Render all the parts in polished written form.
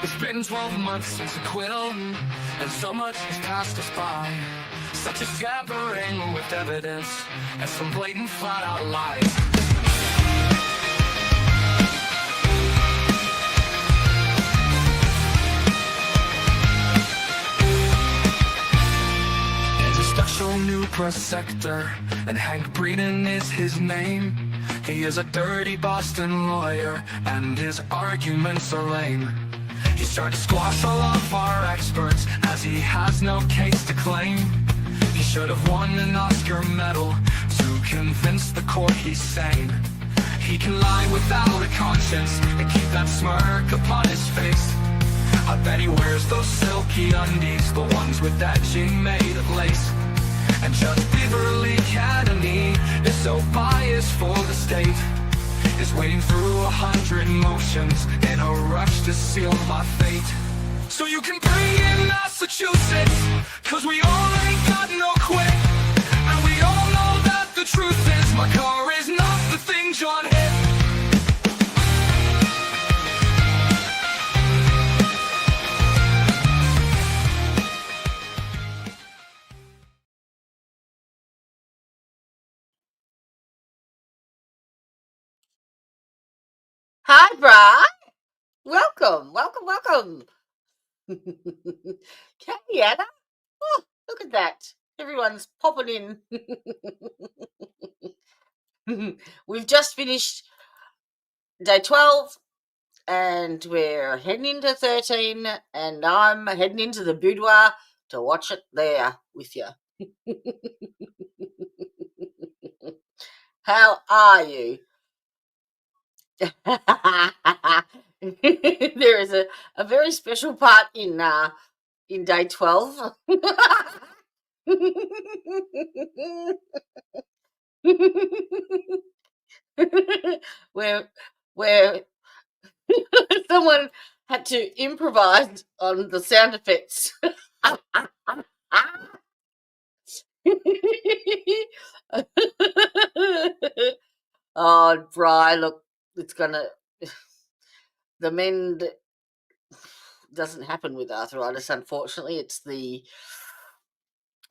It's been 12 months since acquittal, and so much has passed us by. Such a scattering with evidence, and some blatant flat-out lies. There's a special new press sector, and Hank Breeden is his name. He is a dirty Boston lawyer, and his arguments are lame. He's tried to squash all of our experts, as he has no case to claim. He should have won an Oscar medal to convince the court he's sane. He can lie without a conscience and keep that smirk upon his face. I bet he wears those silky undies, the ones with edging made of lace. And Judge Beverly Academy is so biased for the state, is wading through 100 motions in a rush to seal my fate. So you can bring in Massachusetts, cause we all ain't got no quit. And we all know that the truth is my car is not the thing John hit. Hi, Bri. Welcome. Okay, Anna. Oh, look at that. Everyone's popping in. We've just finished day 12 and we're heading into 13 and I'm heading into the boudoir to watch it there with you. How are you? There is a very special part in day 12. where someone had to improvise on the sound effects. Oh, Bri, look, it's gonna. The mend doesn't happen with arthritis, unfortunately. It's the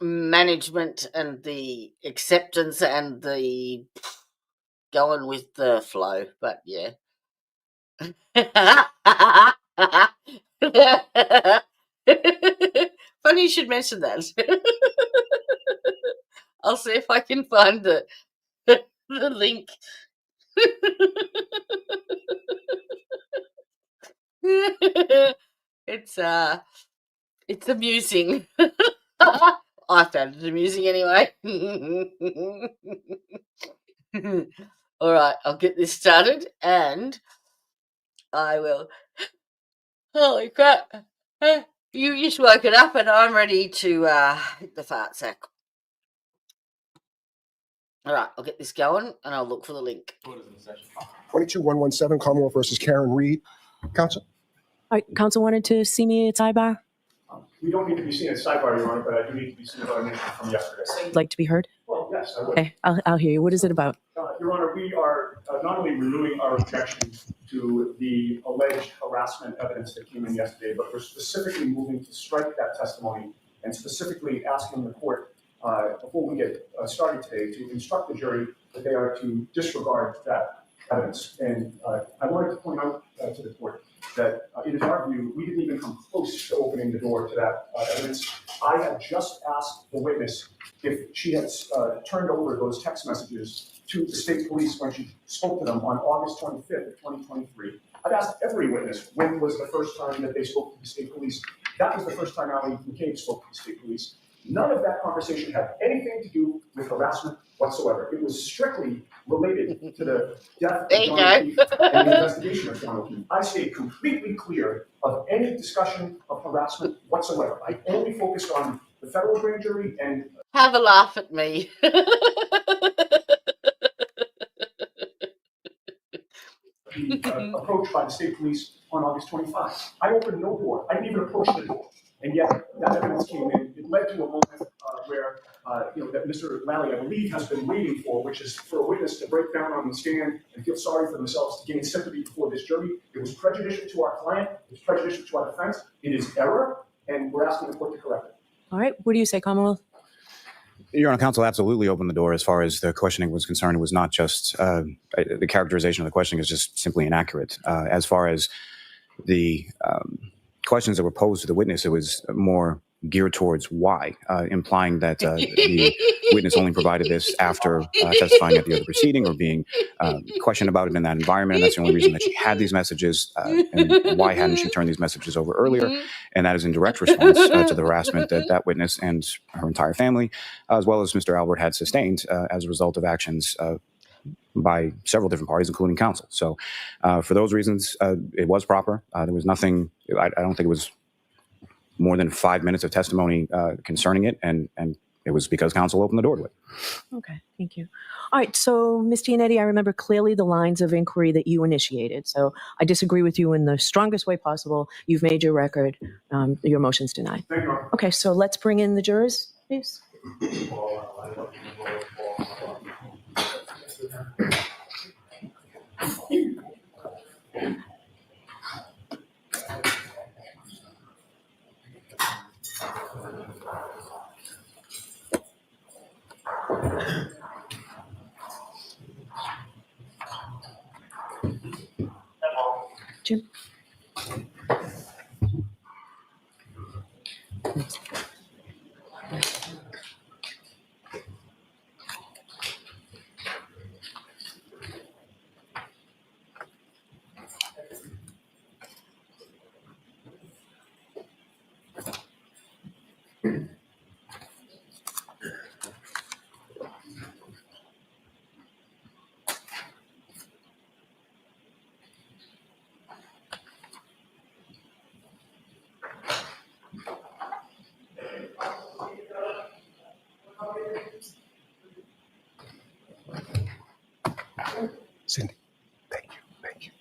management and the acceptance and the going with the flow. But yeah. Funny you should mention that. I'll see if I can find the link. It's amusing. I found it amusing anyway. All right, I'll get this started and I will. Holy crap. You just woke it up and I'm ready to hit the fart sack. All right, I'll get this going and I'll look for the link. 22117 Commonwealth versus Karen Reed. Counsel? All right, counsel wanted to see me at sidebar. We don't need to be seen at sidebar, Your Honor, but I do need to be seen at our mission from yesterday. You'd like to be heard? Well, yes, I would. Okay, I'll hear you. What is it about? Your Honor, we are not only renewing our objection to the alleged harassment evidence that came in yesterday, but we're specifically moving to strike that testimony and specifically asking the court, before we get started today, to instruct the jury that they are to disregard that evidence. And I wanted to point out to the court that it is our view, we didn't even come close to opening the door to that evidence. I had just asked the witness if she had turned over those text messages to the state police when she spoke to them on August 25th of 2023. I've asked every witness when was the first time that they spoke to the state police. That was the first time McCabe spoke to the state police. None of that conversation had anything to do with harassment whatsoever. It was strictly related to the death of John O'Keefe and the investigation of John O'Keefe. I stayed completely clear of any discussion of harassment whatsoever. I only focused on the federal grand jury and... Have a laugh at me. The approach by the state police on August 25. I opened no door. I didn't even approach the door. And yet that evidence came in. It led to a moment where that Mr. Lally, I believe, has been waiting for, which is for a witness to break down on the stand and feel sorry for themselves to gain sympathy before this jury. It was prejudicial to our client. It was prejudicial to our defense. It is error, and we're asking the court to correct it. All right. What do you say, Commonwealth? Your Honor, counsel absolutely opened the door as far as the questioning was concerned. It was not just the characterization of the questioning is just simply inaccurate. As far as the questions that were posed to the witness, it was more geared towards why, implying that the witness only provided this after testifying at the other proceeding or being questioned about it in that environment. And that's the only reason that she had these messages. And why hadn't she turned these messages over earlier? And that is in direct response to the harassment that that witness and her entire family, as well as Mr. Albert, had sustained as a result of actions by several different parties, including counsel. So for those reasons, it was proper. There was nothing, I don't think it was more than 5 minutes of testimony concerning it, and it was because counsel opened the door to it. Okay, thank you. All right, so Ms. Gianetti, I remember clearly the lines of inquiry that you initiated. So I disagree with you in the strongest way possible. You've made your record. Your motion's denied. Thank you, Your Honor. Okay, so let's bring in the jurors, please. Jim? Cindy, thank you. Thank you.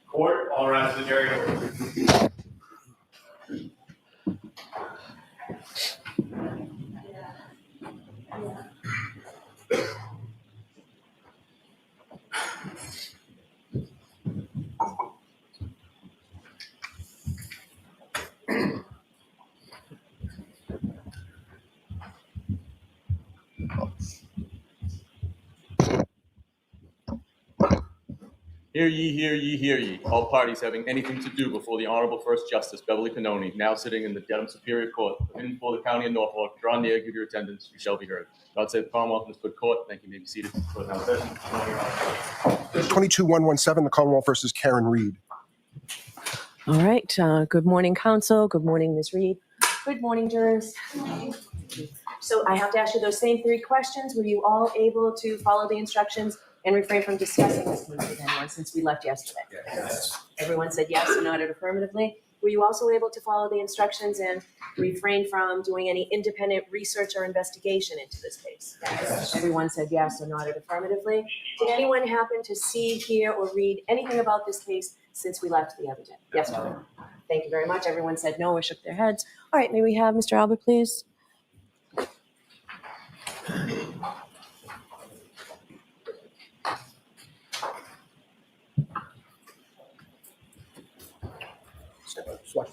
Court, all around the jury. Hear ye, hear ye, hear ye. All parties having anything to do before the Honorable First Justice Beverly Pannoni, now sitting in the Dedham Superior Court, in for the County of Norfolk, draw near, give your attendance, you shall be heard. God save the Commonwealth and this good court. Thank you. You may be seated. Court now session. 22-117, the Commonwealth versus Karen Reed. All right, good morning, counsel. Good morning, Ms. Reed. Good morning, jurors. So I have to ask you those same three questions. Were you all able to follow the instructions and refrain from discussing this with anyone since we left yesterday? Yes. Everyone said yes and nodded affirmatively. Were you also able to follow the instructions and refrain from doing any independent research or investigation into this case? Yes. Everyone said yes or nodded affirmatively. Did anyone happen to see, hear, or read anything about this case since we left the other day? Yes, no. Thank you very much. Everyone said no or shook their heads. All right, may we have Mr. Albert, please?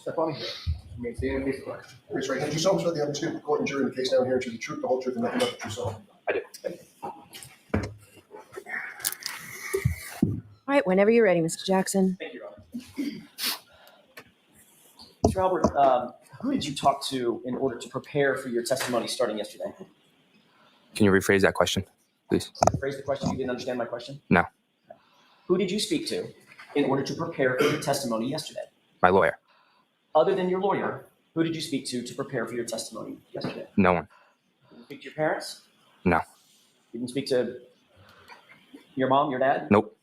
Step on me. Raise right hand. Did you solemnly swear the evidence given to the court and jury in the case now and here to the truth, the whole truth, and nothing but the truth? So I did. All right, whenever you're ready, Mr. Jackson. Thank you, Your Honor. Mr. Albert, who did you talk to in order to prepare for your testimony starting yesterday? Can you rephrase that question, please? Rephrase the question. You didn't understand my question? No. Who did you speak to in order to prepare for your testimony yesterday? My lawyer. Other than your lawyer, who did you speak to prepare for your testimony yesterday? No one. Did you speak to your parents? No. You didn't speak to your mom, your dad? Nope.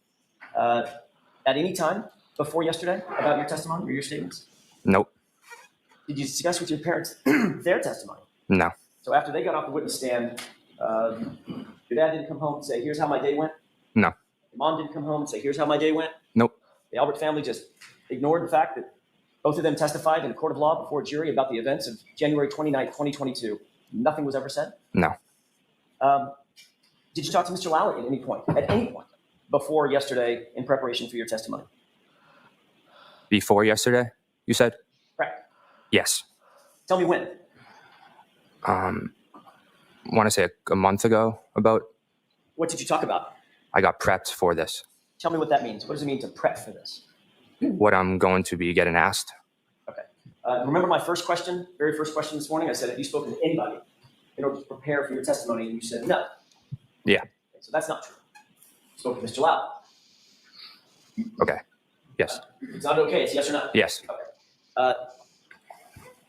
At any time before yesterday about your testimony or your statements? Nope. Did you discuss with your parents their testimony? No. So after they got off the witness stand, your dad didn't come home and say, here's how my day went? No. Your mom didn't come home and say, here's how my day went? Nope. The Albert family just ignored the fact that both of them testified in a court of law before a jury about the events of January 29th, 2022. Nothing was ever said? No. Did you talk to Mr. Lally at any point before yesterday in preparation for your testimony? Before yesterday, you said? Correct. Yes. Tell me when. Want to say a month ago about. What did you talk about? I got prepped for this. Tell me what that means. What does it mean to prep for this? What I'm going to be getting asked. Okay. Remember my first question, very first question this morning? I said, have you spoken to anybody in order to prepare for your testimony? And you said no. Yeah. Okay, so that's not true. You spoke to Mr. Lally. Okay. Yes. It's not okay. It's yes or no? Yes. Okay.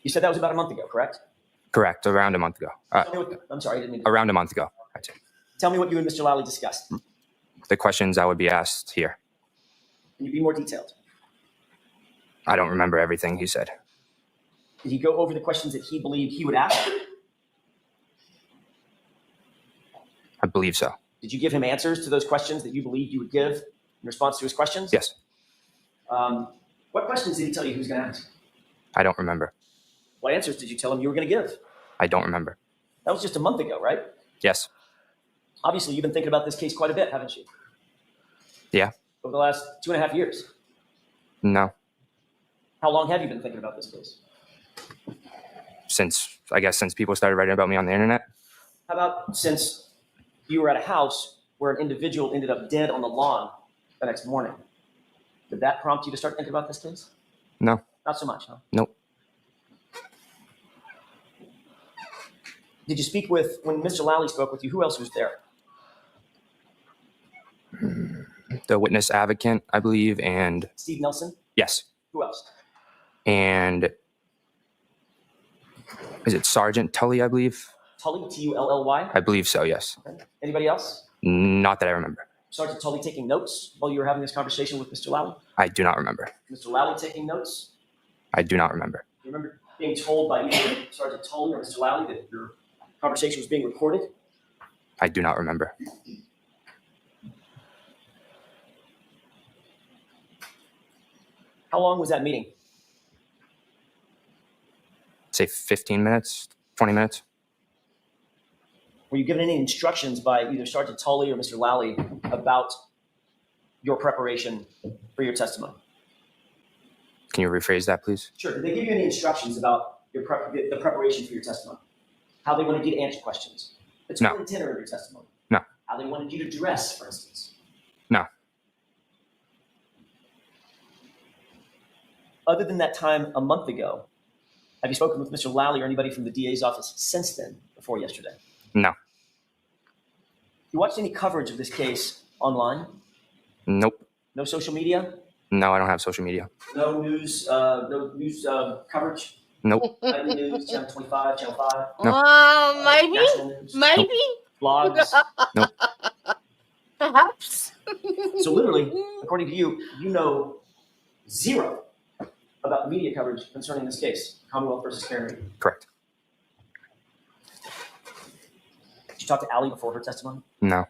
You said that was about a month ago, correct? Correct. Around a month ago. I'm sorry, I didn't mean to. Around a month ago. I'd say. Tell me what you and Mr. Lally discussed. The questions I would be asked here. Can you be more detailed? I don't remember everything he said. Did he go over the questions that he believed he would ask? I believe so. Did you give him answers to those questions that you believed you would give in response to his questions? Yes. What questions did he tell you he was going to ask? I don't remember. What answers did you tell him you were going to give? I don't remember. That was just a month ago, right? Yes. Obviously, you've been thinking about this case quite a bit, haven't you? Yeah. Over the last 2.5 years. No. How long have you been thinking about this case? Since people started writing about me on the internet. How about since you were at a house where an individual ended up dead on the lawn the next morning? Did that prompt you to start thinking about this case? No. Not so much, huh? Nope. Did you speak with, when Mr. Lally spoke with you, who else was there? The witness advocate, I believe, and Steve Nelson? yes. Who else? And is it Sergeant Tully, I believe? Tully, T-U-L-L-Y? I believe so, yes. Okay. Anybody else? Not that I remember. Sergeant Tully taking notes while you were having this conversation with Mr. Lally? I do not remember. Mr. Lally taking notes? I do not remember. You remember being told by either Sergeant Tully or Mr. Lally that your conversation was being recorded? I do not remember. How long was that meeting? Say 15 minutes, 20 minutes. Were you given any instructions by either Sergeant Tully or Mr. Lally about your preparation for your testimony? Can you rephrase that, please? Sure. Did they give you any instructions about your the preparation for your testimony? How they wanted you to answer questions? The tone and tenor of your testimony? No. How they wanted you to dress, for instance? No. Other than that time a month ago, have you spoken with Mr. Lally or anybody from the DA's office since then, before yesterday? No. You watched any coverage of this case online? Nope. No social media? No, I don't have social media. No news, coverage? Nope. Nightly news, Channel 25, Channel 5? No. Maybe. National news? Maybe. Blogs? Nope. Perhaps. So literally, according to you, you know zero about the media coverage concerning this case, Commonwealth versus Karen Reed. Correct. Did you talk to Allie before her testimony? No.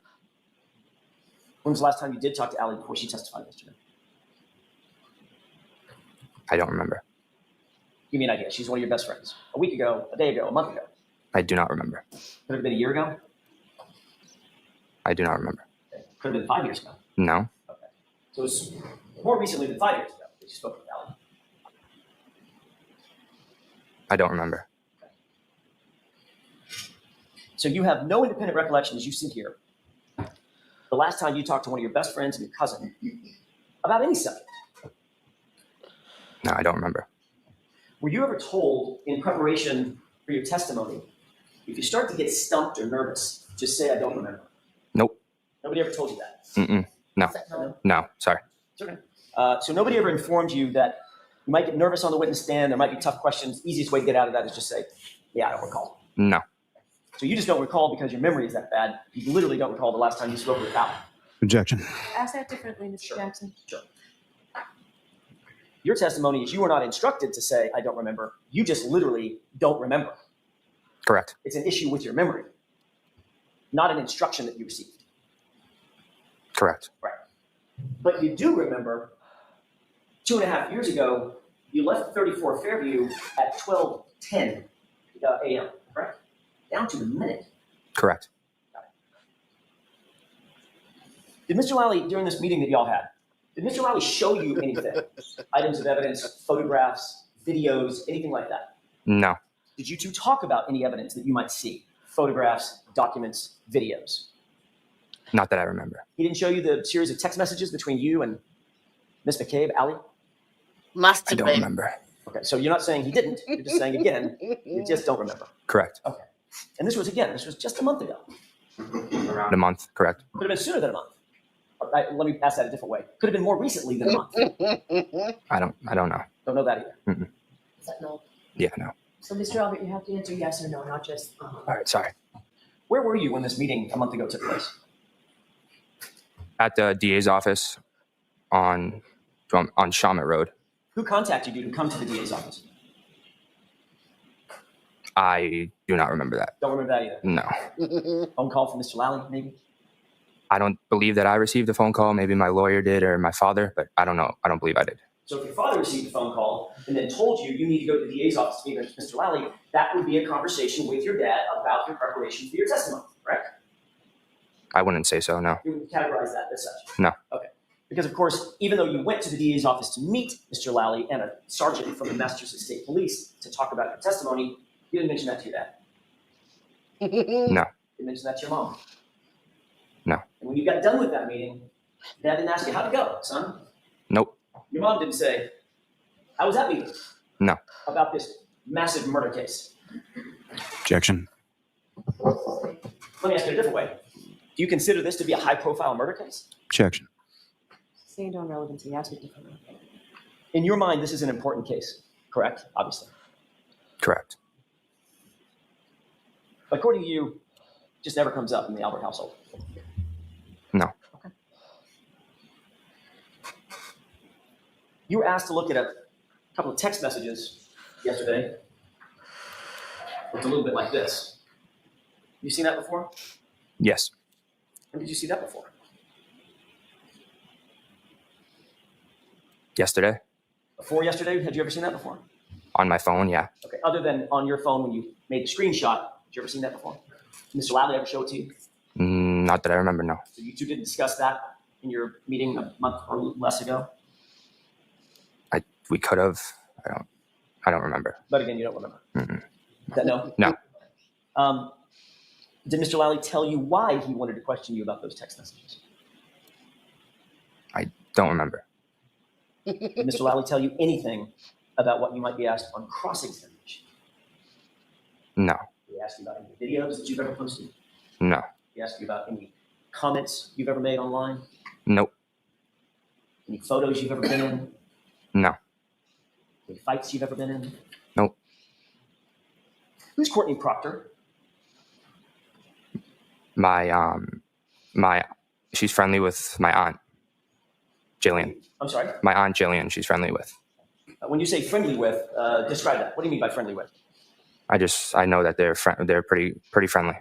When was the last time you did talk to Allie before she testified yesterday? I don't remember. Give me an idea. She's one of your best friends. A week ago, a day ago, a month ago. I do not remember. Could have been a year ago? I do not remember. Okay. Could have been 5 years ago. No. Okay. So it's more recently than 5 years ago that you spoke with Allie. I don't remember. So you have no independent recollection as you sit here. The last time you talked to one of your best friends and your cousin about any subject. No, I don't remember. Were you ever told in preparation for your testimony If you start to get stumped or nervous, just say, I don't remember. Nope. Nobody ever told you that? Mm-mm. No. No. Sorry. It's okay. So nobody ever informed you that you might get nervous on the witness stand, there might be tough questions. Easiest way to get out of that is just say, yeah, I don't recall. No. So you just don't recall because your memory is that bad. You literally don't recall the last time you spoke with Al. Objection. Ask that differently, Mr. Sure. Jackson. Sure. Your testimony is you were not instructed to say, I don't remember. You just literally don't remember. Correct. It's an issue with your memory, not an instruction that you received. Correct. Right. But you do remember 2.5 years ago, you left 34 Fairview at 12:10 a.m., correct? Down to the minute. Correct. Did Mr. Lally, during this meeting that y'all had, did Mr. Lally show you anything? Items of evidence, photographs, videos, anything like that? No. Did you two talk about any evidence that you might see? Photographs, documents, videos? Not that I remember. He didn't show you the series of text messages between you and Miss McCabe, Allie? Must I have don't been. remember. Okay, so you're not saying he didn't. You're just saying again, you just don't remember. Correct. Okay. And this was just a month ago. Around a month. Correct. Could have been sooner than a month. Let me ask that a different way. Could have been more recently than a month. I don't know. Don't know that either. Mm-mm. Is that no? Yeah. No. So, Mr. Albert, you have to answer yes or no, not just. All right. Sorry. Where were you when this meeting a month ago took place? At the DA's office on Shawmut Road. Who contacted you to come to the DA's office? I do not remember that. Don't remember that either. No. Phone call from Mr. Lally, maybe? I don't believe that I received a phone call. Maybe my lawyer did or my father, but I don't know. I don't believe I did. So if your father received a phone call and then told you you need to go to the DA's office to meet with Mr. Lally, that would be a conversation with your dad about your preparation for your testimony, correct? I wouldn't say so. No. You would categorize that as such? No. Okay. Because, of course, even though you went to the DA's office to meet Mr. Lally and a sergeant from the Massachusetts State Police to talk about your testimony, you didn't mention that to your dad. No. You mentioned that to your mom. No. And when you got done with that meeting, Dad didn't ask you, how'd it go, son? Nope. Your mom didn't say, how was that meeting? No. About this massive murder case. Objection. Let me ask you a different way. Do you consider this to be a high-profile murder case? Objection. Saying on relevancy, ask it differently. In your mind, this is an important case, correct? Obviously. Correct. But according to you, it just never comes up in the Albert household. No. Okay. You were asked to look at a couple of text messages yesterday. It's a little bit like this. You seen that before? Yes. When did you see that before? Yesterday. Before yesterday? Had you ever seen that before? On my phone. Yeah. Okay. Other than on your phone when you made the screenshot, had you ever seen that before? Did Mr. Lally ever show it to you? Not that I remember. No. So you two didn't discuss that in your meeting a month or less ago? We could have. I don't remember. But again, you don't remember. Mm-mm. Is that no? No. Did Mr. Lally tell you why he wanted to question you about those text messages? I don't remember. Did Mr. Lally tell you anything about what you might be asked on cross-examination? No. Did he ask you about any videos that you've ever posted? No. Did he ask you about any comments you've ever made online? Nope. Any photos you've ever been in? No. Any fights you've ever been in? Nope. Who's Courtney Proctor? She's friendly with my aunt, Jillian. I'm sorry? My aunt Jillian, she's friendly with. When you say friendly with, describe that. What do you mean by friendly with? I know that they're pretty friendly.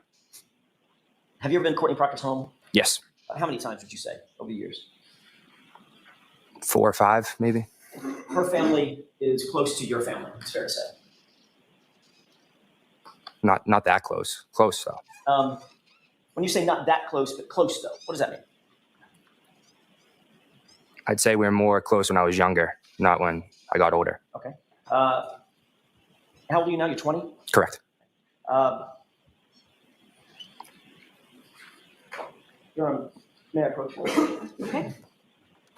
Have you ever been to Courtney Proctor's home? Yes. How many times would you say over the years? 4 or 5, maybe. Her family is close to your family, it's fair to say. Not that close. Close though. When you say not that close, but close though, what does that mean? I'd say we're more close when I was younger, not when I got older. Okay. How old are you now? You're 20? Correct. May I approach you? Okay.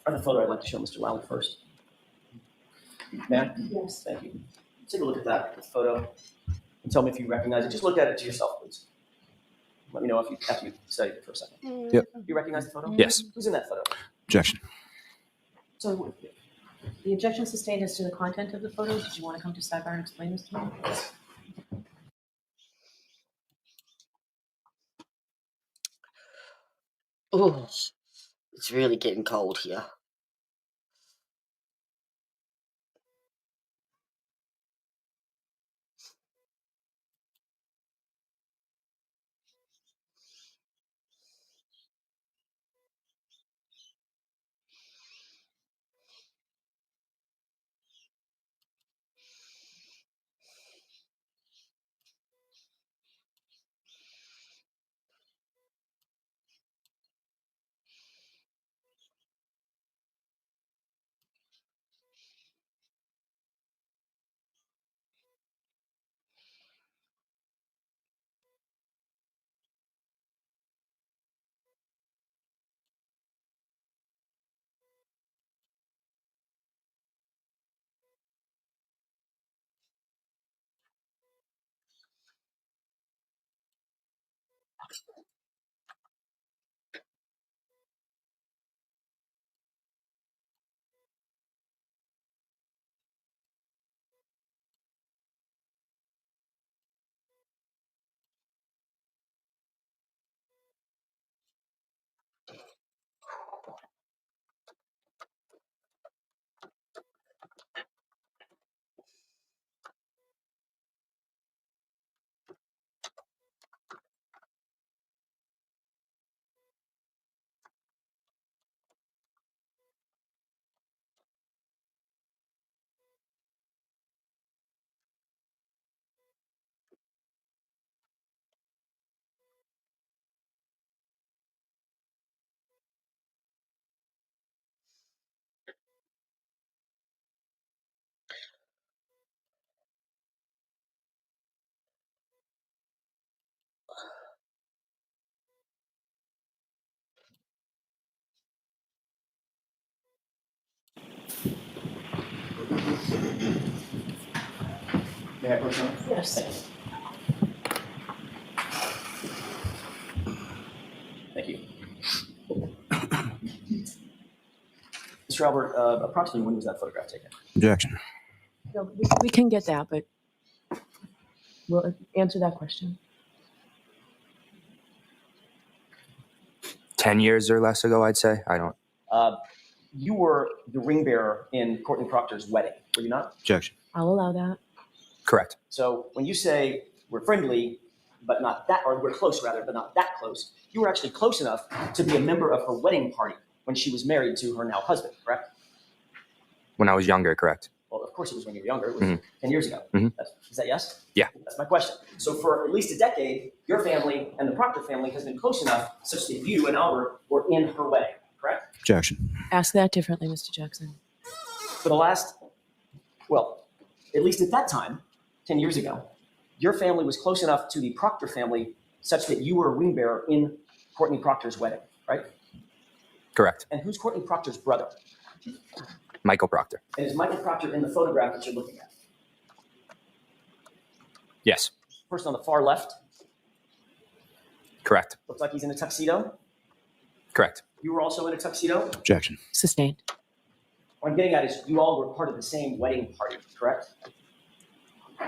I have a photo I'd like to show Mr. Lally first. May I? Yes. Thank you. Take a look at that photo. And tell me if you recognize it. Just look at it to yourself, please. Let me know after you studied it for a second. Yep. You recognize the photo? Yes. Who's in that photo? Objection. So the objection sustained as to the content of the photo. Did you want to come to sidebar and explain this to me? Oh, it's really getting cold here. May I approach now? Yes. Thank you. Mr. Albert, approximately when was that photograph taken? Objection. No, we can get that, but we'll answer that question. 10 years or less ago, I'd say. I don't. You were the ring bearer in Courtney Proctor's wedding, were you not? Objection. I'll allow that. Correct. So when you say we're friendly, but not that, or we're close rather, but not that close, you were actually close enough to be a member of her wedding party when she was married to her now husband, correct? When I was younger, correct. Well, of course it was when you were younger. It was 10 years ago. Is that yes? Yeah. That's my question. So for at least a decade, your family and the Proctor family has been close enough such that you and Albert were in her wedding, correct? Objection. Ask that differently, Mr. Jackson. For the last, well, at least at that time, 10 years ago, your family was close enough to the Proctor family such that you were a ring bearer in Courtney Proctor's wedding, right? Correct. And who's Courtney Proctor's brother? Michael Proctor. And is Michael Proctor in the photograph that you're looking at? Yes. Person on the far left, Correct. looks like he's in a tuxedo. Correct. You were also in a tuxedo. Objection. Sustained. What I'm getting at is you all were part of the same wedding party, correct?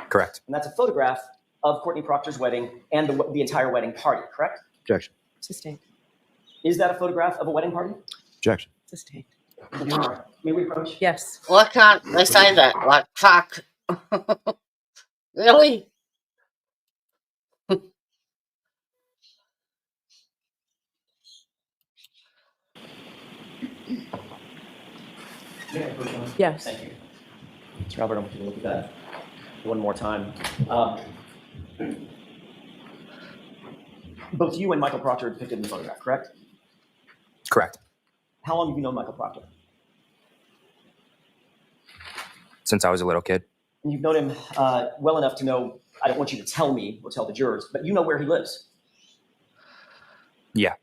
Correct. And that's a photograph of Courtney Proctor's wedding and the entire wedding party, correct? Objection. Sustained. Is that a photograph of a wedding party? Objection. Sustained. May we approach? Yes. Why can't they say that? Like, fuck. Really? May I approach now? Yes. Thank you. Mr. Albert, I want you to look at that one more time. Both you and Michael Proctor are depicted in the photograph, correct? Correct. How long have you known Michael Proctor? Since I was a little kid. And you've known him well enough to know, I don't want you to tell me or tell the jurors, but you know where he lives. Yeah.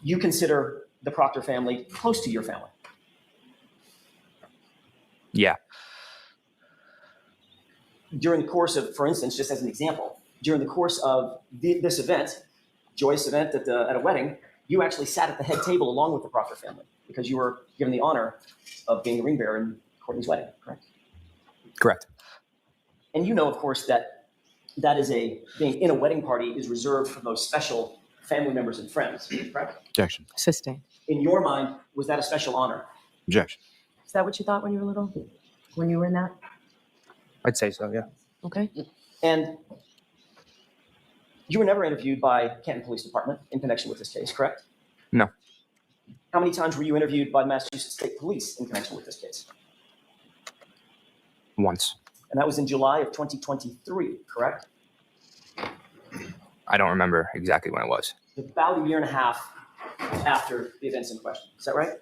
You consider the Proctor family close to your family. Yeah. during the course of, for instance, just as an example, during the course of this event, joyous event at a wedding, you actually sat at the head table along with the Proctor family because you were given the honor of being the ring bearer in Courtney's wedding, correct? Correct. And you know, of course, that being in a wedding party is reserved for those special family members and friends, correct? Objection. Sustained. In your mind, was that a special honor? Objection. Is that what you thought when you were little? When you were in that? I'd say so, yeah. Okay. And you were never interviewed by Canton Police Department in connection with this case, correct? No. How many times were you interviewed by Massachusetts State Police in connection with this case? Once. And that was in July of 2023, correct? I don't remember exactly when it was. About a year and a half after the events in question. Is that right?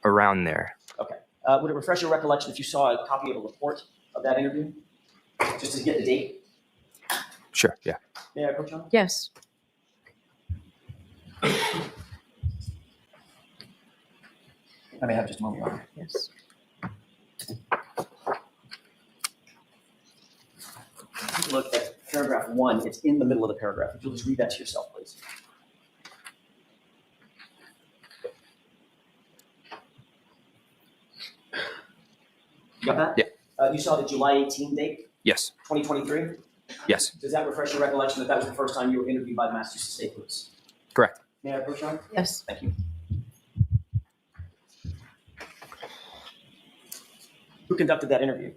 Around there. Okay. Would it refresh your recollection if you saw a copy of a report of that interview? Just to get the date? Sure, yeah. May I approach on? Yes. I may have just a moment, Your Honor. Yes. Take a look at paragraph 1. It's in the middle of the paragraph. If you'll just read that to yourself, please. You got that? Yeah. You saw the July 18 date, Yes. 2023? Yes. Does that refresh your recollection that that was the first time you were interviewed by the Massachusetts State Police? Correct. May I approach on? Yes. Thank you. Who conducted that interview?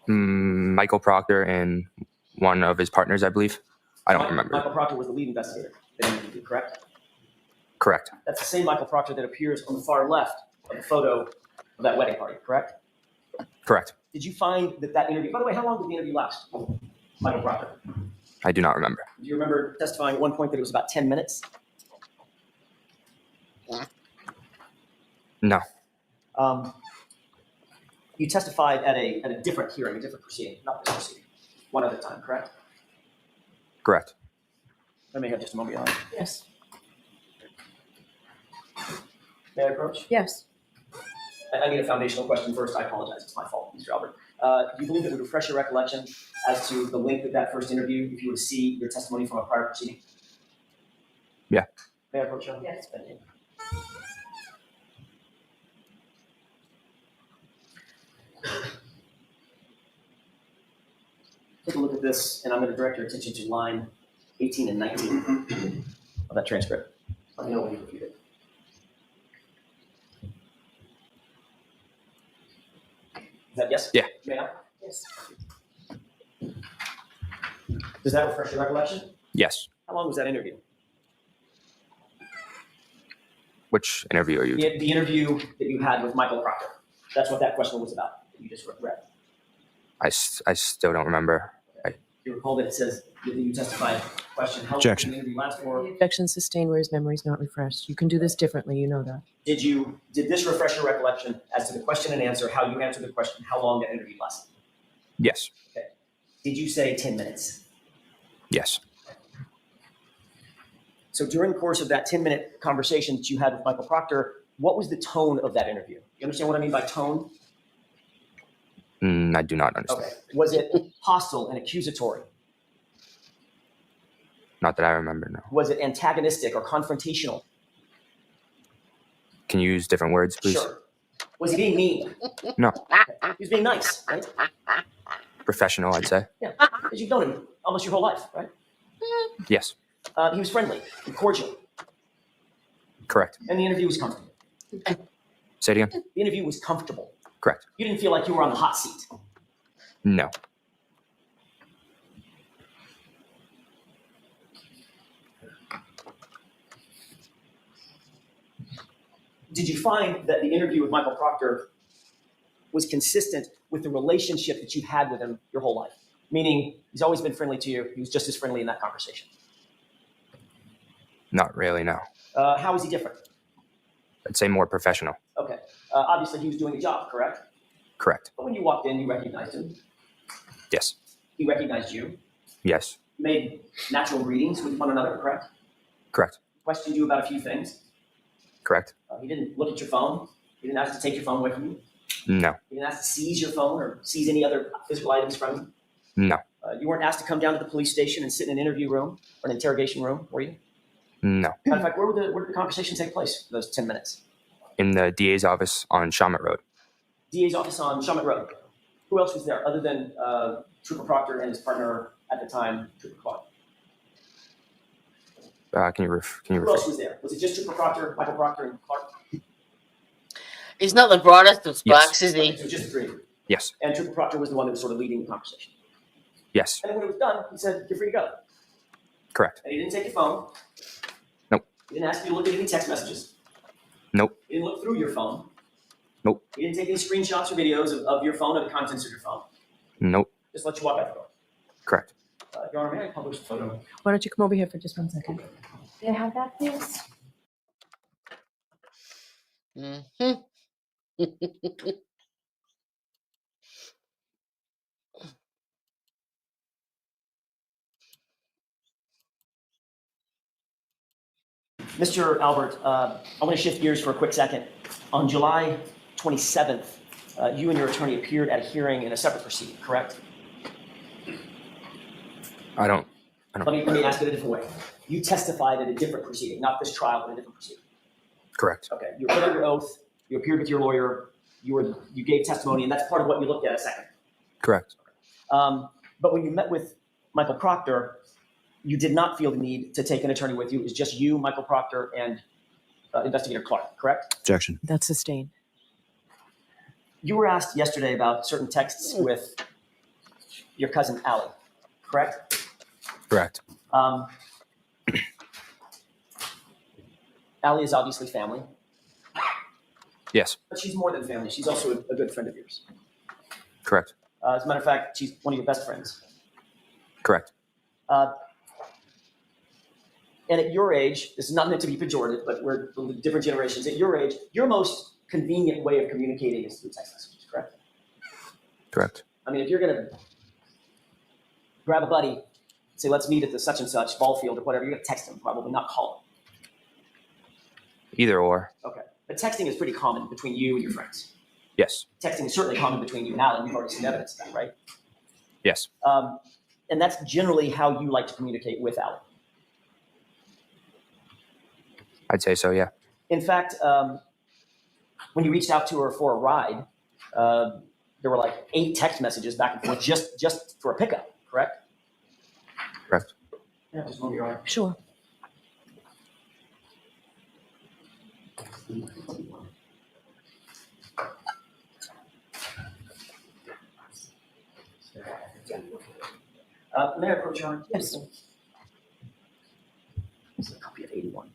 Michael Proctor and one of his partners, I believe. I don't remember. Michael Proctor was the lead investigator that interviewed you, correct? Correct. That's the same Michael Proctor that appears on the far left of the photo of that wedding party, correct? Correct. Did you find that interview, by the way, how long did the interview last, Michael Proctor? I do not remember. Do you remember testifying at one point that it was about 10 minutes? No. You testified at a different hearing, a different proceeding, not this proceeding, one other time, correct? Correct. I may have just a moment, Your Honor. Yes. May I approach? Yes. I need a foundational question first. I apologize. It's my fault, Mr. Albert. Do you believe it would refresh your recollection as to the length of that first interview if you were to see your testimony from a prior proceeding? Yeah. May I approach you? Yes. Thank you. Take a look at this, and I'm going to direct your attention to line 18 and 19 of that transcript. Let me know when you repeat it. Is that yes? Yeah. May I? Yes. Does that refresh your recollection? Yes. How long was that interview? Which interview are you? The interview that you had with Michael Proctor. That's what that question was about, that you just read. I still don't remember. You recall that it says that you testified, question, how long did Objection. the interview last for? Objection sustained where his memory is not refreshed. You can do this differently, you know that. Did this refresh your recollection as to the question and answer, how you answered the question, how long that interview lasted? Yes. Okay. Did you say 10 minutes? Yes. So during the course of that 10-minute conversation that you had with Michael Proctor, what was the tone of that interview? You understand what I mean by tone? I do not understand. Okay. Was it hostile and accusatory? Not that I remember, no. Was it antagonistic or confrontational? Can you use different words, please? Sure. Was he being mean? No. He was being nice, right? Professional, I'd say. Yeah, because you've known him almost your whole life, right? Yes. He was friendly and cordial, Correct. and the interview was comfortable. Say it again. The interview was comfortable. Correct. You didn't feel like you were on the hot seat. No. Did you find that the interview with Michael Proctor was consistent with the relationship that you've had with him your whole life? Meaning, he's always been friendly to you. He was just as friendly in that conversation. Not really, no. How was he different? I'd say more professional. Okay. Obviously, he was doing a job, correct? Correct. But when you walked in, you recognized him. Yes. He recognized you. Yes. You made natural greetings with one another, correct? Correct. Questioned you about a few things. Correct. He didn't look at your phone. He didn't ask to take your phone away from you. No. You didn't ask to seize your phone or seize any other physical items from you? No. You weren't asked to come down to the police station and sit in an interview room or an interrogation room, were you? No. Matter of fact, where did the conversation take place for those 10 minutes? In the DA's office on Shawmut Road. DA's office on Shawmut Road. Who else was there other than Trooper Proctor and his partner at the time, Trooper Clark? Can you Who repeat? else was there? Was it just Trooper Proctor, Michael Proctor, and Clark? He's not the broadest of sparks, Yes. is he? So just the three of you. Yes. And Trooper Proctor was the one that was sort of leading the conversation. Yes. And then when it was done, he said, "You're free to go." Correct. And he didn't take your phone. Nope. He didn't ask you to look at any text messages. Nope. He didn't look through your phone. Nope. He didn't take any screenshots or videos of your phone or the contents of your phone. Nope. Just let you walk out the door. Correct. Your Honor, may I publish the photo? Why don't you come over here for just 1 second? May I have that, please? Mm-hmm. Mr. Albert, I want to shift gears for a quick second. On July 27th, you and your attorney appeared at a hearing in a separate proceeding, correct? I don't. Let me ask it a different way. You testified at a different proceeding, not this trial, but a different proceeding. Correct. Okay, you were put under oath, you appeared with your lawyer, you gave testimony, and that's part of what you looked at a second. Correct. But when you met with Michael Proctor, you did not feel the need to take an attorney with you. It was just you, Michael Proctor, and Investigator Clark, correct? Objection. That's sustained. You were asked yesterday about certain texts with your cousin Allie, correct? Correct. Allie is obviously family, Yes. but she's more than family. She's also a good friend of yours. Correct. As a matter of fact, she's one of your best friends. Correct. And at your age, this is not meant to be pejorative, but we're different generations. At your age, your most convenient way of communicating is through text messages, correct? Correct. I mean, if you're going to grab a buddy, say, let's meet at the such and such ball field or whatever, you're going to text him, probably not call Either or. him. Okay. But texting is pretty common between you and your friends. Yes. Texting is certainly common between you and Alan. You've already seen evidence of that, right? Yes. And that's generally how you like to communicate with Alan. I'd say so. Yeah. In fact, when you reached out to her for a ride, there were like 8 text messages back and forth just for a pickup, correct? Correct. Yeah, just move your arm. Sure. May I approach your Honor? Yes. This is a copy of 81.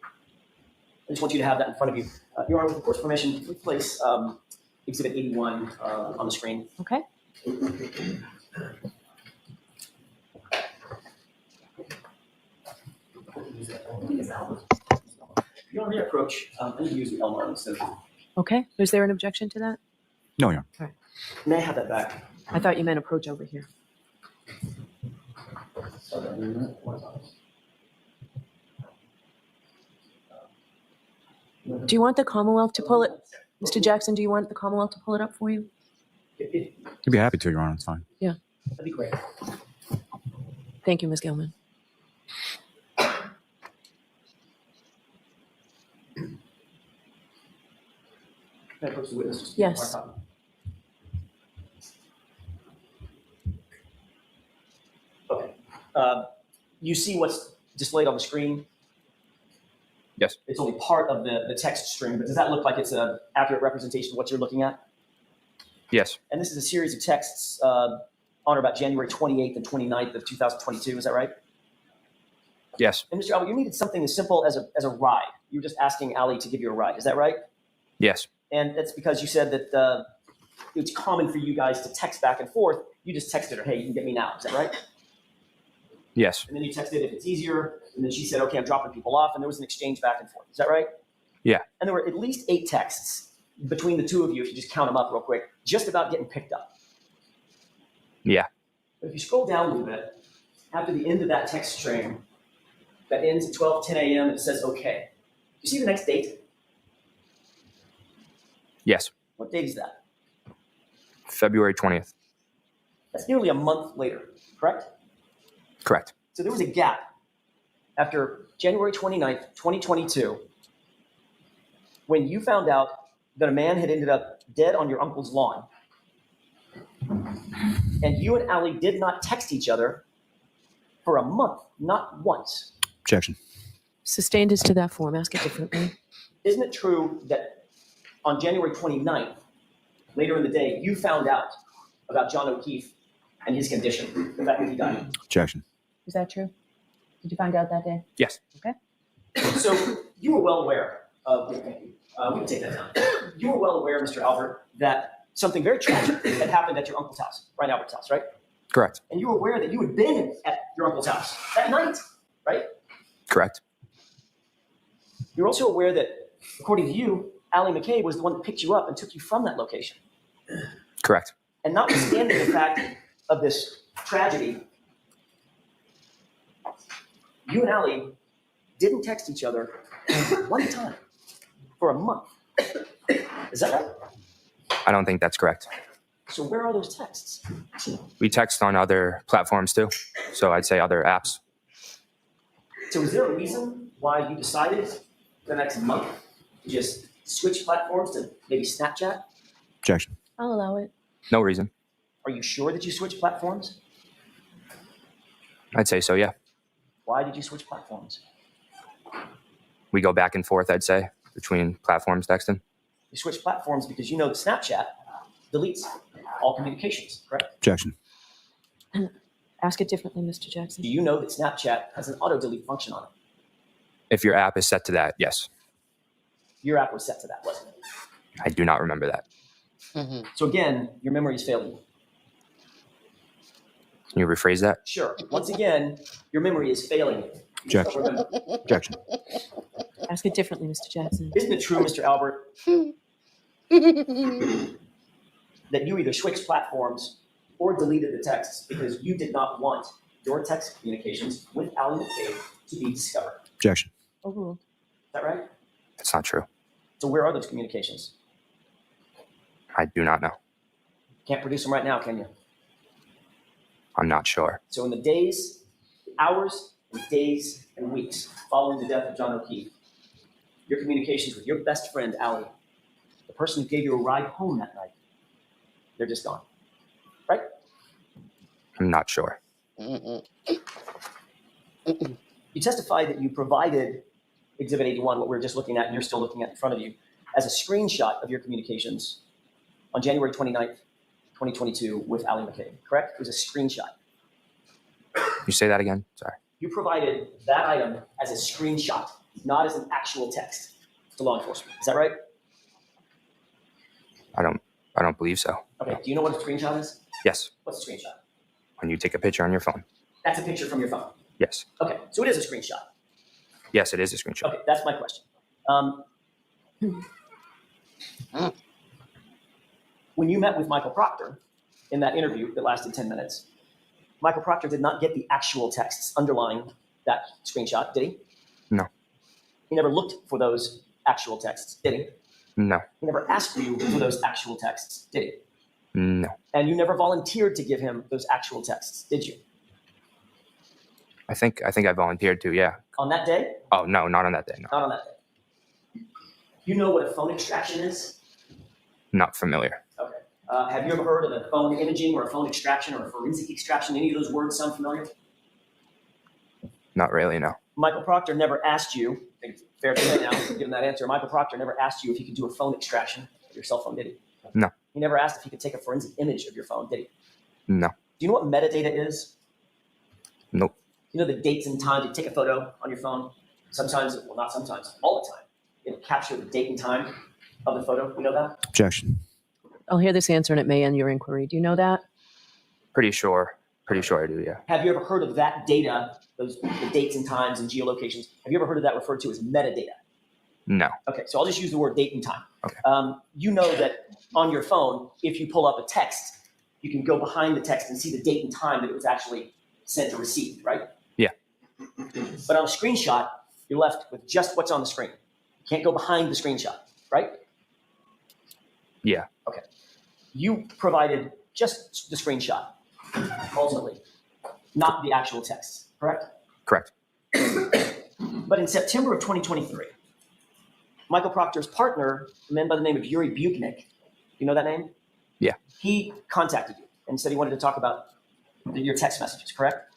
I just want you to have that in front of you. Your Honor, with the court's permission, please place Exhibit 81 on the screen. Okay. Your Honor, may I approach? I'm going to use the Elmar instead of. Okay. Is there an objection to that? No, Your Honor. May I have that back? I thought you meant approach over here. Do you want the Commonwealth to pull it? Mr. Jackson, do you want the Commonwealth to pull it up for you? I'd be happy to, Your Honor. It's fine. Yeah. That'd be great. Thank you, Ms. Gilman. May I approach the witness? Just Yes. mark copy? Okay. You see what's displayed on the screen? Yes. It's only part of the text string, but does that look like it's an accurate representation of what you're looking at? Yes. And this is a series of texts on or about January 28th and 29th of 2022. Is that right? Yes. And Mr. Albert, you needed something as simple as a ride. You were just asking Allie to give you a ride. Is that right? Yes. And that's because you said that it's common for you guys to text back and forth. You just texted her, hey, you can get me now. Is that right? Yes. And then you texted if it's easier. And then she said, okay, I'm dropping people off. And there was an exchange back and forth. Is that right? Yeah. And there were at least 8 texts between the two of you, if you just count them up real quick, just about getting picked up. Yeah. But if you scroll down a little bit, after the end of that text string that ends at 12:10 a.m., it says okay. You see the next date? Yes. What date is that? February 20th. That's nearly a month later, correct? Correct. So there was a gap after January 29th, 2022, when you found out that a man had ended up dead on your uncle's lawn. And you and Allie did not text each other for a month, not once. Objection. Sustained as to that form. Ask it differently. Isn't it true that on January 29th, later in the day, you found out about John O'Keefe and his condition, the fact that he died? Objection. Is that true? Did you find out that day? Yes. Okay. So you were well aware of, we can take that down. You were well aware, Mr. Albert, that something very tragic had happened at your uncle's house, Brian Albert's house, right? Correct. And you were aware that you had been at your uncle's house that night, right? Correct. You're also aware that, according to you, Allie McCabe was the one that picked you up and took you from that location. Correct. And notwithstanding the fact of this tragedy, you and Allie didn't text each other one time for a month. Is that right? I don't think that's correct. So where are those texts? We text on other platforms too. So I'd say other apps. So is there a reason why you decided the next month to just switch platforms to maybe Snapchat? Objection. I'll allow it. No reason. Are you sure that you switched platforms? I'd say so, yeah. Why did you switch platforms? We go back and forth, I'd say, between platforms texting. You switched platforms because you know that Snapchat deletes all communications, correct? Objection. Ask it differently, Mr. Jackson. Do you know that Snapchat has an auto-delete function on it? If your app is set to that, yes. Your app was set to that, wasn't it? I do not remember that. So again, your memory is failing you. Can you rephrase that? Sure. Once again, your memory is failing you. Objection. Remember, Objection. Ask it differently, Mr. Jackson. isn't it true, Mr. Albert, that you either switched platforms or deleted the texts because you did not want your text communications with Allie McCabe to be discovered? Objection. Overruled. Is that right? That's not true. So where are those communications? I do not know. Can't produce them right now, can you? I'm not sure. So in the days, hours, and days and weeks following the death of John O'Keefe, your communications with your best friend, Allie, the person who gave you a ride home that night, they're just gone. Right? I'm not sure. You testified that you provided Exhibit 81, what we were just looking at and you're still looking at in front of you, as a screenshot of your communications on January 29th, 2022 with Allie McCabe, correct? It was a screenshot. You say that again? Sorry. You provided that item as a screenshot, not as an actual text to law enforcement. Is that right? I don't believe so. Okay. Do you know what a screenshot is? Yes. What's a screenshot? When you take a picture on your phone. That's a picture from your phone. Yes. Okay. So it is a screenshot. Yes, it is a screenshot. Okay. That's my question. When you met with Michael Proctor in that interview that lasted 10 minutes, Michael Proctor did not get the actual texts underlying that screenshot, did he? No. He never looked for those actual texts, did he? No. He never asked you for those actual texts, did he? No. And you never volunteered to give him those actual texts, did you? I think I volunteered to, yeah. On that day? Oh, no, not on that day. No. Not on that day. You know what a phone extraction is? Not familiar. Okay. Have you ever heard of a phone imaging or a phone extraction or a forensic extraction? Any of those words sound familiar? Not really, no. Michael Proctor never asked you, I think it's fair to say now, given that answer, Michael Proctor never asked you if you could do a phone extraction of your cell phone, did he? No. He never asked if you could take a forensic image of your phone, did he? No. Do you know what metadata is? Nope. You know the dates and times. You take a photo on your phone. Sometimes, well, not sometimes, all the time. It'll capture the date and time of the photo. You know that? Objection. I'll hear this answer and it may end your inquiry. Do you know that? Pretty sure I do, yeah. Have you ever heard of that data, the dates and times and geolocations? Have you ever heard of that referred to as metadata? No. Okay, so I'll just use the word date and time. Okay. You know that on your phone, if you pull up a text, you can go behind the text and see the date and time that it was actually sent or received, right? Yeah. But on a screenshot, you're left with just what's on the screen. You can't go behind the screenshot, right? Yeah. Okay. You provided just the screenshot, ultimately, not the actual text, correct? Correct. But in September of 2023, Michael Proctor's partner, a man by the name of Yuri Buknik, you know that name? Yeah. He contacted you and said he wanted to talk about your text messages, correct?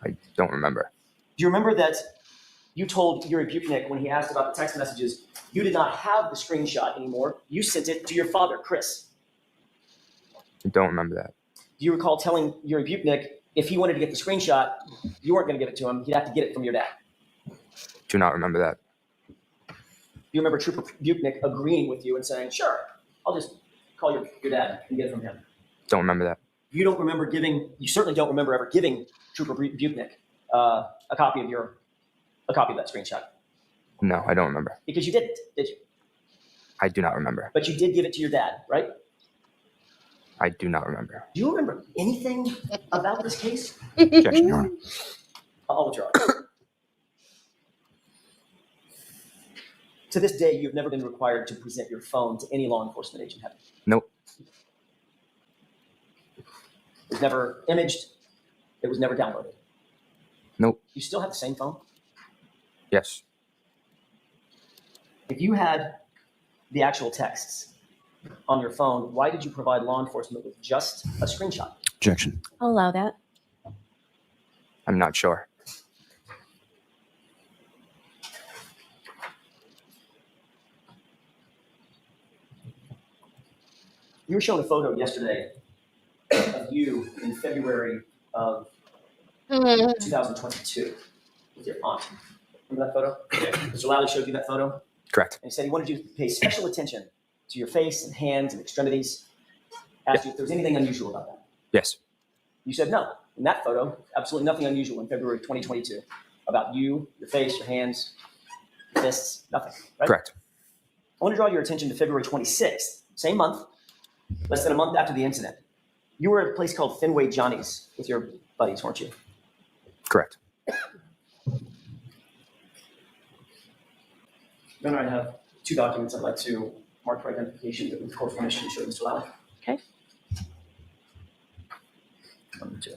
I don't remember. Do you remember that you told Yuri Buknik when he asked about the text messages, you did not have the screenshot anymore. You sent it to your father, Chris. I don't remember that. Do you recall telling Yuri Buknik if he wanted to get the screenshot, you weren't going to give it to him, he'd have to get it from your dad? Do not remember that. Do you remember Trooper Buknik agreeing with you and saying, sure, I'll just call your dad and get it from him? Don't remember that. You don't remember you certainly don't remember ever giving Trooper Buknik a copy of that screenshot. No, I don't remember. Because you didn't, did you? I do not remember. But you did give it to your dad, right? I do not remember. Do you remember anything about this case? Objection, Your Honor. I'll withdraw. To this day, you've never been required to present your phone to any law enforcement agent, have you? Nope. It was never imaged. It was never downloaded. Nope. You still have the same phone? Yes. If you had the actual texts on your phone, why did you provide law enforcement with just a screenshot? Objection. I'll allow that. I'm not sure. You were shown a photo yesterday of you in February of 2022 with your aunt. Remember that photo? Yeah. Mr. Lally showed you that photo? Correct. And he said he wanted you to pay special attention to your face and hands and extremities. Asked you if there was anything unusual about that. Yes. You said no. In that photo, absolutely nothing unusual in February 2022 about you, your face, your hands, your fists, nothing. Right? Correct. I want to draw your attention to February 26th, same month, less than a month after the incident. You were at a place called Fenway Johnny's with your buddies, weren't you? Correct. Then I have two documents I'd like to mark for identification that with court permission to show Mr. Lally. Okay. One and two.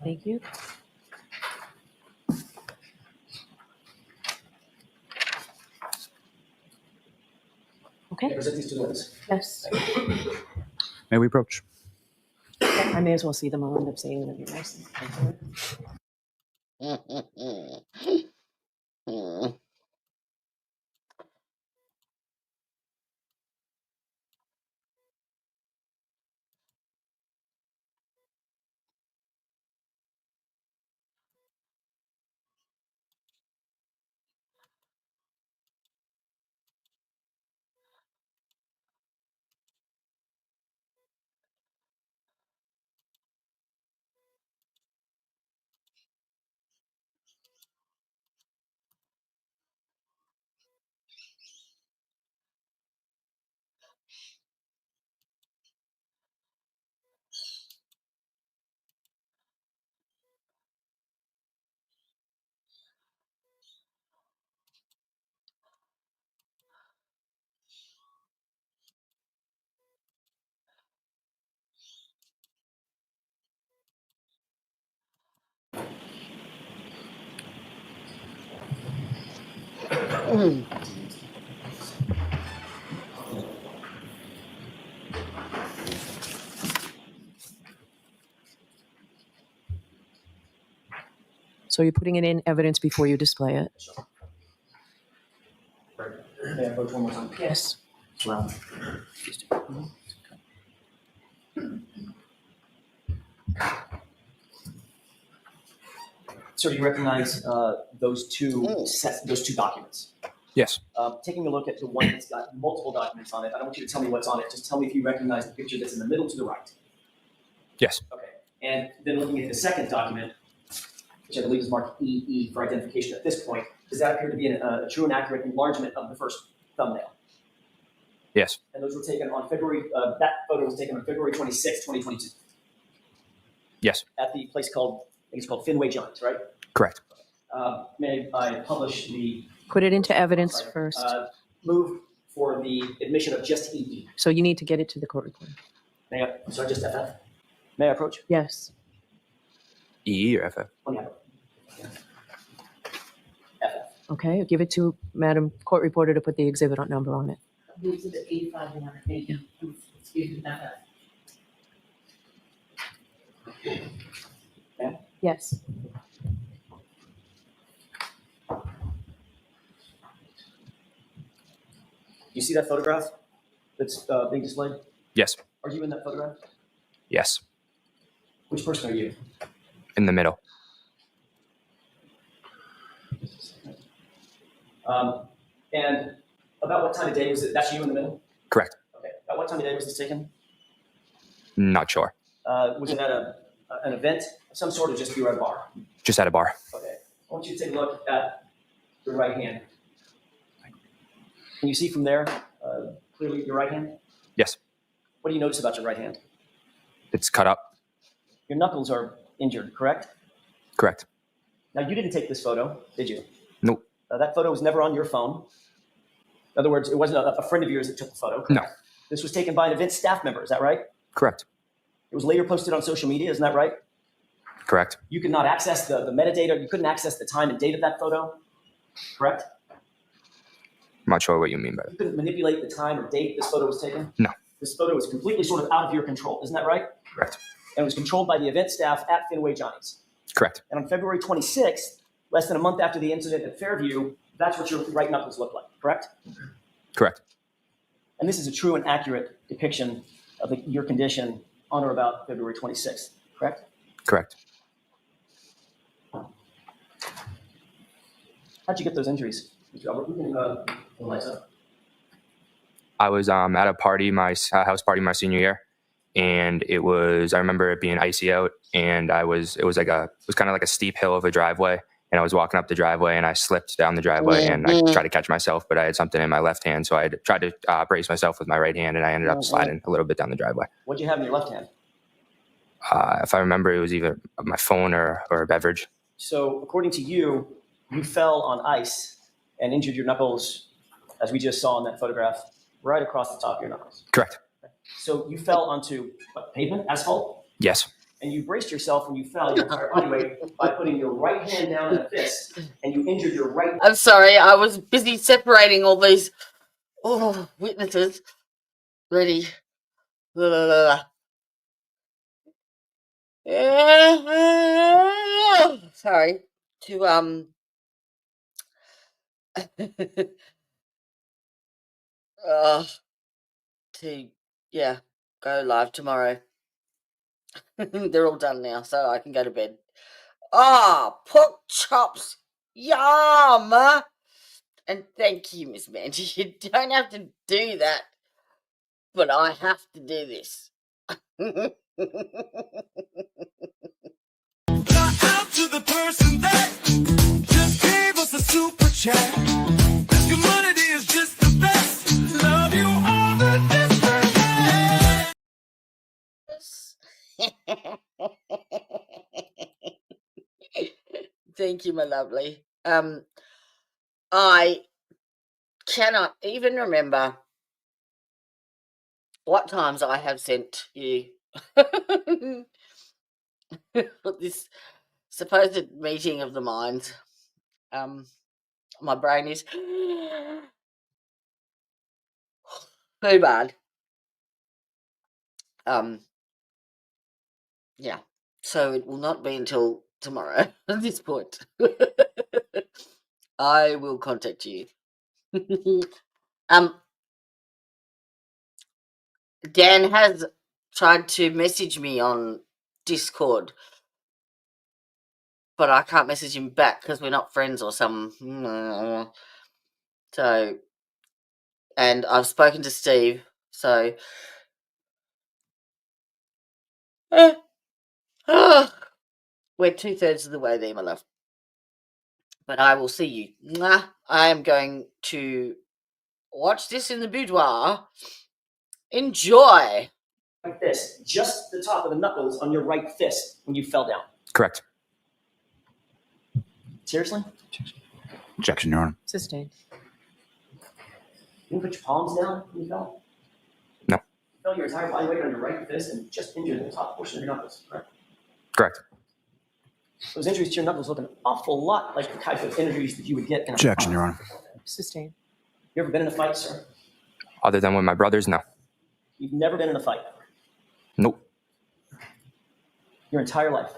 Thank you. Okay. Present these to the witness. Yes. May we approach? I may as well see them. I'll end up seeing them. You're nice. So you're putting it in evidence before you display it? May I approach one more time? Yes. Well, sir, do you recognize those two documents? Yes. Taking a look at the one that's got multiple documents on it, I don't want you to tell me what's on it. Just tell me if you recognize the picture that's in the middle to the right. Yes. Okay. And then looking at the second document, which I believe is marked EE for identification at this point, does that appear to be a true and accurate enlargement of the first thumbnail? Yes. And those were taken on February, that photo was taken on February 26, 2022. Yes. At the place called, I think it's called Fenway Giants, right? Correct. May I publish the... Put it into evidence first. Move for the admission of just EE. So you need to get it to the court recorder. May I, I'm sorry, just FF? May I approach? Yes. EE or FF? Oh, yeah. FF. Okay, give it to Madam Court Reporter to put the exhibit number on it. Exhibit 85 and 180. Excuse me, FF. Yes. You see that photograph that's being displayed? Yes. Are you in that photograph? Yes. Which person are you? In the middle. And about what time of day was it? That's you in the middle? Correct. Okay. About what time of day was this taken? Not sure. Was it at an event of some sort, or just you were at a bar? Just at a bar. Okay. I want you to take a look at your right hand. Can you see from there clearly your right hand? Yes. What do you notice about your right hand? It's cut up. Your knuckles are injured, correct? Correct. Now, you didn't take this photo, did you? Nope. That photo was never on your phone. In other words, it wasn't a friend of yours that took the photo. Correct? No. This was taken by an event staff member, is that right? Correct. It was later posted on social media, isn't that right? Correct. You could not access the metadata. You couldn't access the time and date of that photo, correct? I'm not sure what you mean by You that. couldn't manipulate the time or date this photo was taken? No. This photo was completely sort of out of your control, isn't that right? Correct. And it was controlled by the event staff at Fenway Giants. Correct. And on February 26th, less than a month after the incident at Fairview, that's what your right knuckles look like, correct? Correct. And this is a true and accurate depiction of your condition on or about February 26th, correct? Correct. How'd you get those injuries, Mr. Albert? We can the lights up. I was at a party, my house party, my senior year, and I remember it being icy out, and it was kind of like a steep hill of a driveway, and I was walking up the driveway, and I slipped down the driveway, and I tried to catch myself, but I had something in my left hand, so I tried to brace myself with my right hand, and I ended up sliding a little bit down the driveway. What'd you have in your left hand? If I remember, it was either my phone or a beverage. So according to you, you fell on ice and injured your knuckles, as we just saw in that photograph, right across the top of your knuckles. Correct. So you fell onto what, pavement, asphalt? Yes. And you braced yourself when you fell your entire body weight by putting your right hand down in a fist, and you injured your right. I'm sorry, I was busy separating all these witnesses. Ready. Sorry. To go live tomorrow. They're all done now, so I can go to bed. Pork chops. Yum! And thank you, Miss Mandy. You don't have to do that, but I have to do this. Out to the person that just gave us a super chat. This community is just the best. Love you all the distance. Thank you, my lovely. I cannot even remember what times I have sent you this supposed meeting of the minds. My brain is too bad. Yeah. So it will not be until tomorrow at this point. I will contact you. Dan has tried to message me on Discord, but I can't message him back because we're not friends or something. So, and I've spoken to Steve, so we're 2/3 of the way there, my love. But I will see you. I am going to watch this in the boudoir. Enjoy. Like this, just the top of the knuckles on your right fist when you fell down. Correct. Seriously? Objection, Your Honor. Sustained. You didn't put your palms down when you fell? No. You fell your entire body weight on your right fist and just injured the top portion of your knuckles, correct? Correct. Those injuries to your knuckles look an awful lot like the type of injuries that you would get in a Objection, Your Honor. Sustained. You ever been in a fight, sir? Other than with my brothers, no. You've never been in a fight Nope. your entire life.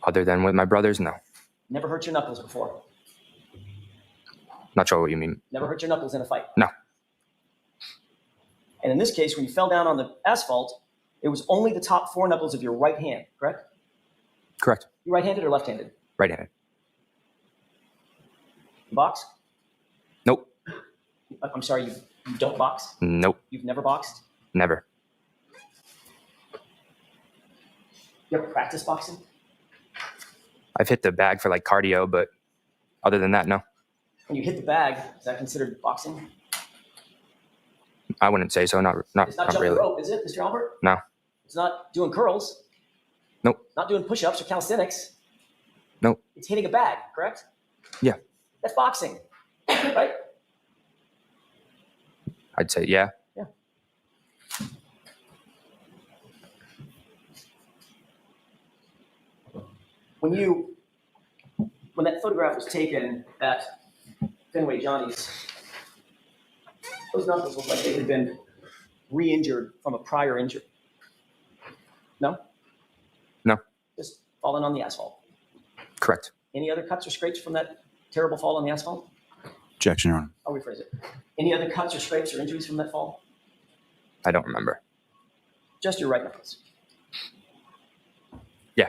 Other than with my brothers, no. Never hurt your knuckles before. Not sure what you mean. Never hurt your knuckles in a fight. No. And in this case, when you fell down on the asphalt, it was only the top 4 knuckles of your right hand, correct? Correct. You right-handed or left-handed? Right-handed. You box? Nope. I'm sorry, you don't box? Nope. You've never boxed? Never. You ever practice boxing? I've hit the bag for like cardio, but other than that, no. When you hit the bag, is that considered boxing? I wouldn't say so. Not It's not jumping really. rope, is it, Mr. Albert? No. It's not doing curls. Nope. Not doing push-ups or calisthenics. Nope. It's hitting a bag, correct? Yeah. That's boxing, right? I'd say yeah. Yeah. When that photograph was taken at Fenway Johnny's, those knuckles looked like they had been re-injured from a prior injury. No? No. Just falling on the asphalt. Correct. Any other cuts or scrapes from that terrible fall on the asphalt? Objection, Your Honor. I'll rephrase it. Any other cuts or scrapes or injuries from that fall? I don't remember. Just your right knuckles. Yeah.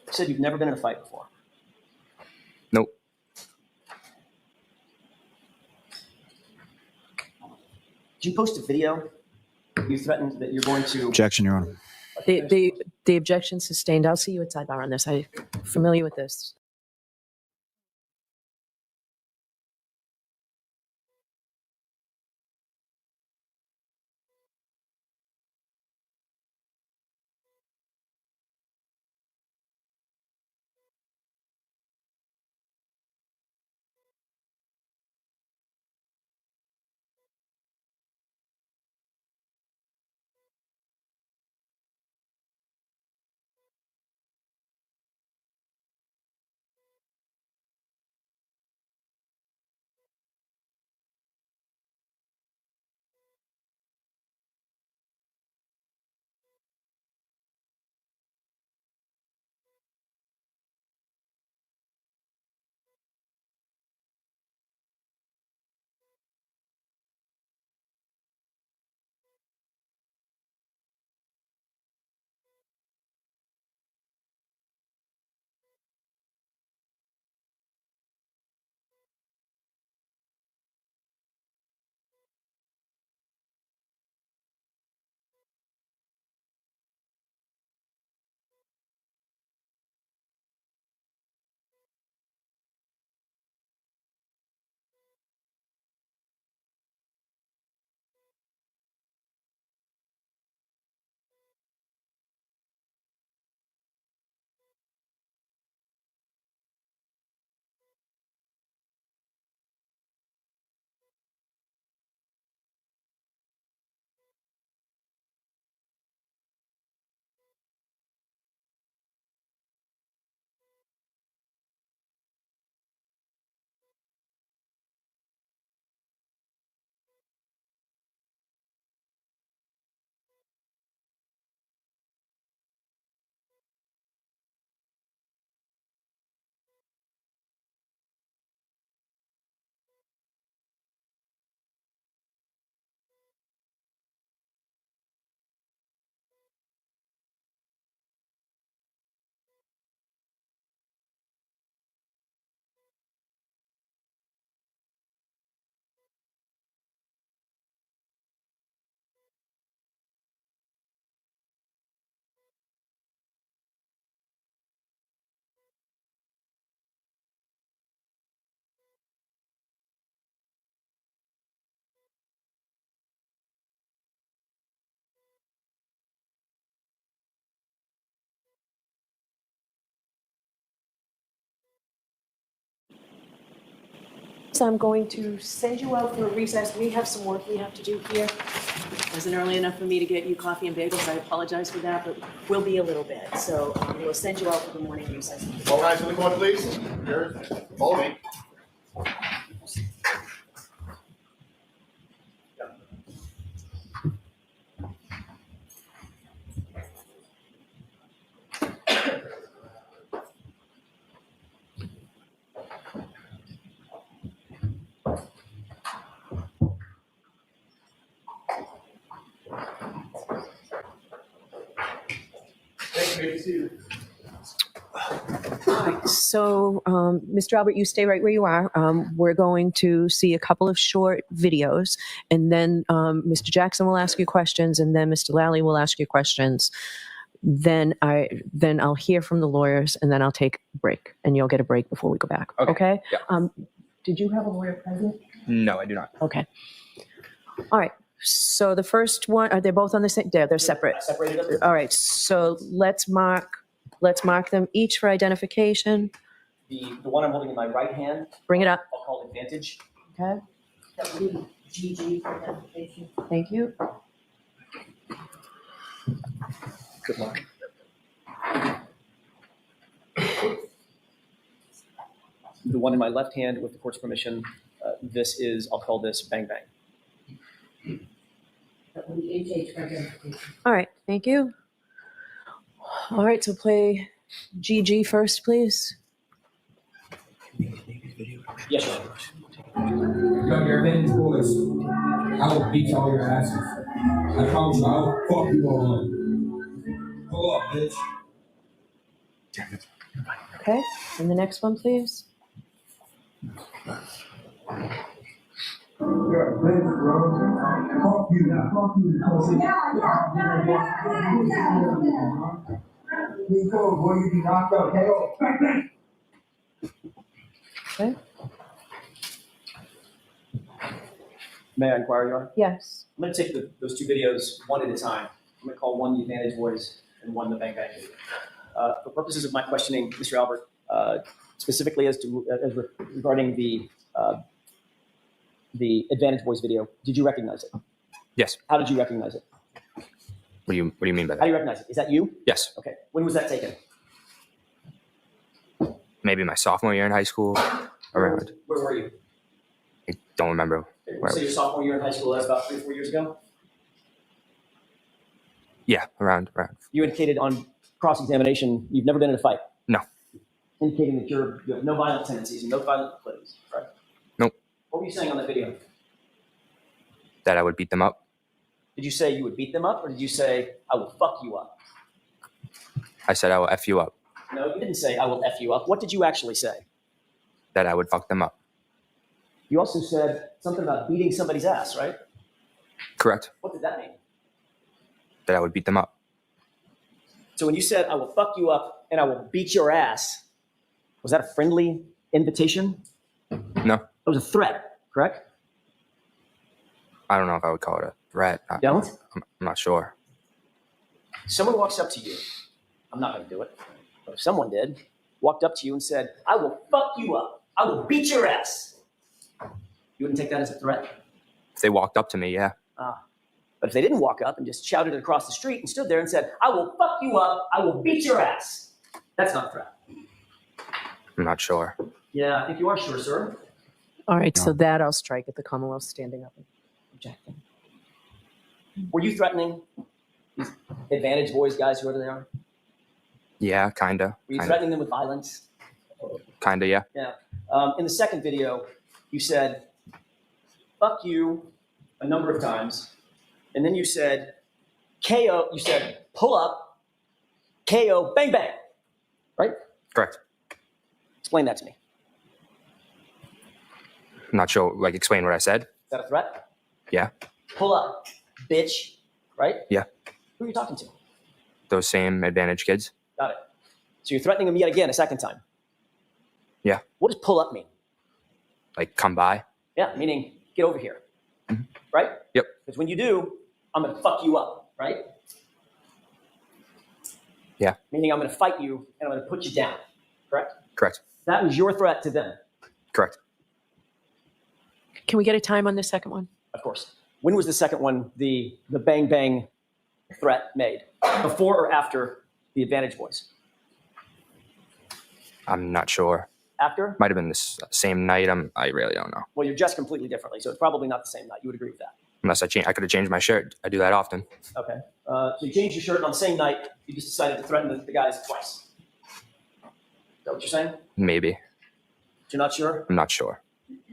You said you've never been in a fight before. Nope. Did you post a video? You threatened that you're going to. Objection, Your Honor. The objection sustained. I'll see you at sidebar on this. I'm familiar with this. So I'm going to send you out for a recess. We have some work we have to do here. It wasn't early enough for me to get you coffee and bagels. I apologize for that, but we'll be a little bit. So we'll send you out for the morning recess. All rise to the court, please. Here, follow me. So, Mr. Albert, you stay right where you are. We're going to see a couple of short videos, and then Mr. Jackson will ask you questions, and then Mr. Lally will ask you questions. Then I'll hear from the lawyers, and then I'll take a break, and you'll get a break before we go back. Okay? Yeah. Did you have a lawyer present? No, I do not. Okay. All right. So the first one, are they both on the same? They're separate. I separated them. All right. So let's mark them each for identification. The one I'm holding in my right hand, Bring it up. I'll call Advantage. Okay. That would be GG for identification. Thank you. Good luck. The one in my left hand, with the court's permission, I'll call this Bang Bang. That would be HH for identification. All right. Thank you. All right. So play GG first, please. Yes, sir. Yo, your advantage boys, I will beat all your asses. I promise you, I will fuck you all up. Pull up, bitch. Okay. And the next one, please. You're a bitch, bro. Fuck you. Fuck you, pussy. Be cool, boy. You be knocked out. KO. Bang, bang. Okay. May I inquire, Your Honor? Yes. I'm going to take those two videos one at a time. I'm going to call one the Advantage Boys and one the Bang Bang video. For purposes of my questioning, Mr. Albert, specifically regarding the Advantage Boys video, did you recognize it? Yes. How did you recognize it? What do you mean by How that? do you recognize it? Is that you? Yes. Okay. When was that taken? Maybe my sophomore year in high school, around. Where were you? I don't remember. Where So your sophomore year in high school, that's about 3 or 4 years ago? Yeah, around. You indicated on cross-examination you've never been in a fight. No. Indicating that you have no violent tendencies and no violent proclivities, right? Nope. What were you saying on that video? That I would beat them up. Did you say you would beat them up, or did you say, I will fuck you up? I said I will F you up. No, you didn't say, I will F you up. What did you actually say? That I would fuck them up. You also said something about beating somebody's ass, right? Correct. What did that mean? That I would beat them up. So when you said, I will fuck you up and I will beat your ass, was that a friendly invitation? No. It was a threat, correct? I don't know if I would call it a threat. Don't? I'm not sure. Someone walks up to you. I'm not going to do it. But if someone did, walked up to you and said, I will fuck you up. I will beat your ass. You wouldn't take that as a threat? If they walked up to me, yeah. But if they didn't walk up and just shouted it across the street and stood there and said, I will fuck you up, I will beat your ass, that's not a threat. I'm not sure. Yeah, I think you are sure, sir. All right. So that I'll strike at the Commonwealth standing up and objecting. Were you threatening these Advantage Boys guys, whoever they are? Yeah, kinda. Were you threatening them with violence? Kinda, yeah. Yeah. In the second video, you said, fuck you a number of times. And then you said, KO, you said, pull up, KO, bang, bang. Right? Correct. Explain that to me. I'm not sure. Like, explain what I said. Is that a threat? Yeah. Pull up, bitch. Right? Yeah. Who are you talking to? Those same advantage kids. Got it. So you're threatening them yet again a second time. Yeah. What does pull up mean? Like, come by. Yeah, meaning get over here. Mm-hmm. Right? Yep. Because when you do, I'm going to fuck you up. Right? Yeah. Meaning I'm going to fight you and I'm going to put you down. Correct? Correct. That was your threat to them. Correct. Can we get a time on the second one? Of course. When was the second one, the bang bang threat made? Before or after the Advantage Boys? I'm not sure. After? Might have been this same night. I really don't know. Well, you're dressed completely differently, so it's probably not the same night. You would agree with that? Unless I could have changed my shirt. I do that often. Okay. So you changed your shirt, and on the same night, you just decided to threaten the guys twice. Is that what you're saying? Maybe. You're not sure? I'm not sure.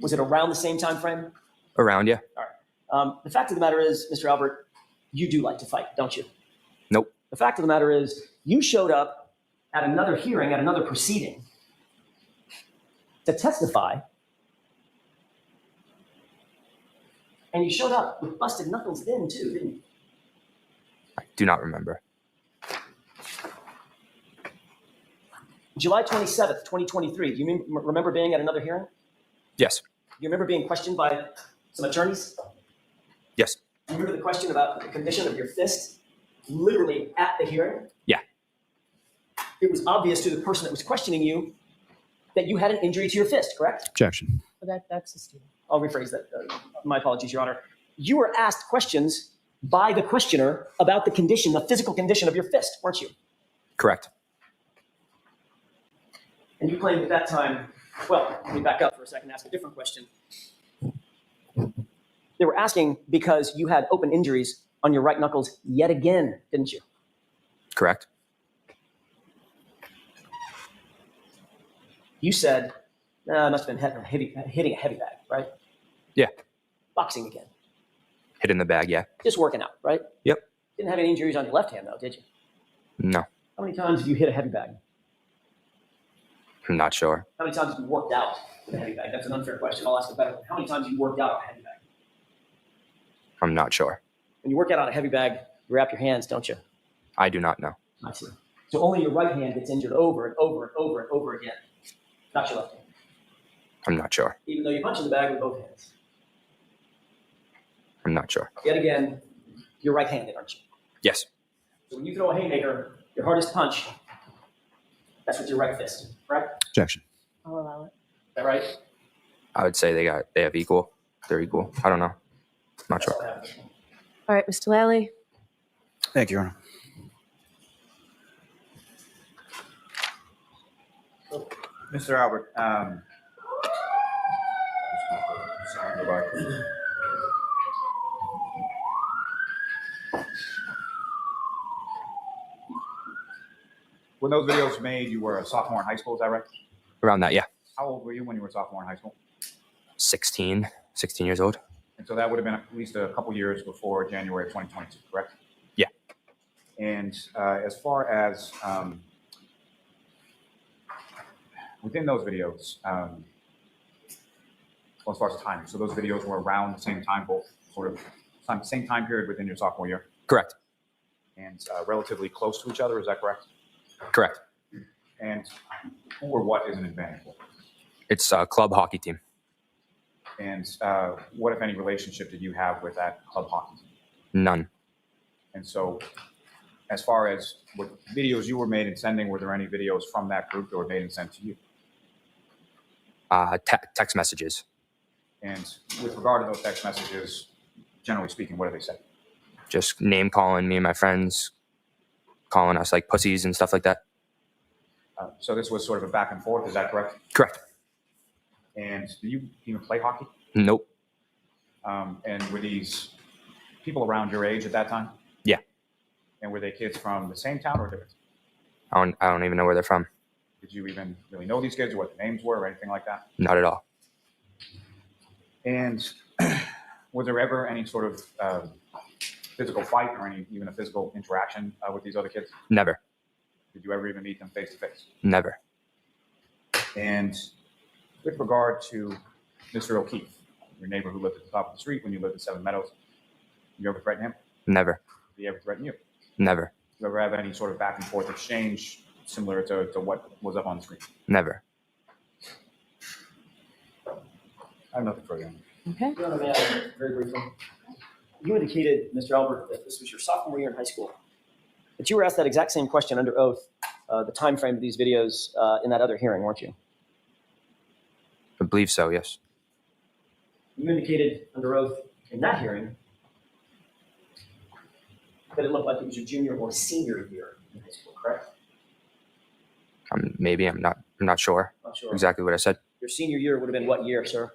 Was it around the same time frame? Around you? All right. The fact of the matter is, Mr. Albert, you do like to fight, don't you? Nope. The fact of the matter is, you showed up at another hearing, at another proceeding, to testify, and you showed up with busted knuckles then too, didn't you? I do not remember. July 27th, 2023. Do you remember being at another hearing? Yes. Do you remember being questioned by some attorneys? Yes. Do you remember the question about the condition of your fist literally at the hearing? Yeah. It was obvious to the person that was questioning you that you had an injury to your fist, correct? Objection. That's a student. I'll rephrase that. My apologies, Your Honor. You were asked questions by the questioner about the condition, the physical condition of your fist, weren't you? Correct. And you claimed at that time, well, let me back up for a second and ask a different question. They were asking because you had open injuries on your right knuckles yet again, didn't you? Correct. You said, it must have been hitting a heavy bag, right? Yeah. Boxing again. Hit in the bag, yeah. Just working out, right? Yep. Didn't have any injuries on your left hand, though, did you? No. How many times have you hit a heavy bag? I'm not sure. How many times have you worked out with a heavy bag? That's an unfair question. I'll ask a better one. How many times have you worked out on a heavy bag? I'm not sure. When you work out on a heavy bag, you wrap your hands, don't you? I do not know. I see. So only your right hand gets injured over and over and over and over again, not your left hand. I'm not sure. Even though you punch in the bag with both hands. I'm not sure. Yet again, you're right-handed, aren't you? Yes. So when you throw a haymaker, your hardest punch, that's with your right fist, correct? Objection. I'll allow it. Is that right? I would say they have equal. They're equal. I don't know. Not sure. All right, Mr. Lally. Thank you, Your Honor. Mr. Albert, when those videos were made, you were a sophomore in high school, is that right? Around that, yeah. How old were you when you were a sophomore in high school? 16 years old. And so that would have been at least a couple years before January of 2022, correct? Yeah. And as far as within those videos, well, as far as timing, so those videos were around the same time, both sort of same time period within your sophomore year? Correct. And relatively close to each other, is that correct? Correct. And who or what is an advantage? It's a club hockey team. And what, if any, relationship did you have with that club hockey team? None. And so as far as what videos you were made and sending, were there any videos from that group that were made and sent to you? Text messages. And with regard to those text messages, generally speaking, what do they say? Just name calling me and my friends, calling us like pussies and stuff like that. So this was sort of a back and forth, is that correct? Correct. And do you even play hockey? Nope. And were these people around your age at that time? Yeah. And were they kids from the same town or different? I don't even know where they're from. Did you even really know these kids or what their names were or anything like that? Not at all. And was there ever any sort of physical fight or even a physical interaction with these other kids? Never. Did you ever even meet them face to face? Never. And with regard to Mr. O'Keefe, your neighbor who lived at the top of the street when you lived at Seven Meadows, you ever threaten him? Never. Did he ever threaten you? Never. Did you ever have any sort of back and forth exchange similar to what was up on the screen? Never. I have nothing further. Okay. Your Honor, may I very briefly? You indicated, Mr. Albert, that this was your sophomore year in high school. But you were asked that exact same question under oath, the time frame of these videos in that other hearing, weren't you? I believe so, yes. You indicated under oath in that hearing that it looked like it was your junior or senior year in high school, correct? Maybe I'm not sure Not sure. exactly what I said. Your senior year would have been what year, sir?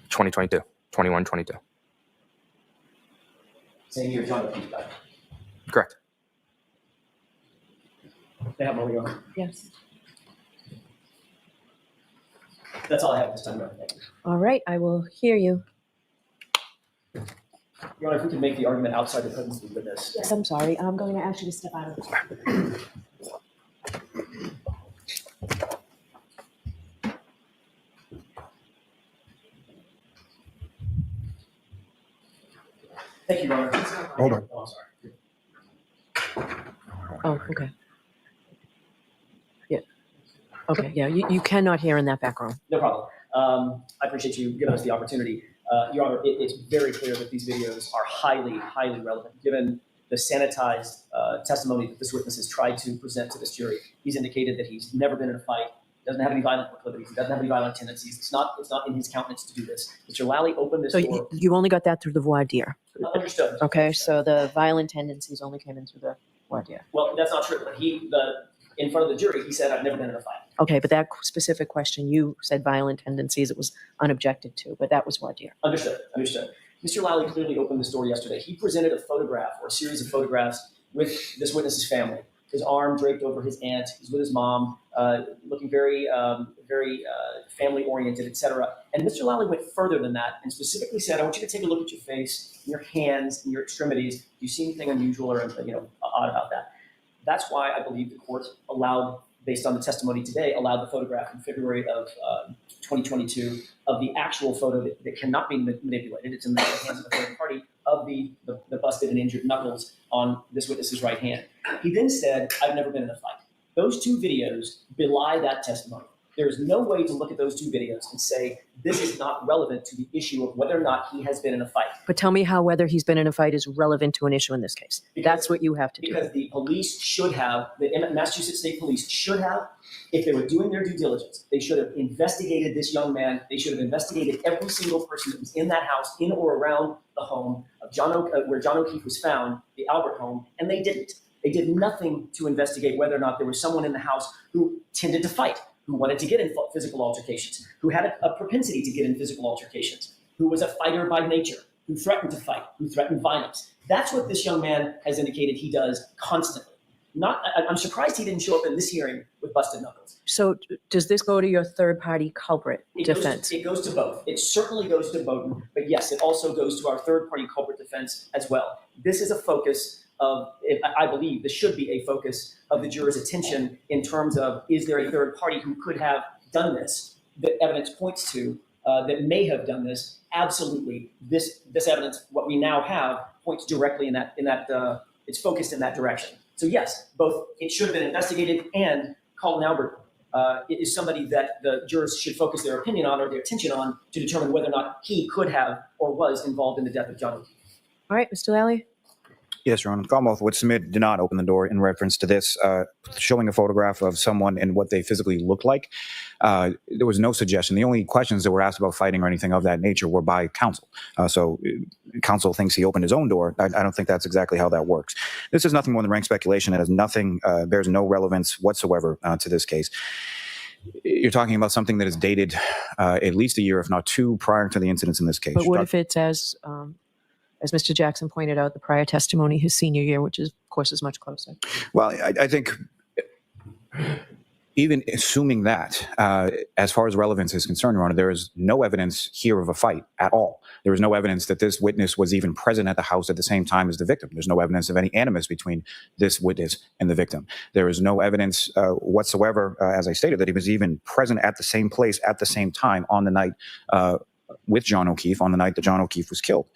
2022, 21, 22. Same year John O'Keefe died. Correct. They have money on. Yes. That's all I have this time, Your Honor. Thank you. All right, I will hear you. Your Honor, if we can make the argument outside the presence of the witness. Yes, I'm sorry. I'm going to ask you to step out of the Thank you, Your Honor. Hold on. Oh, I'm sorry. Oh, okay. Yeah. Okay, yeah, you cannot hear in that background. No problem. I appreciate you giving us the opportunity. Your Honor, it's very clear that these videos are highly, highly relevant, given the sanitized testimony that this witness has tried to present to this jury. He's indicated that he's never been in a fight, doesn't have any violent proclivities, he doesn't have any violent tendencies. It's not in his countenance to do this. Mr. Lally opened this So door. you only got that through the voir dire. Understood. Okay, so the violent tendencies only came in through the voir dire. Well, that's not true. In front of the jury, he said, "I've never been in a fight." Okay, but that specific question, you said violent tendencies, it was unobjected to, but that was voir dire. Understood. Mr. Lally clearly opened this door yesterday. He presented a photograph or a series of photographs with this witness's family. His arm draped over his aunt. He's with his mom, looking very family-oriented, etc. And Mr. Lally went further than that and specifically said, "I want you to take a look at your face, your hands, and your extremities. Do you see anything unusual or odd about that?" That's why I believe the court allowed, based on the testimony today, allowed the photograph in February of 2022 of the actual photo that cannot be manipulated. It's in the hands of a third party of the busted and injured knuckles on this witness's right hand. He then said, "I've never been in a fight." Those two videos belie that testimony. There is no way to look at those two videos and say, this is not relevant to the issue of whether or not he has been in a fight. But tell me how whether he's been in a fight is relevant to an issue in this case. That's what you have to do. Because the police should have, the Massachusetts State Police should have, if they were doing their due diligence, they should have investigated this young man. They should have investigated every single person that was in that house, in or around the home of where John O'Keefe was found, the Albert home, and they didn't. They did nothing to investigate whether or not there was someone in the house who tended to fight, who wanted to get in physical altercations, who had a propensity to get in physical altercations, who was a fighter by nature, who threatened to fight, who threatened violence. That's what this young man has indicated he does constantly. I'm surprised he didn't show up in this hearing with busted knuckles. So does this go to your third-party culprit defense? It goes to both. It certainly goes to both, but yes, it also goes to our third-party culprit defense as well. This is a focus of, I believe this should be a focus of the juror's attention in terms of, is there a third party who could have done this that evidence points to that may have done this? Absolutely. This evidence, what we now have, points directly in that it's focused in that direction. So yes, both it should have been investigated, and Colin Albert is somebody that the jurors should focus their opinion on or their attention on to determine whether or not he could have or was involved in the death of John O'Keefe. All right, Mr. Lally. Yes, Your Honor. Commonwealth would submit did not open the door in reference to this, showing a photograph of someone and what they physically look like. There was no suggestion. The only questions that were asked about fighting or anything of that nature were by counsel. So counsel thinks he opened his own door. I don't think that's exactly how that works. This is nothing more than rank speculation. It has nothing, bears no relevance whatsoever to this case. You're talking about something that is dated at least a year, if not two, prior to the incidents in this case. But what if it's as Mr. Jackson pointed out, the prior testimony, his senior year, which is, of course, is much closer. Well, I think even assuming that, as far as relevance is concerned, Your Honor, there is no evidence here of a fight at all. There is no evidence that this witness was even present at the house at the same time as the victim. There's no evidence of any animus between this witness and the victim. There is no evidence whatsoever, as I stated, that he was even present at the same place at the same time on the night with John O'Keefe, on the night that John O'Keefe was killed.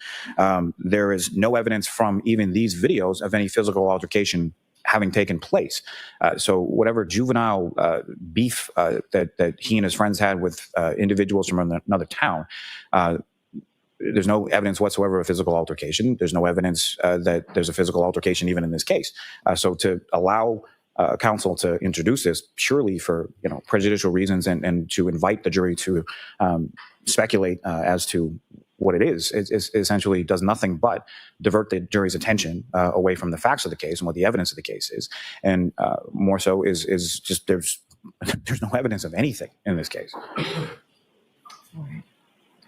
There is no evidence from even these videos of any physical altercation having taken place. So whatever juvenile beef that he and his friends had with individuals from another town, there's no evidence whatsoever of physical altercation. There's no evidence that there's a physical altercation even in this case. So to allow counsel to introduce this purely for prejudicial reasons and to invite the jury to speculate as to what it is essentially does nothing but divert the jury's attention away from the facts of the case and what the evidence of the case is, and more so is just there's no evidence of anything in this case.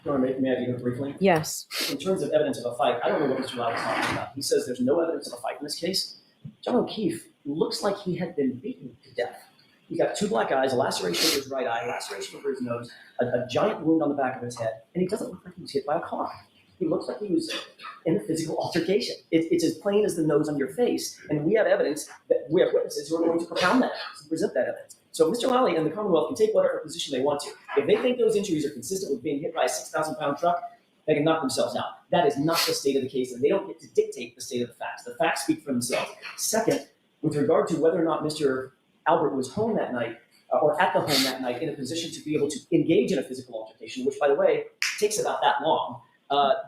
May I do it briefly? Yes. In terms of evidence of a fight, I don't know what Mr. Lau is talking about. He says there's no evidence of a fight in this case. John O'Keefe looks like he had been beaten to death. He's got 2 black eyes, a laceration over his right eye, a laceration over his nose, a giant wound on the back of his head, and he doesn't look like he was hit by a car. He looks like he was in a physical altercation. It's as plain as the nose on your face, and we have evidence that we have witnesses who are going to propound that, to present that evidence. So Mr. Lally and the Commonwealth can take whatever position they want to. If they think those injuries are consistent with being hit by a 6,000-pound truck, they can knock themselves out. That is not the state of the case, and they don't get to dictate the state of the facts. The facts speak for themselves. Second, with regard to whether or not Mr. Albert was home that night, or at the home that night, in a position to be able to engage in a physical altercation, which, by the way, takes about that long,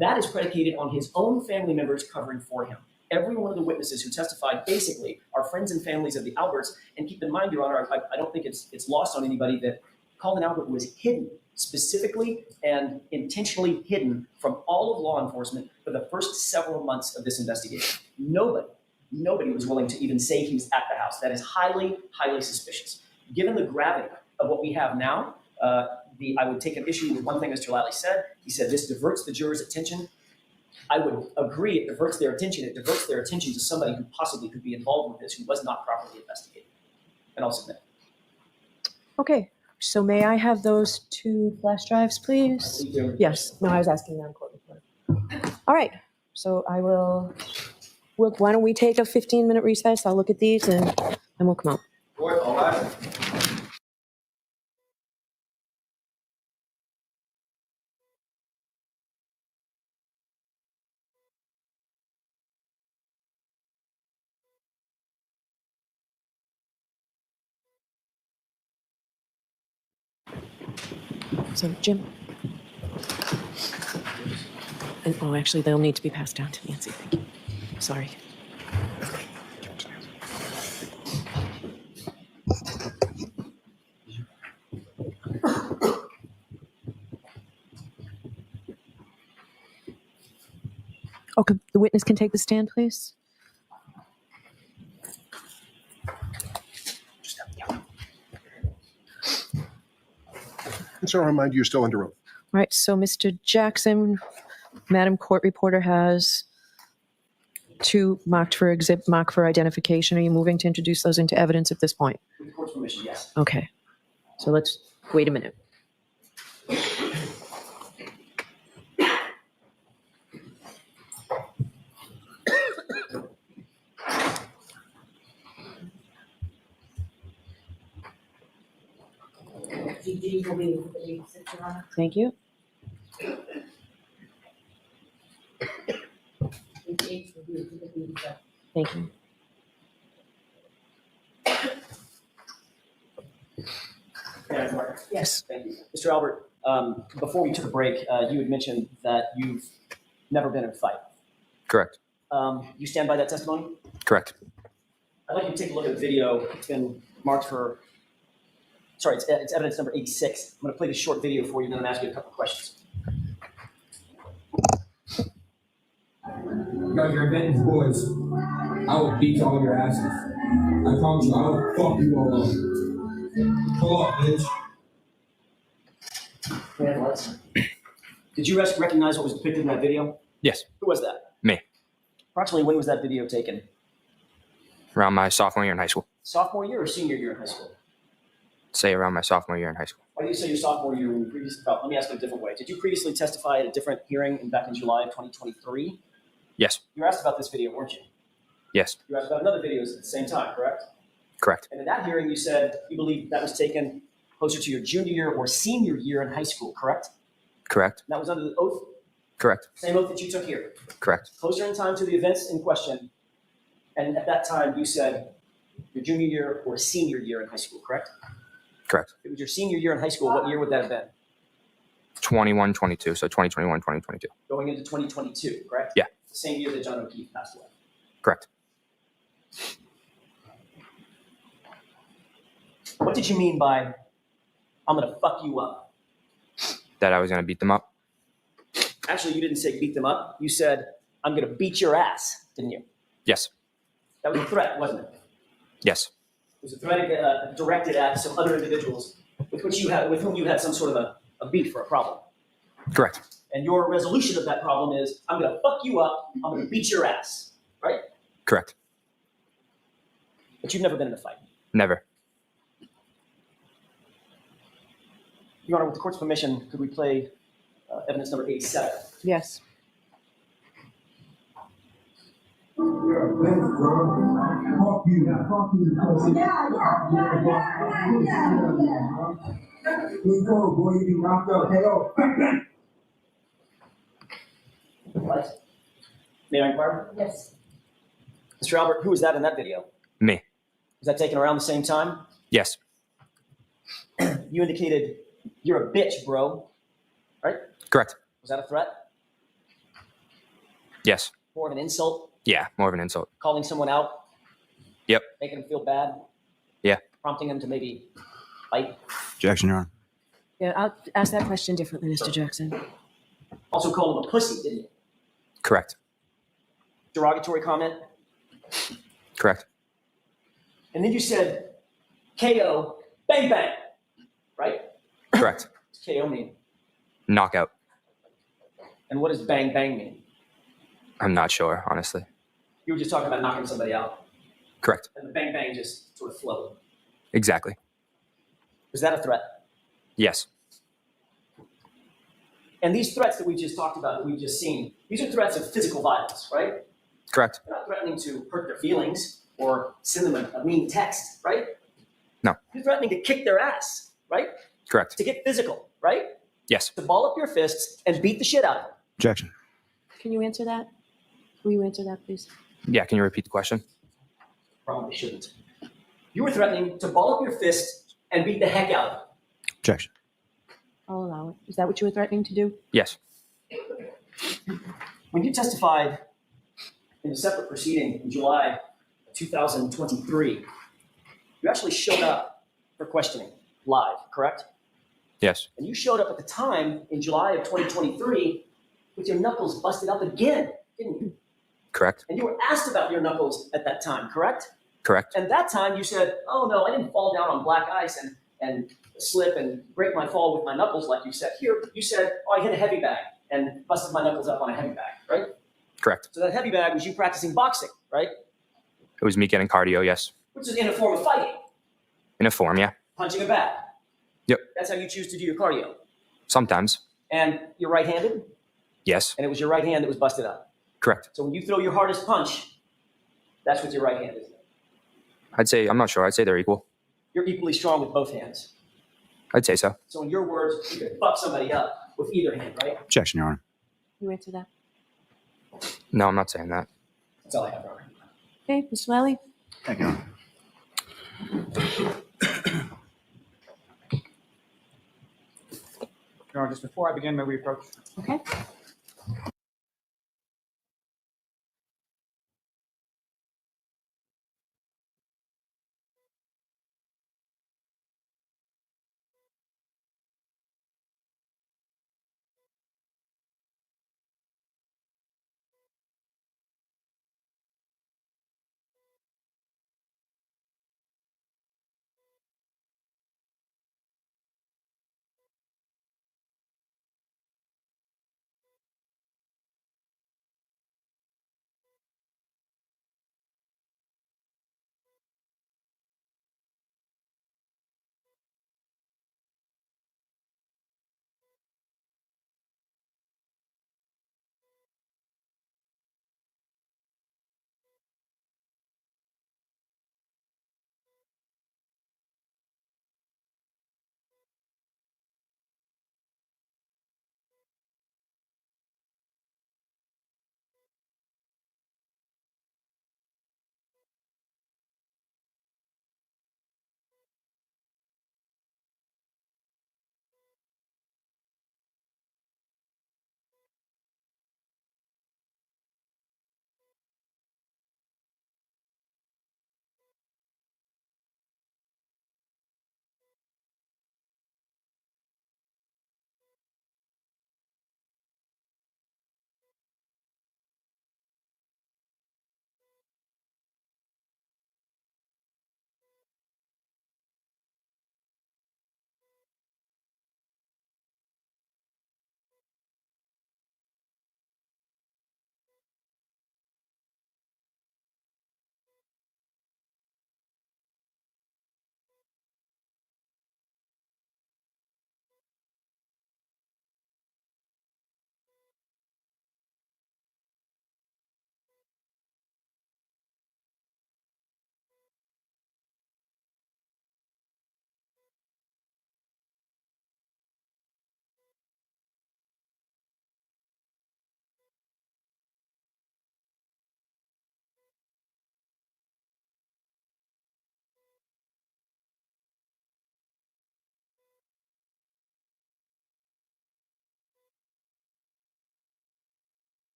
that is predicated on his own family members covering for him. Every one of the witnesses who testified basically are friends and families of the Alberts. And keep in mind, Your Honor, I don't think it's lost on anybody that Colin Albert was hidden, specifically and intentionally hidden from all of law enforcement for the first several months of this investigation. Nobody was willing to even say he was at the house. That is highly, highly suspicious. Given the gravity of what we have now, I would take an issue with one thing Mr. Lally said. He said this diverts the jurors' attention. I would agree it diverts their attention. It diverts their attention to somebody who possibly could be involved with this, who was not properly investigated. And I'll submit. Okay. So may I have those 2 flash drives, please? Yes. No, I was asking them. All right. So I will. Why don't we take a 15-minute recess? I'll look at these and we'll come out. All right. So, Jim. And, actually, they'll need to be passed down to Nancy. Thank you. Sorry. Okay, the witness can take the stand, please. And so I remind you, you're still under oath. All right, so Mr. Jackson, Madam Court Reporter has 2 marked for identification. Are you moving to introduce those into evidence at this point? With the court's permission, yes. Okay, so let's wait a minute. Thank you. Thank you. Yes. Thank you. Mr. Albert, before we took a break, you had mentioned that you've never been in a fight. Correct. You stand by that testimony? Correct. I'd like you to take a look at the video. It's been marked for, sorry, it's evidence number 86. I'm going to play this short video for you, and then I'm going to ask you a couple of questions. Yo, your revenge boys. I will beat all your asses. I promise you, I will fuck you all up. Pull up, bitch. Did you recognize what was depicted in that video? Yes. Who was that? Me. Approximately when was that video taken? Around my sophomore year in high school. Sophomore year or senior year in high school? Say around my sophomore year in high school. Why do you say your sophomore year when you previously, let me ask it a different way. Did you previously testify at a different hearing back in July of 2023? Yes. You were asked about this video, weren't you? Yes. You were asked about another video at the same time, correct? Correct. And in that hearing, you said you believe that was taken closer to your junior year or senior year in high school, correct? Correct. And that was under the oath? Correct. Same oath that you took here? Correct. Closer in time to the events in question. And at that time, you said your junior year or senior year in high school, correct? Correct. If it was your senior year in high school, what year would that have been? 21, 22. So 2021, 2022. Going into 2022, correct? Yeah. The same year that John O'Keefe passed away. Correct. What did you mean by, I'm going to fuck you up? That I was going to beat them up. Actually, you didn't say beat them up. You said, I'm going to beat your ass, didn't you? Yes. That was a threat, wasn't it? Yes. It was a threat directed at some other individuals with whom you had some sort of a beef or a problem. Correct. And your resolution of that problem is, I'm going to fuck you up, I'm going to beat your ass, right? Correct. But you've never been in a fight. Never. Your Honor, with the court's permission, could we play evidence number 87? Yes. Yeah, thanks, bro. Fuck you. Fuck you, pussy. Let's go, boy. You be knocked out. KO. Bang, bang. What? May I inquire? Yes. Mr. Albert, who was that in that video? Me. Was that taken around the same time? Yes. You indicated, you're a bitch, bro. Right? Correct. Was that a threat? Yes. More of an insult? Yeah, more of an insult. Calling someone out? Yep. Making them feel bad? Yeah. Prompting them to maybe fight? Objection, Your Honor. Yeah, I'll ask that question differently, Mr. Jackson. Also called him a pussy, didn't you? Correct. Derogatory comment? Correct. And then you said, KO, bang, bang. Right? Correct. What's KO mean? Knockout. And what does bang, bang mean? I'm not sure, honestly. You were just talking about knocking somebody out. Correct. And the bang, bang just sort of flowed. Exactly. Was that a threat? Yes. And these threats that we just talked about, that we've just seen, these are threats of physical violence, right? Correct. You're not threatening to hurt their feelings or send them a mean text, right? No. You're threatening to kick their ass, right? Correct. To get physical, right? Yes. To ball up your fists and beat the shit out of them. Objection. Can you answer that? Will you answer that, please? Yeah, can you repeat the question? Probably shouldn't. You were threatening to ball up your fist and beat the heck out of them. Objection. I'll allow it. Is that what you were threatening to do? Yes. When you testified in a separate proceeding in July 2023, you actually showed up for questioning live, correct? Yes. And you showed up at the time in July of 2023 with your knuckles busted up again, didn't you? Correct. And you were asked about your knuckles at that time, correct? Correct. And that time you said, oh no, I didn't fall down on black ice and slip and break my fall with my knuckles like you said. Here, you said, oh, I hit a heavy bag and busted my knuckles up on a heavy bag, right? Correct. So that heavy bag was you practicing boxing, right? It was me getting cardio, yes. Which is in a form of fighting, In a form, yeah. punching a bag. Yep. That's how you choose to do your cardio. Sometimes. And you're right-handed, Yes. and it was your right hand that was busted up. Correct. So when you throw your hardest punch, that's with your right hand, isn't it? I'd say, I'm not sure. I'd say they're equal. You're equally strong with both hands. I'd say so. So in your words, you could fuck somebody up with either hand, right? Objection, Your Honor. You answer that. No, I'm not saying that. That's all I have, Your Honor. Okay, Mr. Lally? Thank you, Your Honor. Your Honor, just before I begin, may we approach? Okay.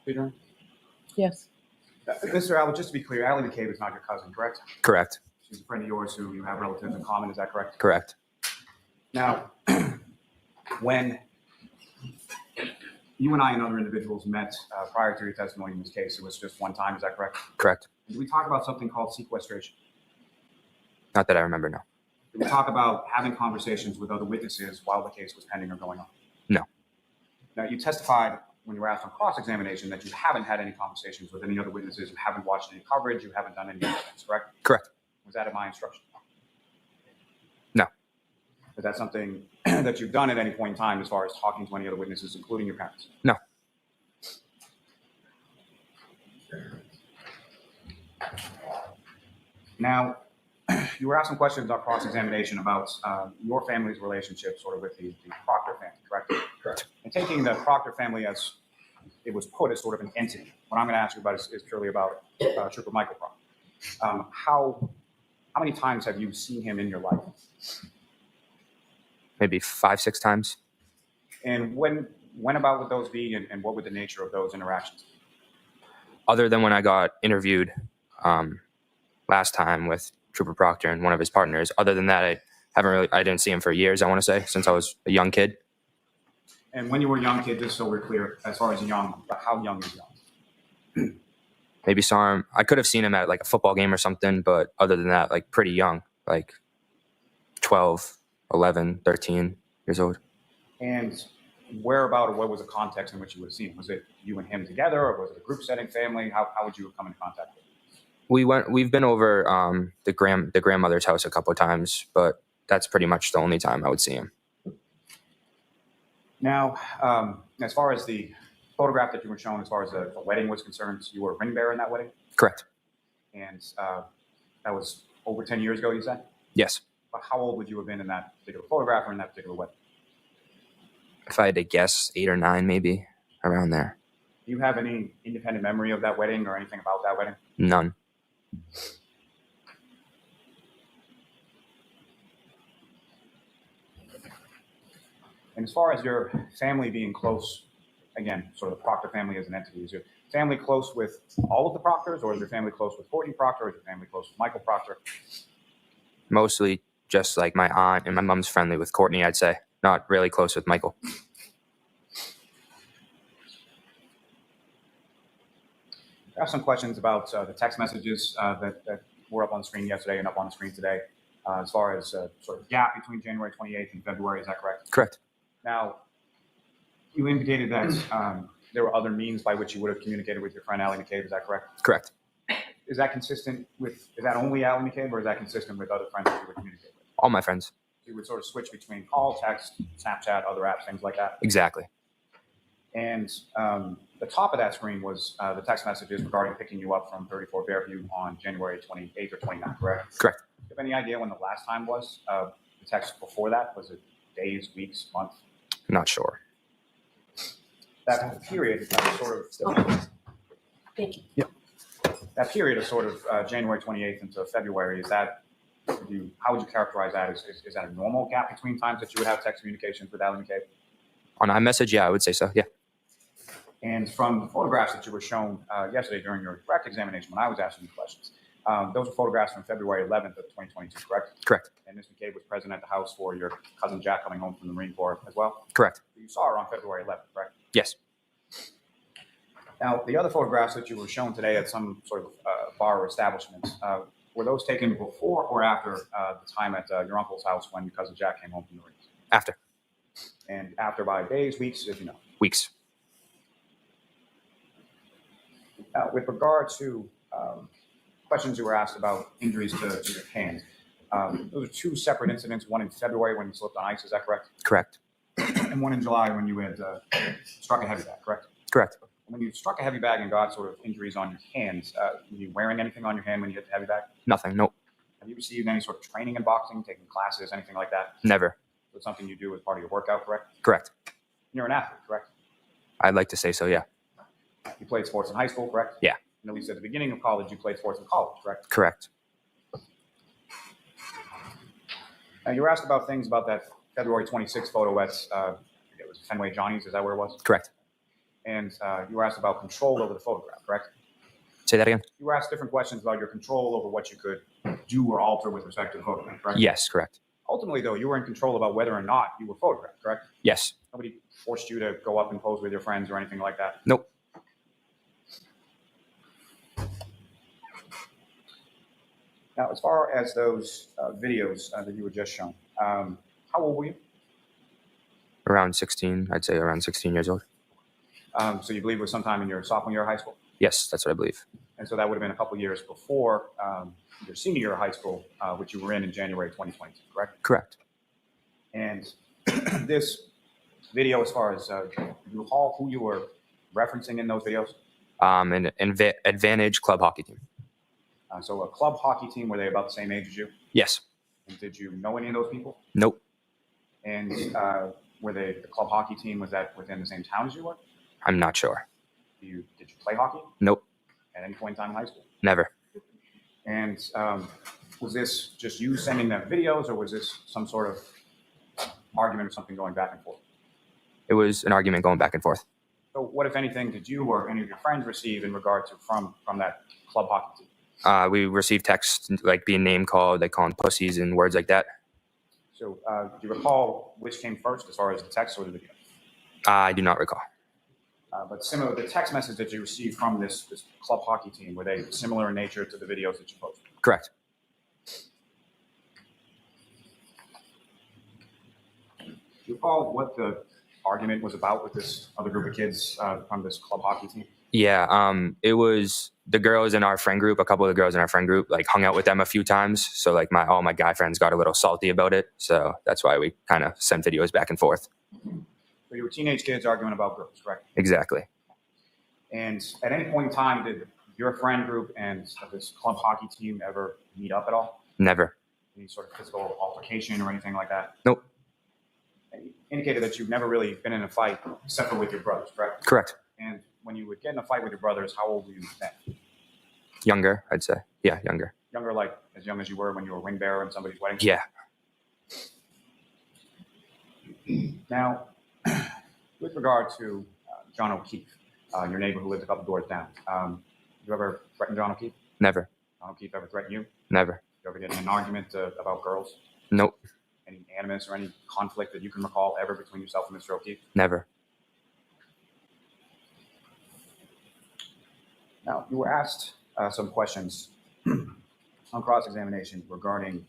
Peter? Yes. Mr. Allen, just to be clear, Allie McCabe is not your cousin, correct? Correct. She's a friend of yours who you have relatives in common, is that correct? Correct. Now, when you and I and other individuals met prior to your testimony in this case, it was just one time, is that correct? Correct. Did we talk about something called sequestration? Not that I remember, no. Did we talk about having conversations with other witnesses while the case was pending or going on? No. Now, you testified when you were asked on cross-examination that you haven't had any conversations with any other witnesses, you haven't watched any coverage, you haven't done any evidence, correct? Correct. Was that at my instruction? No. Is that something that you've done at any point in time as far as talking to any other witnesses, including your parents? No. Now, you were asked some questions on cross-examination about your family's relationship sort of with the Proctor family, correct? Correct. And taking the Proctor family as it was put as sort of an entity, what I'm going to ask you about is purely about Trooper Michael Proctor. How many times have you seen him in your life? Maybe 5, 6 times. And when about would those be, and what would the nature of those interactions be? Other than when I got interviewed last time with Trooper Proctor and one of his partners, other than that, I didn't see him for years, I want to say, since I was a young kid. And when you were a young kid, just so we're clear, as far as young, how young is young? Maybe saw him. I could have seen him at like a football game or something, but other than that, like pretty young, like 12, 11, 13 years old. And where about, or what was the context in which you would have seen him? Was it you and him together, or was it a group setting, family? How would you have come into contact with him? We've been over the grandmother's house a couple of times, but that's pretty much the only time I would see him. Now, as far as the photograph that you were shown, as far as the wedding was concerned, you were a ring bearer in that wedding? Correct. And that was over 10 years ago, you said? Yes. But how old would you have been in that particular photograph or in that particular wedding? If I had to guess, 8 or 9, maybe around there. Do you have any independent memory of that wedding or anything about that wedding? None. And as far as your family being close, again, sort of the Proctor family as an entity, is your family close with all of the Proctors, or is your family close with Courtney Proctor, or is your family close with Michael Proctor? Mostly just like my aunt and my mom's friendly with Courtney, I'd say. Not really close with Michael. I have some questions about the text messages that were up on the screen yesterday and up on the screen today, as far as sort of gap between January 28th and February. Is that correct? Correct. Now, you indicated that there were other means by which you would have communicated with your friend Allie McCabe. Is that correct? Correct. Is that consistent with, is that only Allie McCabe, or is that consistent with other friends that you would communicate with? All my friends. You would sort of switch between call, text, Snapchat, other apps, things like that? Exactly. And the top of that screen was the text messages regarding picking you up from 34 Fairview on January 28th or 29th, correct? Correct. Do you have any idea when the last time was? The text before that, was it days, weeks, months? Not sure. That period sort of... Thank you. Yep. That period of sort of January 28th into February, is that, how would you characterize that? Is that a normal gap between times that you would have text communications with Allie McCabe? On iMessage, yeah, I would say so, yeah. And from the photographs that you were shown yesterday during your direct examination when I was asking you questions, those were photographs from February 11th of 2022, correct? Correct. And Ms. McCabe was present at the house for your cousin Jack coming home from the Marine Corps as well? Correct. You saw her on February 11th, correct? Yes. Now, the other photographs that you were shown today at some sort of bar or establishment, were those taken before or after the time at your uncle's house when your cousin Jack came home from the Marines? After. And after by days, weeks, if you know? Weeks. With regard to questions you were asked about injuries to your hand, those are two separate incidents, one in February when you slipped on ice, is that correct? Correct. And one in July when you had struck a heavy bag, correct? Correct. When you struck a heavy bag and got sort of injuries on your hands, were you wearing anything on your hand when you hit the heavy bag? Nothing, nope. Have you received any sort of training in boxing, taking classes, anything like that? Never. So it's something you do as part of your workout, correct? Correct. You're an athlete, correct? I'd like to say so, yeah. You played sports in high school, correct? Yeah. And at least at the beginning of college, you played sports in college, correct? Correct. Now, you were asked about things about that February 26th photo at, it was was Fenway Johnny's, is that where it was? Correct. And you were asked about control over the photograph, correct? Say that again? You were asked different questions about your control over what you could do or alter with respect to the photograph, correct? Yes, correct. Ultimately, though, you were in control about whether or not you were photographed, correct? Yes. Nobody forced you to go up and pose with your friends or anything like that? Nope. Now, as far as those videos that you were just shown, how old were you? Around 16, I'd say around 16 years old. So you believe it was sometime in your sophomore year of high school? Yes, that's what I believe. And so that would have been a couple years before your senior year of high school, which you were in January 2022, correct? Correct. And this video, as far as do you recall who you were referencing in those videos? An Advantage club hockey team. So a club hockey team, were they about the same age as you? Yes. And did you know any of those people? Nope. And were they the club hockey team, was that within the same town as you were? I'm not sure. Did you play hockey Nope. at any point in time in high school? Never. And was this just you sending them videos, or was this some sort of argument or something going back and forth? It was an argument going back and forth. So what, if anything, did you or any of your friends receive in regard to from that club hockey team? We received texts like being name called, they call them pussies and words like that. So do you recall which came first, as far as the text or the video? I do not recall. But similar, the text message that you received from this club hockey team, were they similar in nature to the videos that you posted? Correct. Do you recall what the argument was about with this other group of kids from this club hockey team? Yeah, it was the girls in our friend group. A couple of the girls in our friend group like hung out with them a few times. So like all my guy friends got a little salty about it. So that's why we kind of sent videos back and forth. So you were teenage kids arguing about girls, correct? Exactly. And at any point in time, did your friend group and this club hockey team ever meet up at all? Never. Any sort of physical altercation or anything like that? Nope. And you indicated that you've never really been in a fight except for with your brothers, correct? Correct. And when you would get in a fight with your brothers, how old were you then? Younger, I'd say. Yeah, younger. Younger, like as young as you were when you were ring bearer in somebody's wedding? Yeah. Now, with regard to John O'Keefe, your neighbor who lived a couple doors down, you ever threatened John O'Keefe? Never. John O'Keefe ever threatened you? Never. You ever get in an argument about girls? Nope. Any animus or any conflict that you can recall ever between yourself and Mr. O'Keefe? Never. Now, you were asked some questions on cross-examination regarding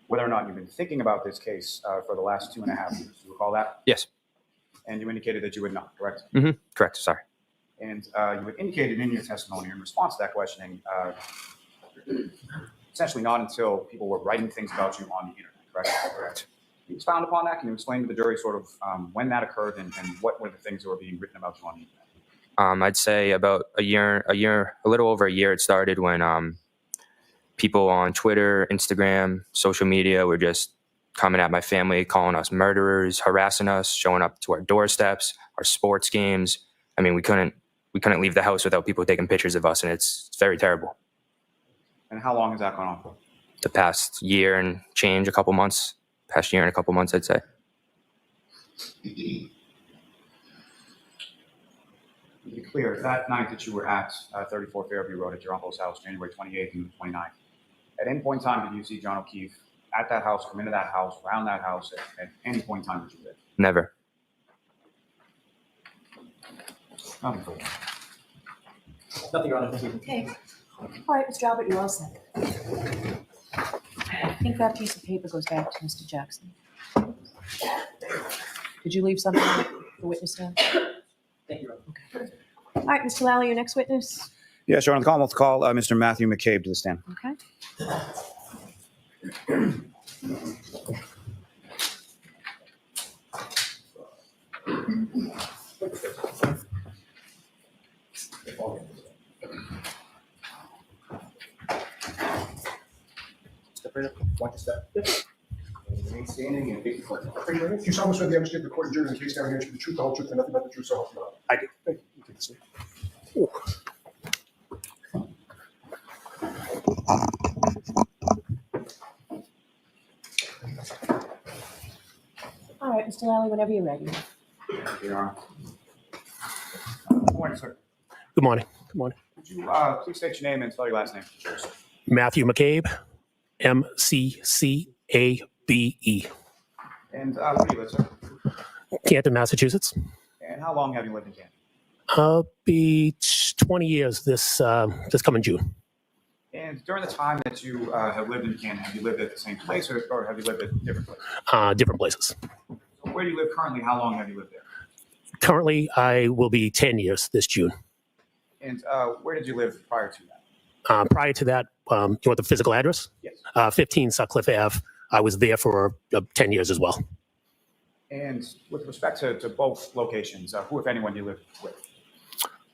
whether or not you've been thinking about this case for the last 2.5 years. Do you recall that? Yes. And you indicated that you had not, correct? Mm-hmm. Correct. Sorry. And you had indicated in your testimony in response to that questioning, essentially not until people were writing things about you on the internet, correct? Correct. Can you expound upon that? Can you explain to the jury sort of when that occurred and what were the things that were being written about you on the internet? I'd say about a little over a year it started when people on Twitter, Instagram, social media were just coming at my family, calling us murderers, harassing us, showing up to our doorsteps, our sports games. I mean, we couldn't leave the house without people taking pictures of us, and it's very terrible. And how long has that gone on for? The past year and change, past year and a couple months, I'd say. To be clear, that night that you were at 34 Fairview Road at your uncle's house, January 28th and 29th, at any point in time did you see John O'Keefe at that house, come into that house, around that house, at any point in time that you did? Never. Nothing further. Nothing, Your Honor. Thank you. Okay. All right, Mr. Albert, you're all set. I think that piece of paper goes back to Mr. Jackson. Did you leave something on the witness stand? Thank you, Your Honor. Okay. All right, Mr. Lally, your next witness. Yeah, sure. On the call, we'll call Mr. Matthew McCabe to the stand. Okay. Step right up. Watch the step. Remain standing and face the court. Do you solemnly swear the evidence given to the court and jury in the case now here to be the truth, the whole truth, and nothing but the truth, so help you God? I do. Thank you. You take this seat. Ooh. right, Mr. Lally, whenever you're ready. Thank you, Your Honor. Good morning, sir. Good morning. Good morning. Would you please state your name and spell your last name? Cheers. Matthew McCabe, McCabe. And where do you live, sir? Canton, Massachusetts. And how long have you lived in Canton? I'll be 20 years this coming June. And during the time that you have lived in Canton, have you lived at the same place or have you lived at different places? Different places. So where do you live currently? How long have you lived there? Currently, I will be 10 years this June. And where did you live prior to that? Prior to that, you want the physical address? Yes. 15 Sutcliffe Ave. I was there for 10 years as well. And with respect to both locations, who, if anyone, do you live with?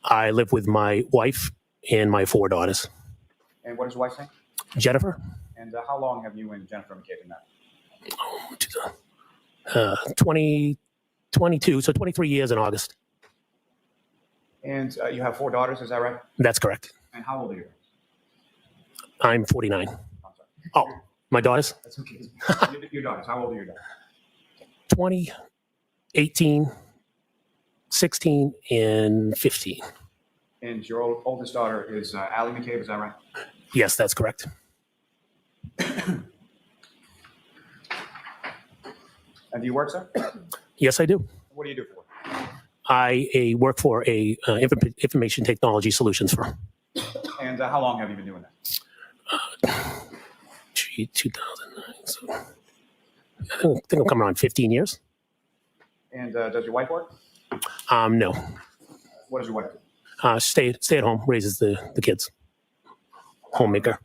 I live with my wife and my 4 daughters. And what is your wife's name? Jennifer, And how long have you and Jennifer McCabe been married? 22, so 23 years in August. And you have 4 daughters, is that right? That's correct. And how old are you? I'm 49. I'm sorry. Oh, my daughters? That's okay. Your daughters, how old are your daughters? 20, 18, 16, and 15. And your oldest daughter is Allie McCabe, is that right? Yes, that's correct. And do you work, sir? Yes, I do. What do you do for work? I work for a information technology solutions firm. And how long have you been doing that? 2009. So I think I'm coming on 15 years. And does your wife work? No. What does your wife do? Stay at home, raises the kids. Homemaker.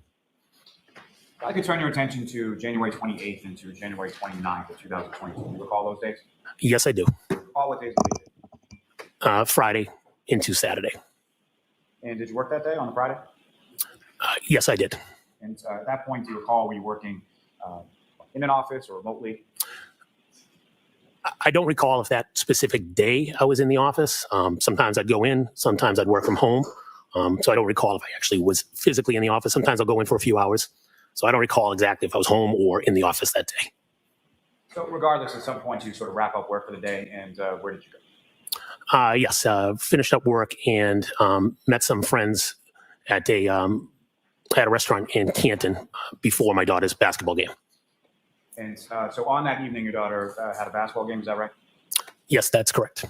I'd like to turn your attention to January 28th and to January 29th of 2022. Do you recall those days? Yes, I do. Recall what days of the week? Friday into Saturday. And did you work that day on the Friday? Yes, I did. And at that point, do you recall, were you working in an office or remotely? I don't recall if that specific day I was in the office. Sometimes I'd go in, sometimes I'd work from home. So I don't recall if I actually was physically in the office. Sometimes I'll go in for a few hours. So I don't recall exactly if I was home or in the office that day. So regardless, at some point you sort of wrap up work for the day, and where did you go? Yes, finished up work and met some friends at a restaurant in Canton before my daughter's basketball game. And so on that evening, your daughter had a basketball game, is that right? Yes, that's correct.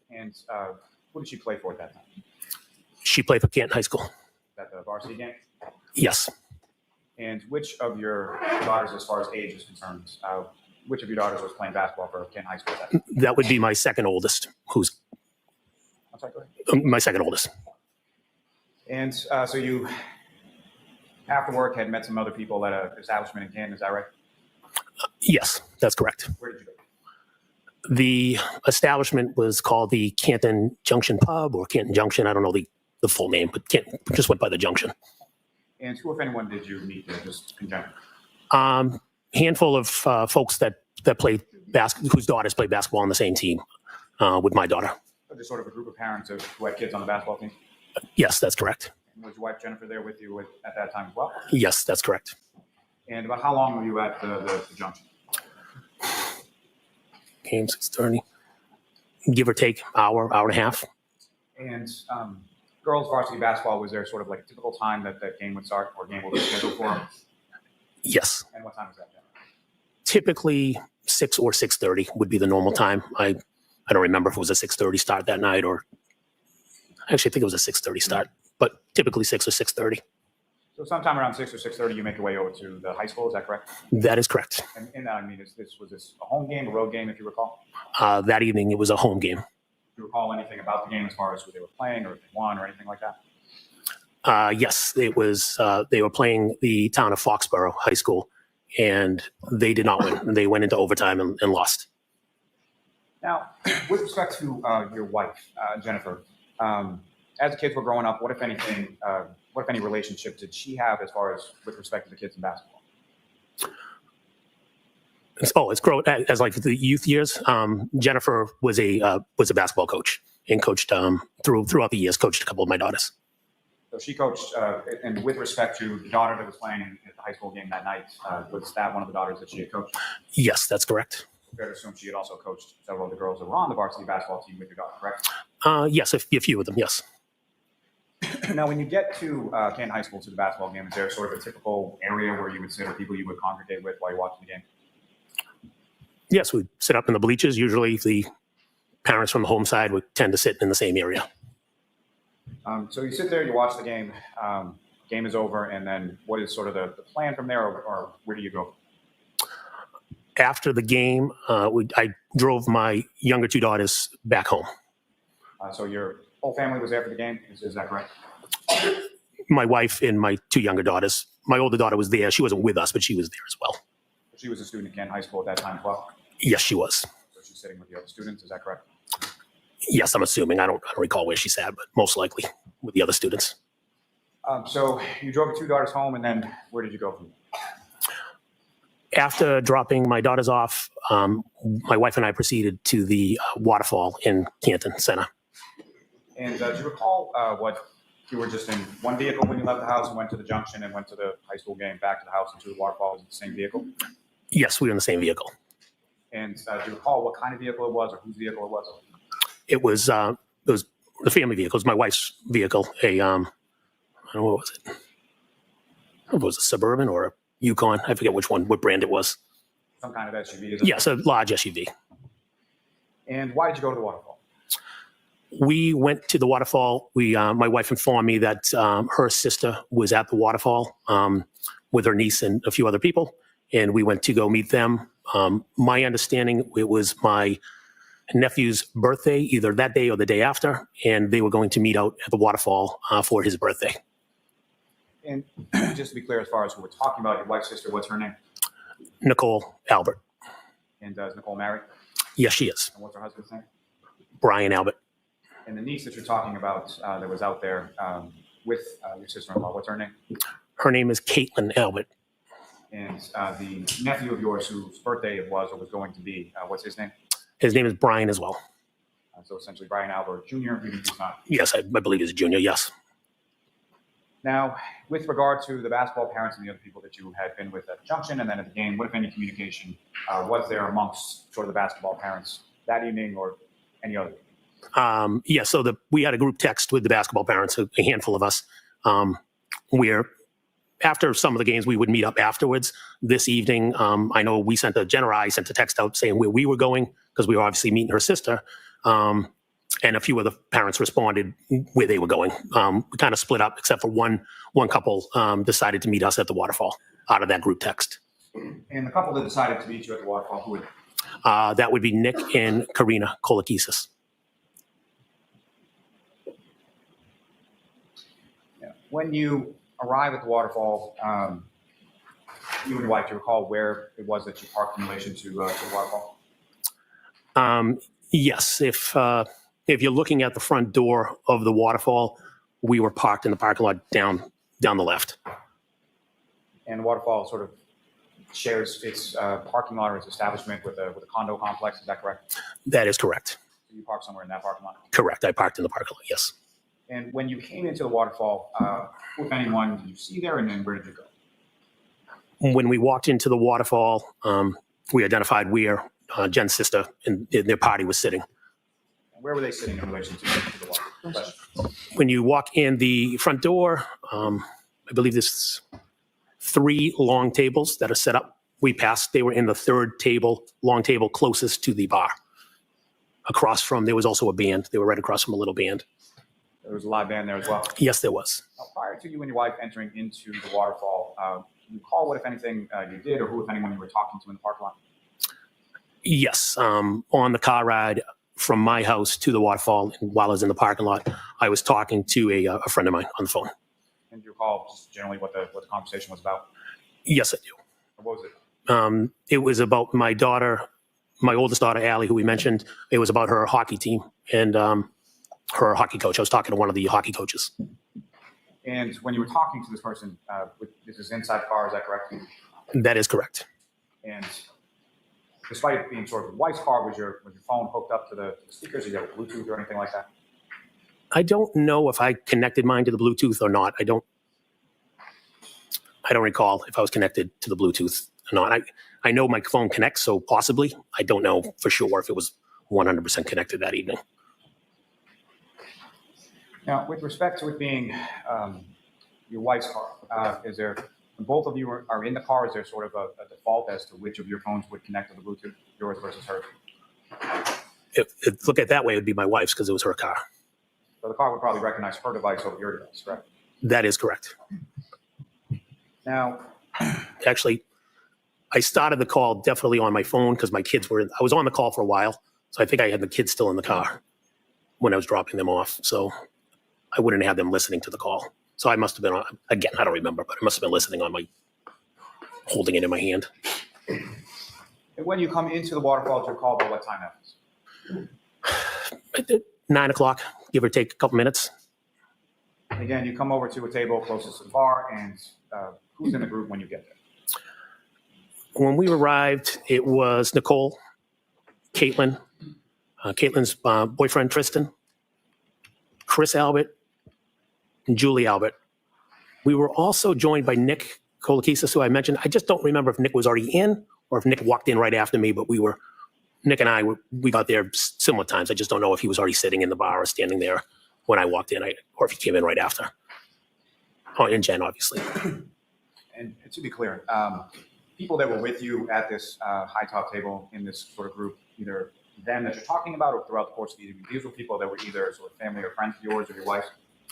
And who did she play for at that time? She played for Canton High School. Is that the varsity game? Yes. And which of your daughters, as far as age is concerned, which of your daughters was playing basketball for Canton High School at that time? That would be my second oldest, who's I'm sorry, go ahead. my second oldest. And so you, after work, had met some other people at an establishment in Canton, is that right? Yes, that's correct. Where did you go? The establishment was called the Canton Junction Pub or Canton Junction. I don't know the full name, but just went by the Junction. And who, if anyone, did you meet there, just in general? Handful of folks that played whose daughters played basketball on the same team with my daughter. So just sort of a group of parents who had kids on the basketball team? Yes, that's correct. And was your wife Jennifer there with you at that time as well? Yes, that's correct. And about how long were you at the Junction? Game 6:30, give or take hour and a half. And girls varsity basketball, was there sort of like a typical time that game would start or game would be scheduled for? Yes. And what time was that? Typically 6 or 6:30 would be the normal time. I don't remember if it was a 6:30 start that night or actually I think it was a 6:30 start, but typically 6 or 6:30. So sometime around 6 or 6:30, you make your way over to the high school, is that correct? That is correct. And in that, I mean, was this a home game, a road game, if you recall? That evening it was a home game. Do you recall anything about the game as far as who they were playing or if they won or anything like that? Yes, it was. They were playing the town of Foxborough High School, and they did not win. They went into overtime and lost. Now, with respect to your wife, Jennifer, as the kids were growing up, what if anything, what if any relationship did she have as far as with respect to the kids in basketball? It's grown as like the youth years. Jennifer was a basketball coach and coached throughout the years. Coached a couple of my daughters. So she coached, and with respect to the daughter that was playing at the high school game that night, was that one of the daughters that she had coached? Yes, that's correct. fair to assume she had also coached several of the girls that were on the varsity basketball team with your daughter, correct? Yes, a few of them, yes. Now, when you get to Canton High School to the basketball game, is there sort of a typical area where you would sit or people you would congregate with while you're watching the game? Yes, we'd sit up in the bleachers. Usually the parents from the home side would tend to sit in the same area. So you sit there, you watch the game, game is over, and then what is sort of the plan from there, or where do you go? After the game, I drove my younger two daughters back home. So your whole family was there for the game, is that correct? My wife and my two younger daughters. My older daughter was there. She wasn't with us, but she was there as well. She was a student at Canton High School at that time as well? Yes, she was. So she's sitting with the other students, is that correct? Yes, I'm assuming. I don't recall where she sat, but most likely with the other students. So you drove your two daughters home, and then where did you go from there? After dropping my daughters off, my wife and I proceeded to the waterfall in Canton Center. And do you recall what you were just in one vehicle when you left the house and went to the junction and went to the high school game, back to the house and to the waterfall? Was it the same vehicle? Yes, we were in the same vehicle. And do you recall what kind of vehicle it was or whose vehicle it was? It was the family vehicle. It was my wife's vehicle. I don't know, what was it? I don't know if it was a Suburban or a Yukon. I forget what brand it was. Some kind of SUV? Is it? Yes, a large SUV. And why did you go to the waterfall? We went to the waterfall. My wife informed me that her sister was at the waterfall with her niece and a few other people, and we went to go meet them. My understanding, it was my nephew's birthday, either that day or the day after, and they were going to meet out at the waterfall for his birthday. And just to be clear, as far as who we're talking about, your wife's sister, what's her name? Nicole Albert. And is Nicole married? Yes, she is. And what's her husband's name? Brian Albert. And the niece that you're talking about that was out there with your sister-in-law, what's her name? Her name is Caitlin Albert. And the nephew of yours whose birthday it was or was going to be, what's his name? His name is Brian as well. So essentially Brian Albert Jr., even if he's not. Yes, I believe he's a junior, yes. Now, with regard to the basketball parents and the other people that you had been with at the junction and then at the game, what, if any, communication was there amongst sort of the basketball parents that evening or any other? Yeah, so we had a group text with the basketball parents, a handful of us, where after some of the games, we would meet up afterwards. This evening, I know I sent a text out saying where we were going, because we were obviously meeting her sister. And a few of the parents responded where they were going. We kind of split up, except for one couple decided to meet us at the waterfall out of that group text. And the couple that decided to meet you at the waterfall, who would? That would be Nick and Karina Kolakisis. Yeah. When you arrive at the waterfall, you and your wife, do you recall where it was that you parked in relation to the waterfall? Yes, if you're looking at the front door of the waterfall, we were parked in the parking lot down the left. And the waterfall sort of shares its parking lot or its establishment with a condo complex, is that correct? That is correct. So you parked somewhere in that parking lot? Correct, I parked in the parking lot, yes. And when you came into the waterfall, who, if anyone, did you see there, and then where did you go? When we walked into the waterfall, we identified where Jen's sister and their party was sitting. And where were they sitting in relation to the waterfall? When you walk in the front door, I believe there's 3 long tables that are set up. They were in the third long table closest to the bar. Across from, there was also a band. They were right across from a little band. There was a live band there as well? Yes, there was. Now, prior to you and your wife entering into the waterfall, can you recall what, if anything, you did, or who, if anyone, you were talking to in the parking lot? Yes, on the car ride from my house to the waterfall, and while I was in the parking lot, I was talking to a friend of mine on the phone. And do you recall just generally what the conversation was about? Yes, I do. What was it? It was about my oldest daughter, Allie, who we mentioned. It was about her hockey team and her hockey coach. I was talking to one of the hockey coaches. And when you were talking to this person, this is inside the car, is that correct? That is correct. And despite it being sort of your wife's car, was your phone hooked up to the speakers? Did you have Bluetooth or anything like that? I don't know if I connected mine to the Bluetooth or not. I don't recall if I was connected to the Bluetooth. not. I know my phone connects, so possibly. I don't know for sure if it was 100% connected that evening. Now, with respect to it being your wife's car, is there, when both of you are in the car, is there sort of a default as to which of your phones would connect to the Bluetooth, yours versus hers? If look at it that way, it would be my wife's because it was her car. So the car would probably recognize her device over your device, correct? That is correct. Now, Actually, I started the call definitely on my phone because my kids were, I was on the call for a while. So I think I had the kids still in the car when I was dropping them off. So I wouldn't have them listening to the call. So I must have been on, again, I don't remember, but I must have been listening on my, holding it in my hand. and when you come into the waterfall to your call, by what time happens? 9 o'clock, give or take a couple minutes. And again, you come over to a table closest to the bar, and who's in the group when you get there? When we arrived, it was Nicole, Caitlin, Caitlin's boyfriend, Tristan, Chris Albert, and Julie Albert. We were also joined by Nick Kolakisas, who I mentioned. I just don't remember if Nick was already in or if Nick walked in right after me, but Nick and I, we got there similar times. I just don't know if he was already sitting in the bar or standing there when I walked in, or if he came in right after. Oh, and Jen, obviously. And to be clear, people that were with you at this high top table in this sort of group, either them that you're talking about or throughout the course of the evening, these were people that were either sort of family or friends of yours or your wife's?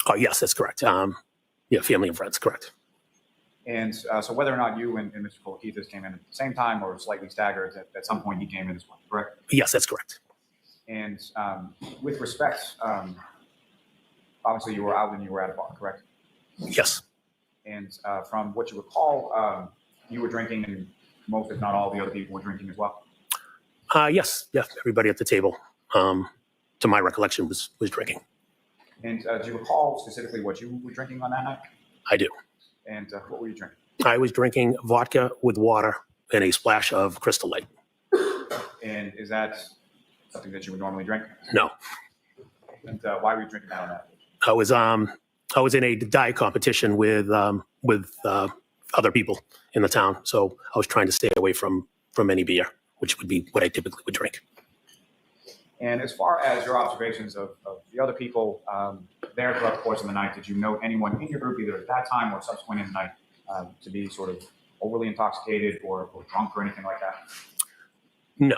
Oh, yes, that's correct. Yeah, family and friends, correct. And so whether or not you and Mr. Kolakisas came in at the same time or slightly staggered, at some point he came in as well, correct? Yes, that's correct. And with respect, obviously you were out and you were at a bar, correct? Yes. And from what you recall, you were drinking, and most, if not all, the other people were drinking as well? Yes, everybody at the table, to my recollection, was drinking. And do you recall specifically what you were drinking on that night? I do. And what were you drinking? I was drinking vodka with water and a splash of Crystal Light. And is that something that you would normally drink? No. And why were you drinking that on that? I was in a diet competition with other people in the town, so I was trying to stay away from any beer, which would be what I typically would drink. And as far as your observations of the other people there throughout the course of the night, did you note anyone in your group, either at that time or subsequent in the night, to be sort of overly intoxicated or drunk or anything like that? No.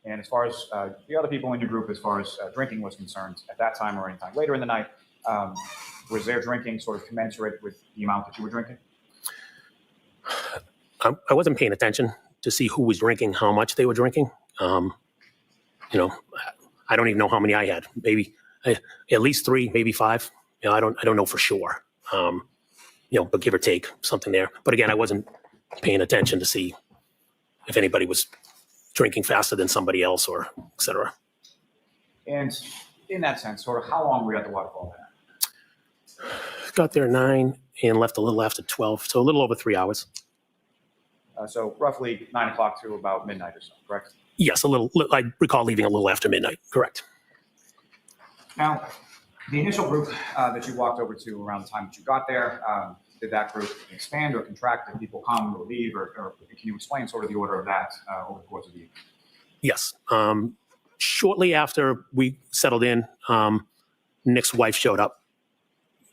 And as far as the other people in your group, as far as drinking was concerned, at that time or any time later in the night, was their drinking sort of commensurate with the amount that you were drinking? I wasn't paying attention to see who was drinking, how much they were drinking. I don't even know how many I had. Maybe at least 3, maybe 5. I don't know for sure. But give or take something there. But again, I wasn't paying attention to see if anybody was drinking faster than somebody else or et cetera. And in that sense, sort of how long were you at the waterfall then? Got there at 9 and left a little after 12, so a little over 3 hours. So roughly 9 o'clock to about midnight or so, correct? Yes, a little. I recall leaving a little after midnight, correct. Now, the initial group that you walked over to around the time that you got there, did that group expand or contract? Did people come or leave? Or can you explain sort of the order of that over the course of the evening? Yes. Shortly after we settled in, Nick's wife showed up.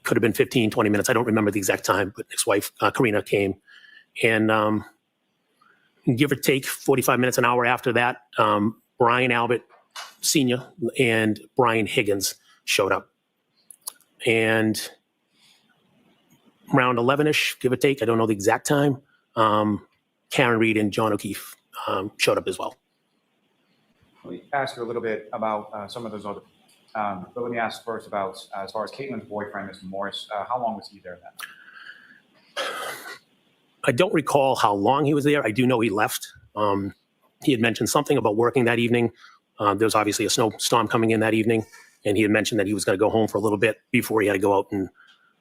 Could have been 15, 20 minutes. I don't remember the exact time, but Nick's wife, Karina, came. And give or take 45 minutes, an hour after that, Brian Albert Sr. and Brian Higgins showed up. And around 11-ish, give or take, I don't know the exact time, Karen Reed and John O'Keefe showed up as well. Let me ask you a little bit about some of those other, but let me ask first about, as far as Caitlin's boyfriend, Mr. Morris, how long was he there then? I don't recall how long he was there. I do know he left. He had mentioned something about working that evening. There was obviously a snowstorm coming in that evening, and he had mentioned that he was going to go home for a little bit before he had to go out and,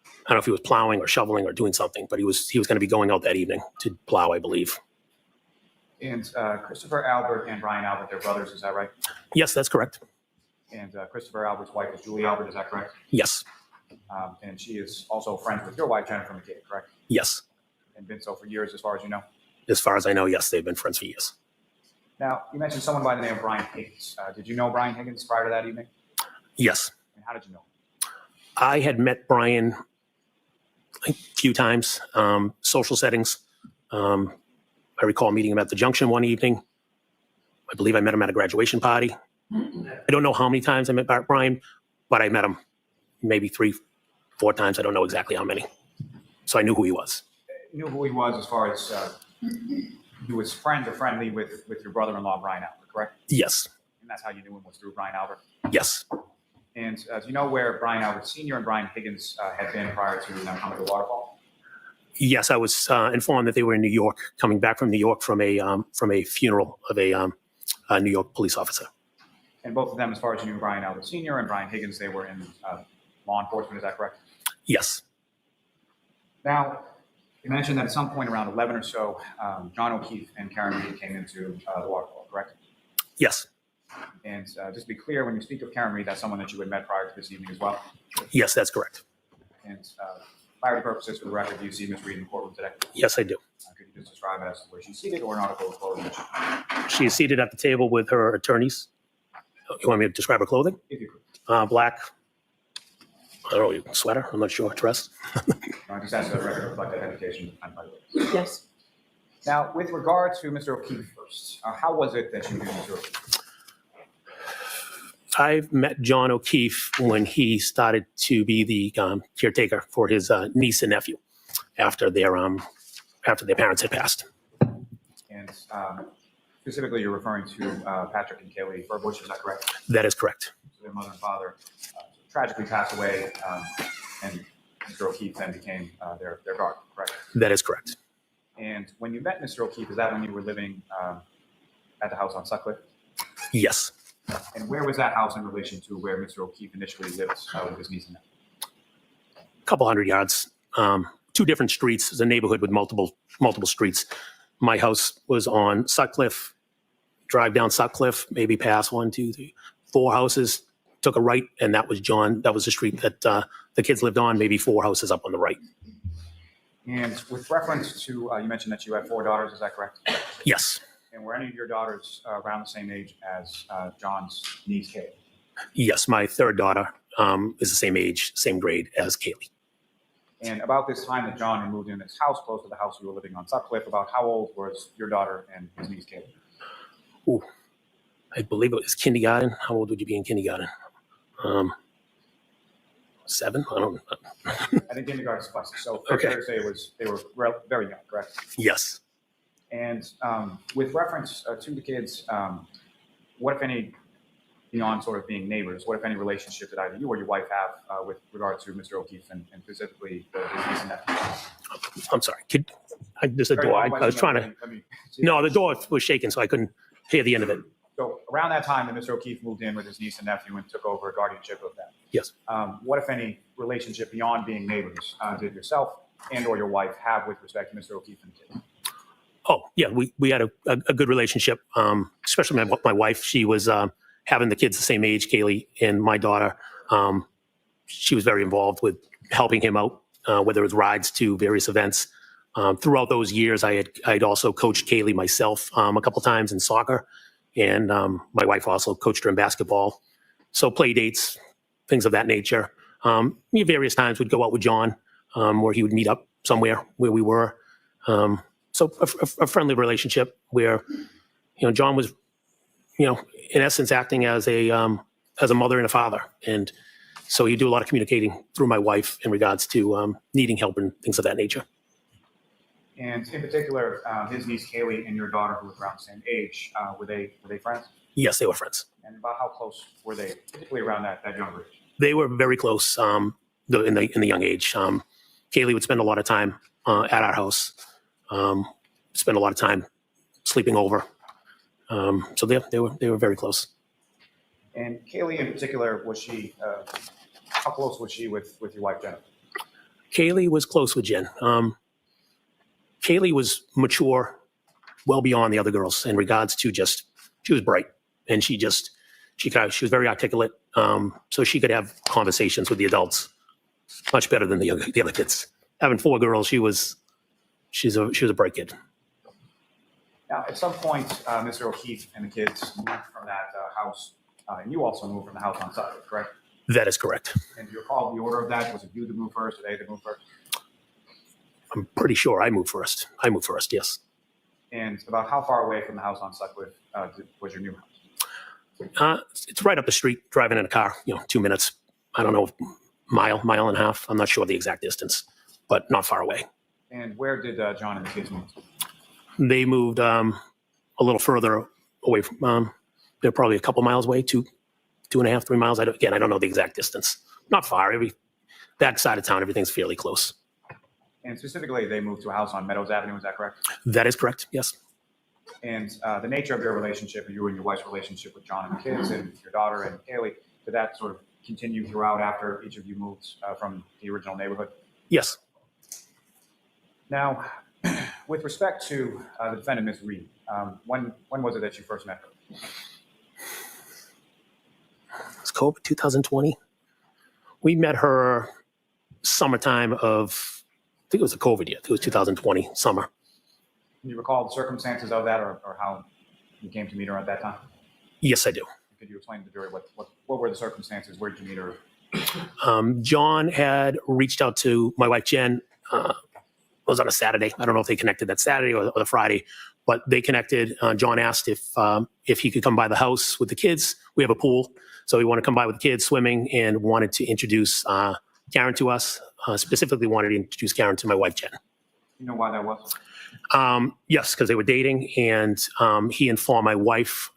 I don't know if he was plowing or shoveling or doing something, but he was going to be going out that evening to plow, I believe. And Christopher Albert and Brian Albert, they're brothers, is that right? Yes, that's correct. And Christopher Albert's wife is Julie Albert, is that correct? Yes. And she is also friends with your wife, Jennifer McCabe, correct? Yes. And been so for years, as far as you know? as far as I know, yes, they've been friends for years. Now, you mentioned someone by the name of Brian Higgins. Did you know Brian Higgins prior to that evening? Yes. And how did you know him? I had met Brian a few times, social settings. I recall meeting him at the Junction one evening. I believe I met him at a graduation party. I don't know how many times I met Brian, but I met him maybe 3-4 times. I don't know exactly how many. So I knew who he was. You knew who he was as far as he was friend or friendly with your brother-in-law, Brian Albert, correct? Yes. And that's how you knew him, was through Brian Albert? Yes. And do you know where Brian Albert Sr. and Brian Higgins had been prior to them coming to Waterfall? Yes, I was informed that they were in New York, coming back from New York from a funeral of a New York police officer. And both of them, as far as you knew, Brian Albert Sr. and Brian Higgins, they were in law enforcement, is that correct? Yes. Now, you mentioned that at some point around 11 or so, John O'Keefe and Karen Reed came into the Waterfall, correct? Yes. And just to be clear, when you speak of Karen Reed, that's someone that you had met prior to this evening as well? Yes, that's correct. And clarity purposes, for the record, do you see Ms. Reed in the courtroom today? Yes, I do. Could you just describe it as to where she's seated or an article of clothing? She is seated at the table with her attorneys. You want me to describe her clothing? If you could. Black, I don't know, sweater, I'm not sure, dress. Just ask the record reflect that education. Yes. Now, with regard to Mr. O'Keefe first, how was it that you knew Mr. O'Keefe? I've met John O'Keefe when he started to be the caretaker for his niece and nephew after their parents had passed. And specifically, you're referring to Patrick and Kaylee Furbush, is that correct? That is correct. So their mother and father tragically passed away, and Mr. O'Keefe then became their guardian, correct? That is correct. And when you met Mr. O'Keefe, is that when you were living at the house on Sutcliffe? Yes. And where was that house in relation to where Mr. O'Keefe initially lived with his niece and nephew? A couple hundred yards. 2 different streets. It's a neighborhood with multiple streets. My house was on Sutcliffe. Drive down Sutcliffe, maybe pass 1, 2, 3, 4 houses. Took a right, and that was John. That was the street that the kids lived on. Maybe 4 houses up on the right. And with reference to, you mentioned that you had 4 daughters, is that correct? Yes. And were any of your daughters around the same age as John's niece, Kaylee? Yes, my third daughter is the same age, same grade as Kaylee. And about this time that John had moved in this house close to the house you were living on Sutcliffe, about how old was your daughter and his niece, Kaylee? Ooh, I believe it was kindergarten. How old would you be in kindergarten? 7? I don't know. I think kindergarten suffices. So fair to say they were very young, correct? Yes. And with reference to the kids, what, if any, beyond sort of being neighbors, what, if any, relationship did either you or your wife have with regard to Mr. O'Keefe and specifically his niece and nephew? I'm sorry. There's a door. I was trying to. No, the door was shaking, so I couldn't hear the end of it. So around that time that Mr. O'Keefe moved in with his niece and nephew and took over guardianship of them. Yes. What, if any, relationship beyond being neighbors did yourself and or your wife have with respect to Mr. O'Keefe and the kids? Oh, yeah, we had a good relationship, especially my wife. She was having the kids the same age, Kaylee, and my daughter. She was very involved with helping him out, whether it was rides to various events. Throughout those years, I'd also coached Kaylee myself a couple times in soccer, and my wife also coached her in basketball. So play dates, things of that nature. Various times we'd go out with John, where he would meet up somewhere where we were. So a friendly relationship where, John was, in essence, acting as a mother and a father, and so you do a lot of communicating through my wife in regards to needing help and things of that nature. And in particular, his niece Kaylee and your daughter, who was around the same age, were they friends? Yes, they were friends. And about how close were they, particularly around that younger age? They were very close in the young age. Kaylee would spend a lot of time at our house. Spend a lot of time sleeping over. So they were very close. And Kaylee in particular, was she, how close was she with your wife, Jennifer? Kaylee was close with Jen. Kaylee was mature, well beyond the other girls in regards to she was bright, and she was very articulate. So she could have conversations with the adults much better than the other kids. Having 4 girls, she's a bright kid. Now, at some point, Mr. O'Keefe and the kids moved from that house, and you also moved from the house on Sutcliffe, correct? That is correct. And do you recall the order of that? Was it you to move first, or they to move first? I'm pretty sure I moved first. I moved first, yes. And about how far away from the house on Sutcliffe was your new house? It's right up the street, driving in a car, 2 minutes. I don't know, mile and a half. I'm not sure the exact distance, but not far away. And where did John and the kids move? They moved a little further away from, they're probably a couple miles away, 2.5, 3 miles. I don't know the exact distance. Not far. That side of town, everything's fairly close. And specifically, they moved to a house on Meadows Avenue, is that correct? That is correct, yes. And the nature of your relationship, you and your wife's relationship with John and the kids and your daughter and Kaylee, did that sort of continue throughout after each of you moved from the original neighborhood? Yes. Now, with respect to the defendant, Ms. Reed, when was it that you first met her? It's COVID 2020. We met her summertime of, I think it was the COVID year. I think it was 2020 summer. Can you recall the circumstances of that or how you came to meet her at that time? Yes, I do. Could you explain to the jury what were the circumstances? Where did you meet her? John had reached out to my wife, Jen. It was on a Saturday. I don't know if they connected that Saturday or the Friday, but they connected. John asked if he could come by the house with the kids. We have a pool, so he wanted to come by with the kids swimming and wanted to introduce Karen to us. Specifically wanted to introduce Karen to my wife, Jen. You know why that was? Yes, because they were dating, and he informed my wife.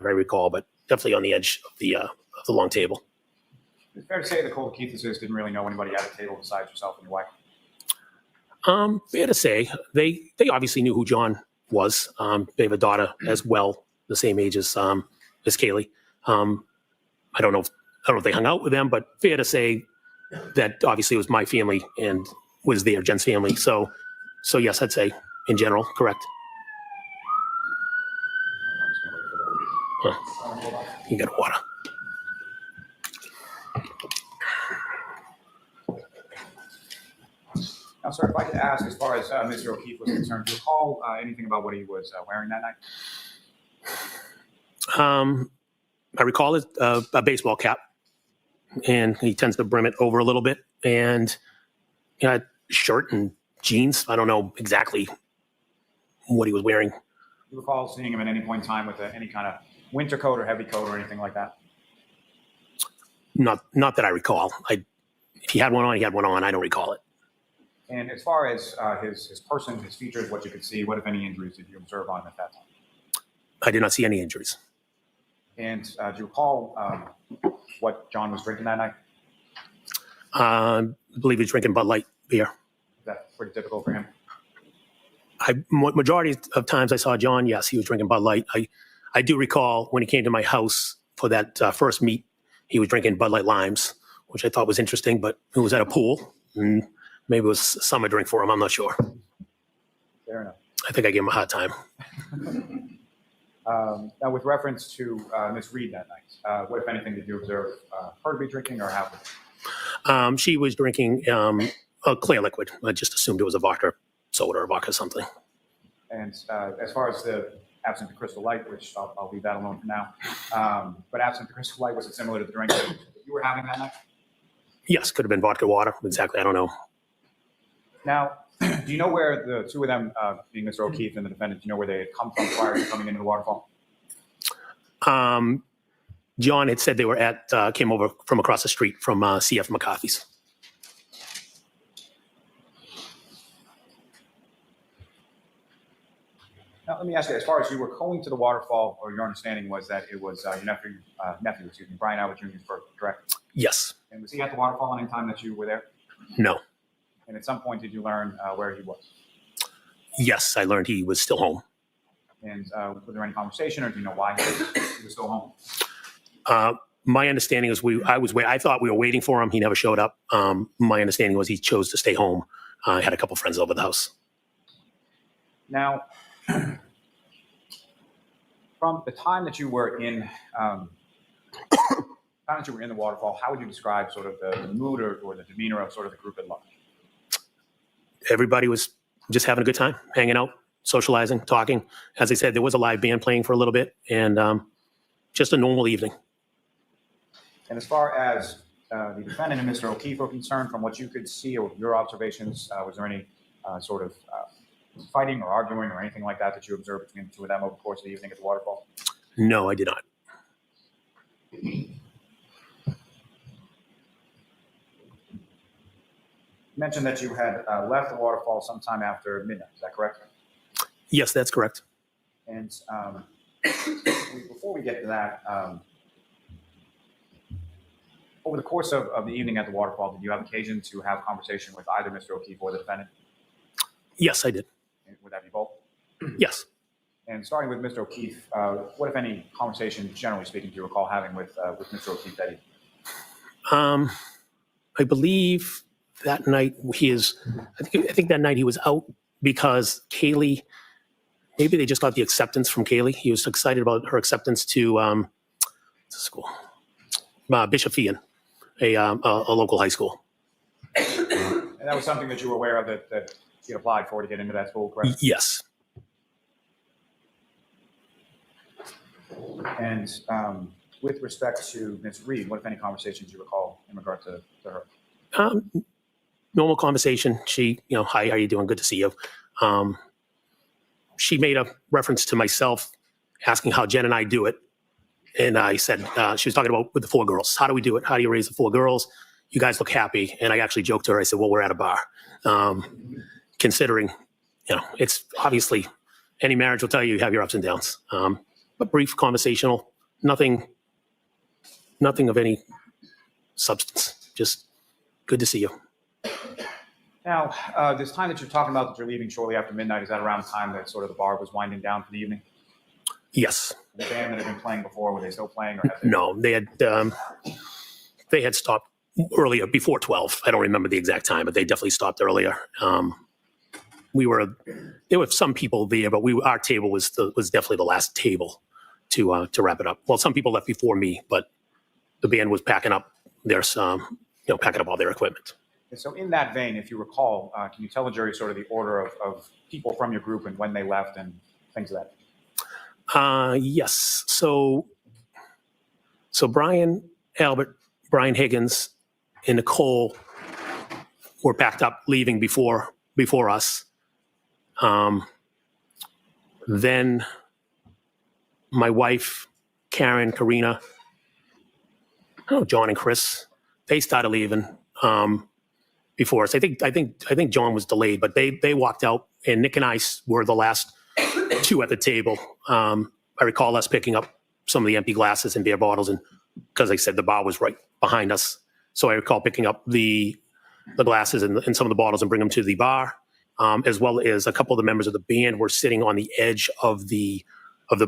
I recall, but definitely on the edge of the long table. It's fair to say the Cold Keithises didn't really know anybody at the table besides yourself and your wife. Fair to say, they obviously knew who John was. They have a daughter as well, the same age as Kaylee. I don't know if they hung out with them, but fair to say that obviously it was my family and was there, Jen's family. So yes, I'd say in general, correct. You got water. Now, sir, if I could ask, as far as Mr. O'Keefe was concerned, do you recall anything about what he was wearing that night? I recall it, a baseball cap, and he tends to brim it over a little bit, and shirt and jeans. I don't know exactly what he was wearing. Do you recall seeing him at any point in time with any kind of winter coat or heavy coat or anything like that? Not that I recall. If he had one on, he had one on. I don't recall it. And as far as his person, his features, what you could see, what, if any, injuries did you observe on him at that time? I did not see any injuries. And do you recall what John was drinking that night? I believe he was drinking Bud Light beer. Is that pretty typical for him? Majority of times I saw John, yes, he was drinking Bud Light. I do recall when he came to my house for that first meet, he was drinking Bud Light Limes, which I thought was interesting, but it was at a pool, and maybe it was a summer drink for him. I'm not sure. Fair enough. I think I gave him a hard time. Now, with reference to Miss Reed that night, what, if anything, did you observe her to be drinking or have? She was drinking a clear liquid. I just assumed it was a vodka soda or vodka something. And as far as the absent the Crystal Light, which I'll leave that alone for now, but absent the Crystal Light, was it similar to the drink that you were having that night? Yes, could have been vodka water. Exactly, I don't know. Now, do you know where the two of them, being Mr. O'Keefe and the defendant, do you know where they had come from prior to coming into the waterfall? John had said they were came over from across the street from CF McCarthy's. Now, let me ask you, as far as you were going to the waterfall, or your understanding was that it was your nephew, Brian Albert Jr.'s birthday, correct? Yes. And was he at the waterfall any time that you were there? No. And at some point, did you learn where he was? Yes, I learned he was still home. And was there any conversation, or do you know why he was still home? My understanding is I thought we were waiting for him. He never showed up. My understanding was he chose to stay home. I had a couple friends over the house. Now, from the time that you were in, the waterfall, how would you describe sort of the mood or the demeanor of sort of the group at large? Everybody was just having a good time, hanging out, socializing, talking. As I said, there was a live band playing for a little bit, and just a normal evening. And as far as the defendant and Mr. O'Keefe are concerned, from what you could see or your observations, was there any sort of fighting or arguing or anything like that you observed between the two of them over the course of the evening at the waterfall? No, I did not. You mentioned that you had left the waterfall sometime after midnight. Is that correct? Yes, that's correct. And before we get to that, over the course of the evening at the waterfall, did you have occasion to have conversation with either Mr. O'Keefe or the defendant? Yes, I did. Would that be both? Yes. And starting with Mr. O'Keefe, what, if any, conversation, generally speaking, do you recall having with Mr. O'Keefe that evening? I believe that night I think that night he was out because Kaylee, maybe they just got the acceptance from Kaylee. He was excited about her acceptance to school, Bishop Fian, a local high school. And that was something that you were aware of that he had applied for to get into that school, correct? Yes. And with respect to Ms. Reed, what, if any, conversations you recall in regard to her? Normal conversation. She, hi, how are you doing? Good to see you. She made a reference to myself asking how Jen and I do it. And I said, she was talking about with the 4 girls. How do we do it? How do you raise the 4 girls? You guys look happy. And I actually joked to her. I said, well, we're at a bar. Considering, it's obviously any marriage will tell you have your ups and downs. But brief, conversational, nothing of any substance. Just good to see you. Now, this time that you're talking about that you're leaving shortly after midnight, is that around the time that sort of the bar was winding down for the evening? Yes. The band that had been playing before, were they still playing? Or had they... No, they had stopped earlier, before 12. I don't remember the exact time, but they definitely stopped earlier. There were some people there, but our table was definitely the last table to wrap it up. Well, some people left before me, but the band was packing up packing up all their equipment. And so in that vein, if you recall, can you tell the jury sort of the order of people from your group and when they left and things of that? Yes. So Brian, Albert, Brian Higgins, and Nicole were packed up, leaving before us. Then my wife, Karen, Karina, John and Chris, they started leaving before us. I think John was delayed, but they walked out, and Nick and I were the last two at the table. I recall us picking up some of the empty glasses and beer bottles, and because I said the bar was right behind us, so I recall picking up the glasses and some of the bottles and bring them to the bar, as well as a couple of the members of the band were sitting on the edge of the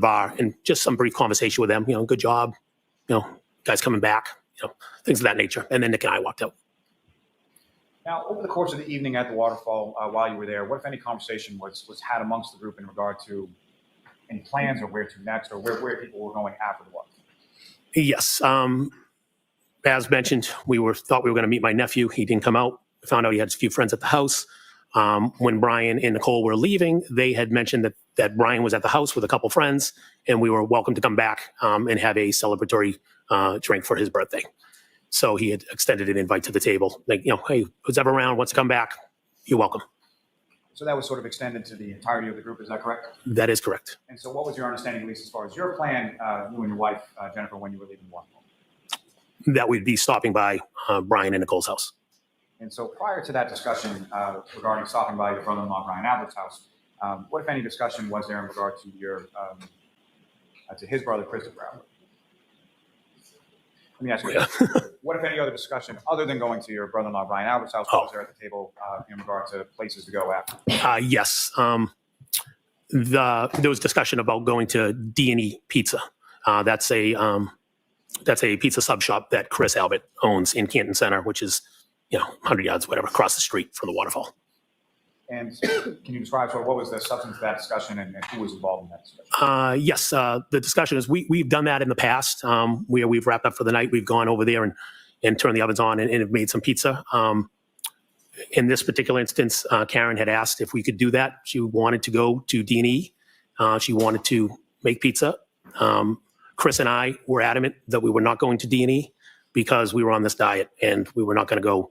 bar, and just some brief conversation with them. Good job, guys coming back, things of that nature. And then Nick and I walked out. Now, over the course of the evening at the waterfall, while you were there, what, if any, conversation was had amongst the group in regard to any plans or where to next, or where people were going after the waterfall? Yes. As mentioned, thought we were going to meet my nephew. He didn't come out. We found out he had a few friends at the house. When Brian and Nicole were leaving, they had mentioned that Brian was at the house with a couple friends, and we were welcome to come back and have a celebratory drink for his birthday. So he had extended an invite to the table, like, hey, who's ever around wants to come back, you're welcome. So that was sort of extended to the entirety of the group, is that correct? That is correct. And so what was your understanding, at least as far as your plan, you and your wife, Jennifer, when you were leaving the waterfall? That we'd be stopping by Brian and Nicole's house. And so prior to that discussion regarding stopping by your brother-in-law, Brian Albert's house, what, if any, discussion was there in regard to to his brother, Christopher Albert? Let me ask you this. What, if any, other discussion, other than going to your brother-in-law, Brian Albert's house, was there at the table in regard to places to go after? Yes. There was discussion about going to D&E Pizza. That's a pizza sub shop that Chris Albert owns in Canton Center, which is 100 yards, whatever, across the street from the waterfall. And can you describe sort of what was the substance of that discussion and who was involved in that discussion? Yes, the discussion is we've done that in the past where we've wrapped up for the night. We've gone over there and turned the ovens on and have made some pizza. In this particular instance, Karen had asked if we could do that. She wanted to go to D&E. She wanted to make pizza. Chris and I were adamant that we were not going to D&E because we were on this diet and we were not going to go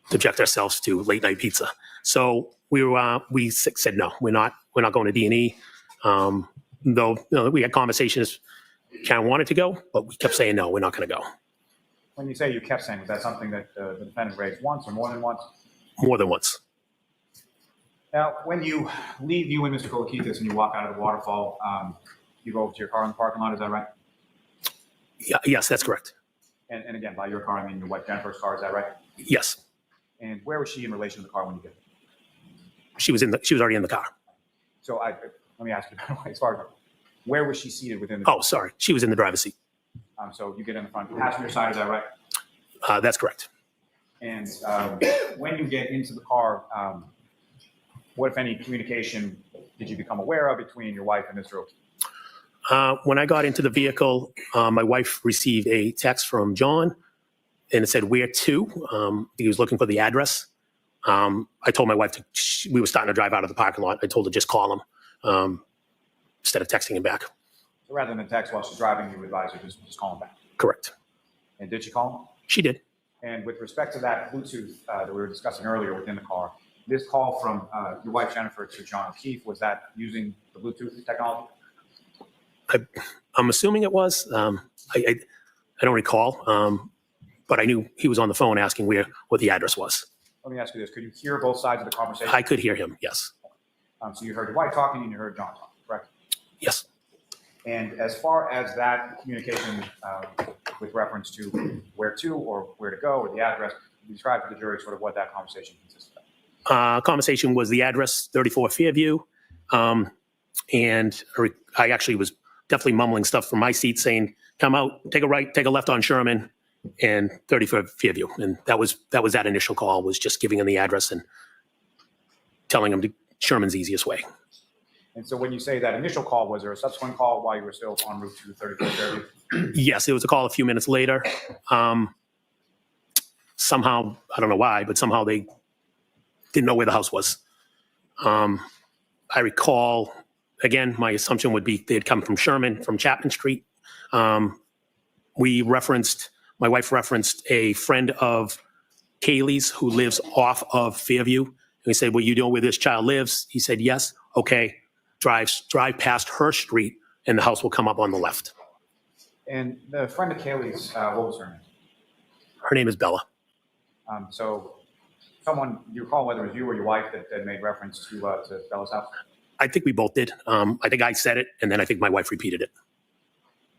subject ourselves to late night pizza. So we said no, we're not going to D&E. Though we had conversations. Karen wanted to go, but we kept saying no, we're not going to go. When you say you kept saying, was that something that the defendant raised once or more than once? More than once. Now, when you leave, you and Mr. Kolokitis, and you walk out of the waterfall, you go over to your car in the parking lot, is that right? Yeah, yes, that's correct. And again, by your car, I mean your wife Jennifer's car, is that right? Yes. And where was she in relation to the car when you get there? She was already in the car. So let me ask you, as far as where was she seated within the car? Oh, sorry. She was in the driver's seat. So you get in the front passenger side, is that right? That's correct. And when you get into the car, what, if any, communication did you become aware of between your wife and Mr. O'Keefe? When I got into the vehicle, my wife received a text from John, and it said, where to? He was looking for the address. I told my wife we were starting to drive out of the parking lot. I told her just call him instead of texting him back. So rather than text while she's driving, you advise her just call him back. Correct. And did she call him? She did. And with respect to that Bluetooth that we were discussing earlier within the car, this call from your wife Jennifer to John O'Keefe, was that using the Bluetooth technology? I'm assuming it was. I don't recall, but I knew he was on the phone asking what the address was. Let me ask you this. Could you hear both sides of the conversation? I could hear him, yes. So you heard your wife talking and you heard John talking, correct? Yes. And as far as that communication with reference to where to or where to go or the address, describe to the jury sort of what that conversation consisted of. Conversation was the address, 34 Fairview. And I actually was definitely mumbling stuff from my seat saying, come out, take a right, take a left on Sherman, and 34 Fairview. And that was that initial call, was just giving him the address and telling him to Sherman's the easiest way. And so when you say that initial call, was there a subsequent call while you were still en route to 34 Fairview? Yes, it was a call a few minutes later. Somehow, I don't know why, but somehow they didn't know where the house was. I recall, again, my assumption would be they'd come from Sherman, from Chapman Street. My wife referenced a friend of Kaylee's who lives off of Fairview. And we said, well, you know where this child lives? He said, yes. Okay. Drive past her street and the house will come up on the left. And the friend of Kaylee's, what was her name? Her name is Bella. So someone, you recall whether it was you or your wife that made reference to Bella's house? I think we both did. I think I said it, and then I think my wife repeated it.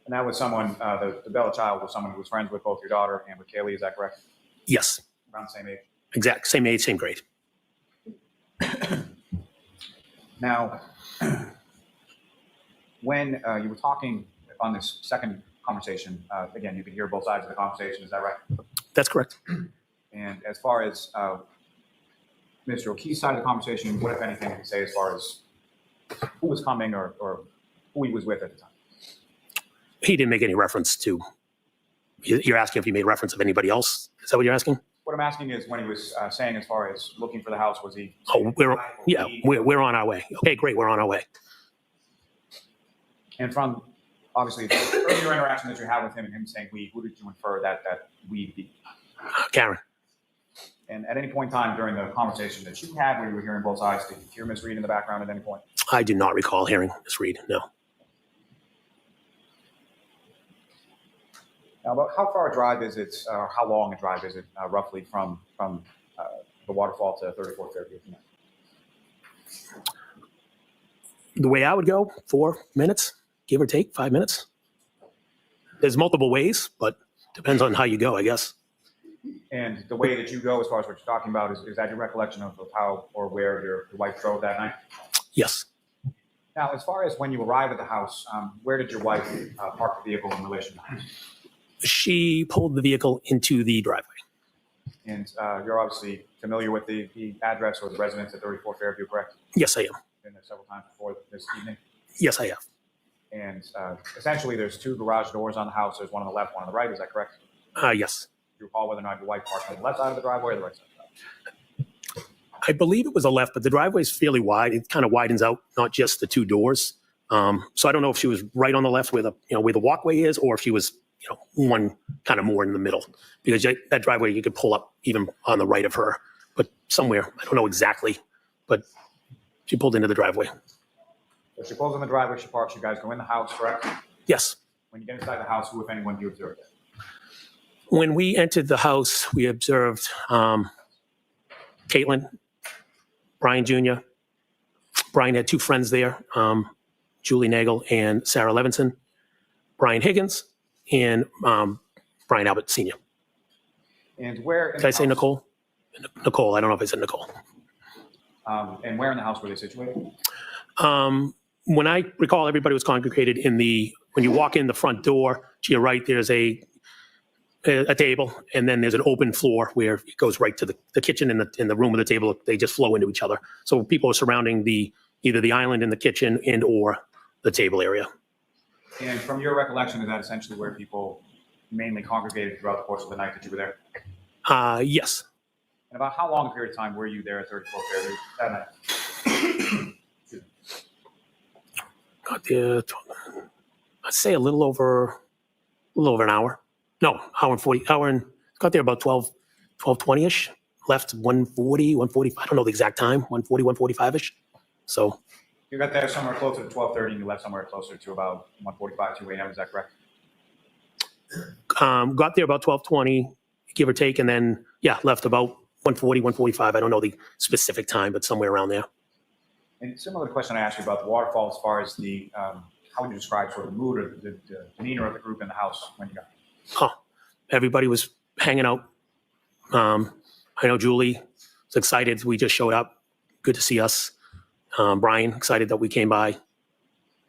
And that was someone, the Bella child was someone who was friends with both your daughter and with Kaylee, is that correct? Yes. Around the same age? Exact. Same age, same grade. Now, when you were talking on this second conversation, again, you could hear both sides of the conversation, is that right? That's correct. And as far as Mr. O'Keefe's side of the conversation, what, if anything, can you say as far as who was coming or who he was with at the time? He didn't make any reference to, you're asking if he made reference of anybody else? Is that what you're asking? What I'm asking is when he was saying as far as looking for the house, was he? Oh, we're on our way. Okay, great. We're on our way. And from, obviously, the earlier interaction that you had with him and him saying we, who did you infer that we be? Karen. And at any point in time during the conversation that you had where you were hearing both sides, did you hear Ms. Reed in the background at any point? I do not recall hearing Ms. Reed, no. Now, about how far a drive is it, or how long a drive is it, roughly from the waterfall to 34th Fairview? The way I would go, 4 minutes, give or take, 5 minutes. There's multiple ways, but depends on how you go, I guess. And the way that you go, as far as what you're talking about, is that your recollection of how or where your wife drove that night? Yes. Now, as far as when you arrive at the house, where did your wife park the vehicle in relation to the house? She pulled the vehicle into the driveway. And you're obviously familiar with the address or the residence at 34 Fairview, correct? Yes, I am. Been there several times before this evening. Yes, I have. And essentially, there's two garage doors on the house. There's one on the left, one on the right. Is that correct? Yes. Do you recall whether or not your wife parked on the left side of the driveway or the right side of the driveway? I believe it was a left, but the driveway is fairly wide. It kind of widens out, not just the two doors. So I don't know if she was right on the left where the walkway is, or if she was, one kind of more in the middle, because that driveway you could pull up even on the right of her, but somewhere, I don't know exactly, but she pulled into the driveway. So she pulls in the driveway, she parks, you guys go in the house, correct? Yes. When you get inside the house, who, if anyone, do you observe there? When we entered the house, we observed Caitlin, Brian Jr. Brian had two friends there, Julie Nagel and Sarah Levinson, Brian Higgins, and Brian Albert Sr. And where? Did I say Nicole? Nicole. I don't know if I said Nicole. And where in the house were they situated? When I recall, everybody was congregated when you walk in the front door, to your right, there's a table, and then there's an open floor where it goes right to the kitchen and the room with the table. They just flow into each other. So people are surrounding either the island in the kitchen and or the table area. And from your recollection, is that essentially where people mainly congregated throughout the course of the night that you were there? Yes. And about how long a period of time were you there at 34 Fairview that night? Got there, I'd say a little over an hour. No, got there about 12:20-ish. Left 1:40, 1:45. I don't know the exact time, 1:40, 1:45-ish. So. You got there somewhere closer to 12:30 and you left somewhere closer to about 1:45, 2 a.m. Is that correct? Got there about 12:20, give or take, and then, left about 1:40, 1:45. I don't know the specific time, but somewhere around there. And similar to the question I asked you about the waterfall, as far as how would you describe sort of the mood or the demeanor of the group in the house when you got there? Everybody was hanging out. I know Julie was excited. We just showed up. Good to see us. Brian, excited that we came by.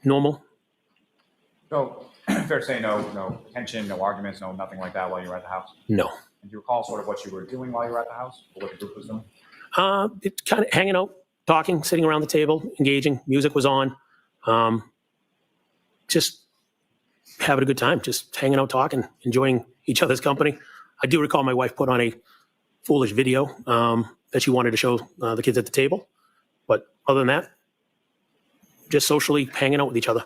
Normal. So fair to say no tension, no arguments, nothing like that while you were at the house? No. And do you recall sort of what you were doing while you were at the house, or what the group was doing? It kind of hanging out, talking, sitting around the table, engaging. Music was on. Just having a good time, just hanging out, talking, enjoying each other's company. I do recall my wife put on a foolish video that she wanted to show the kids at the table. But other than that, just socially hanging out with each other.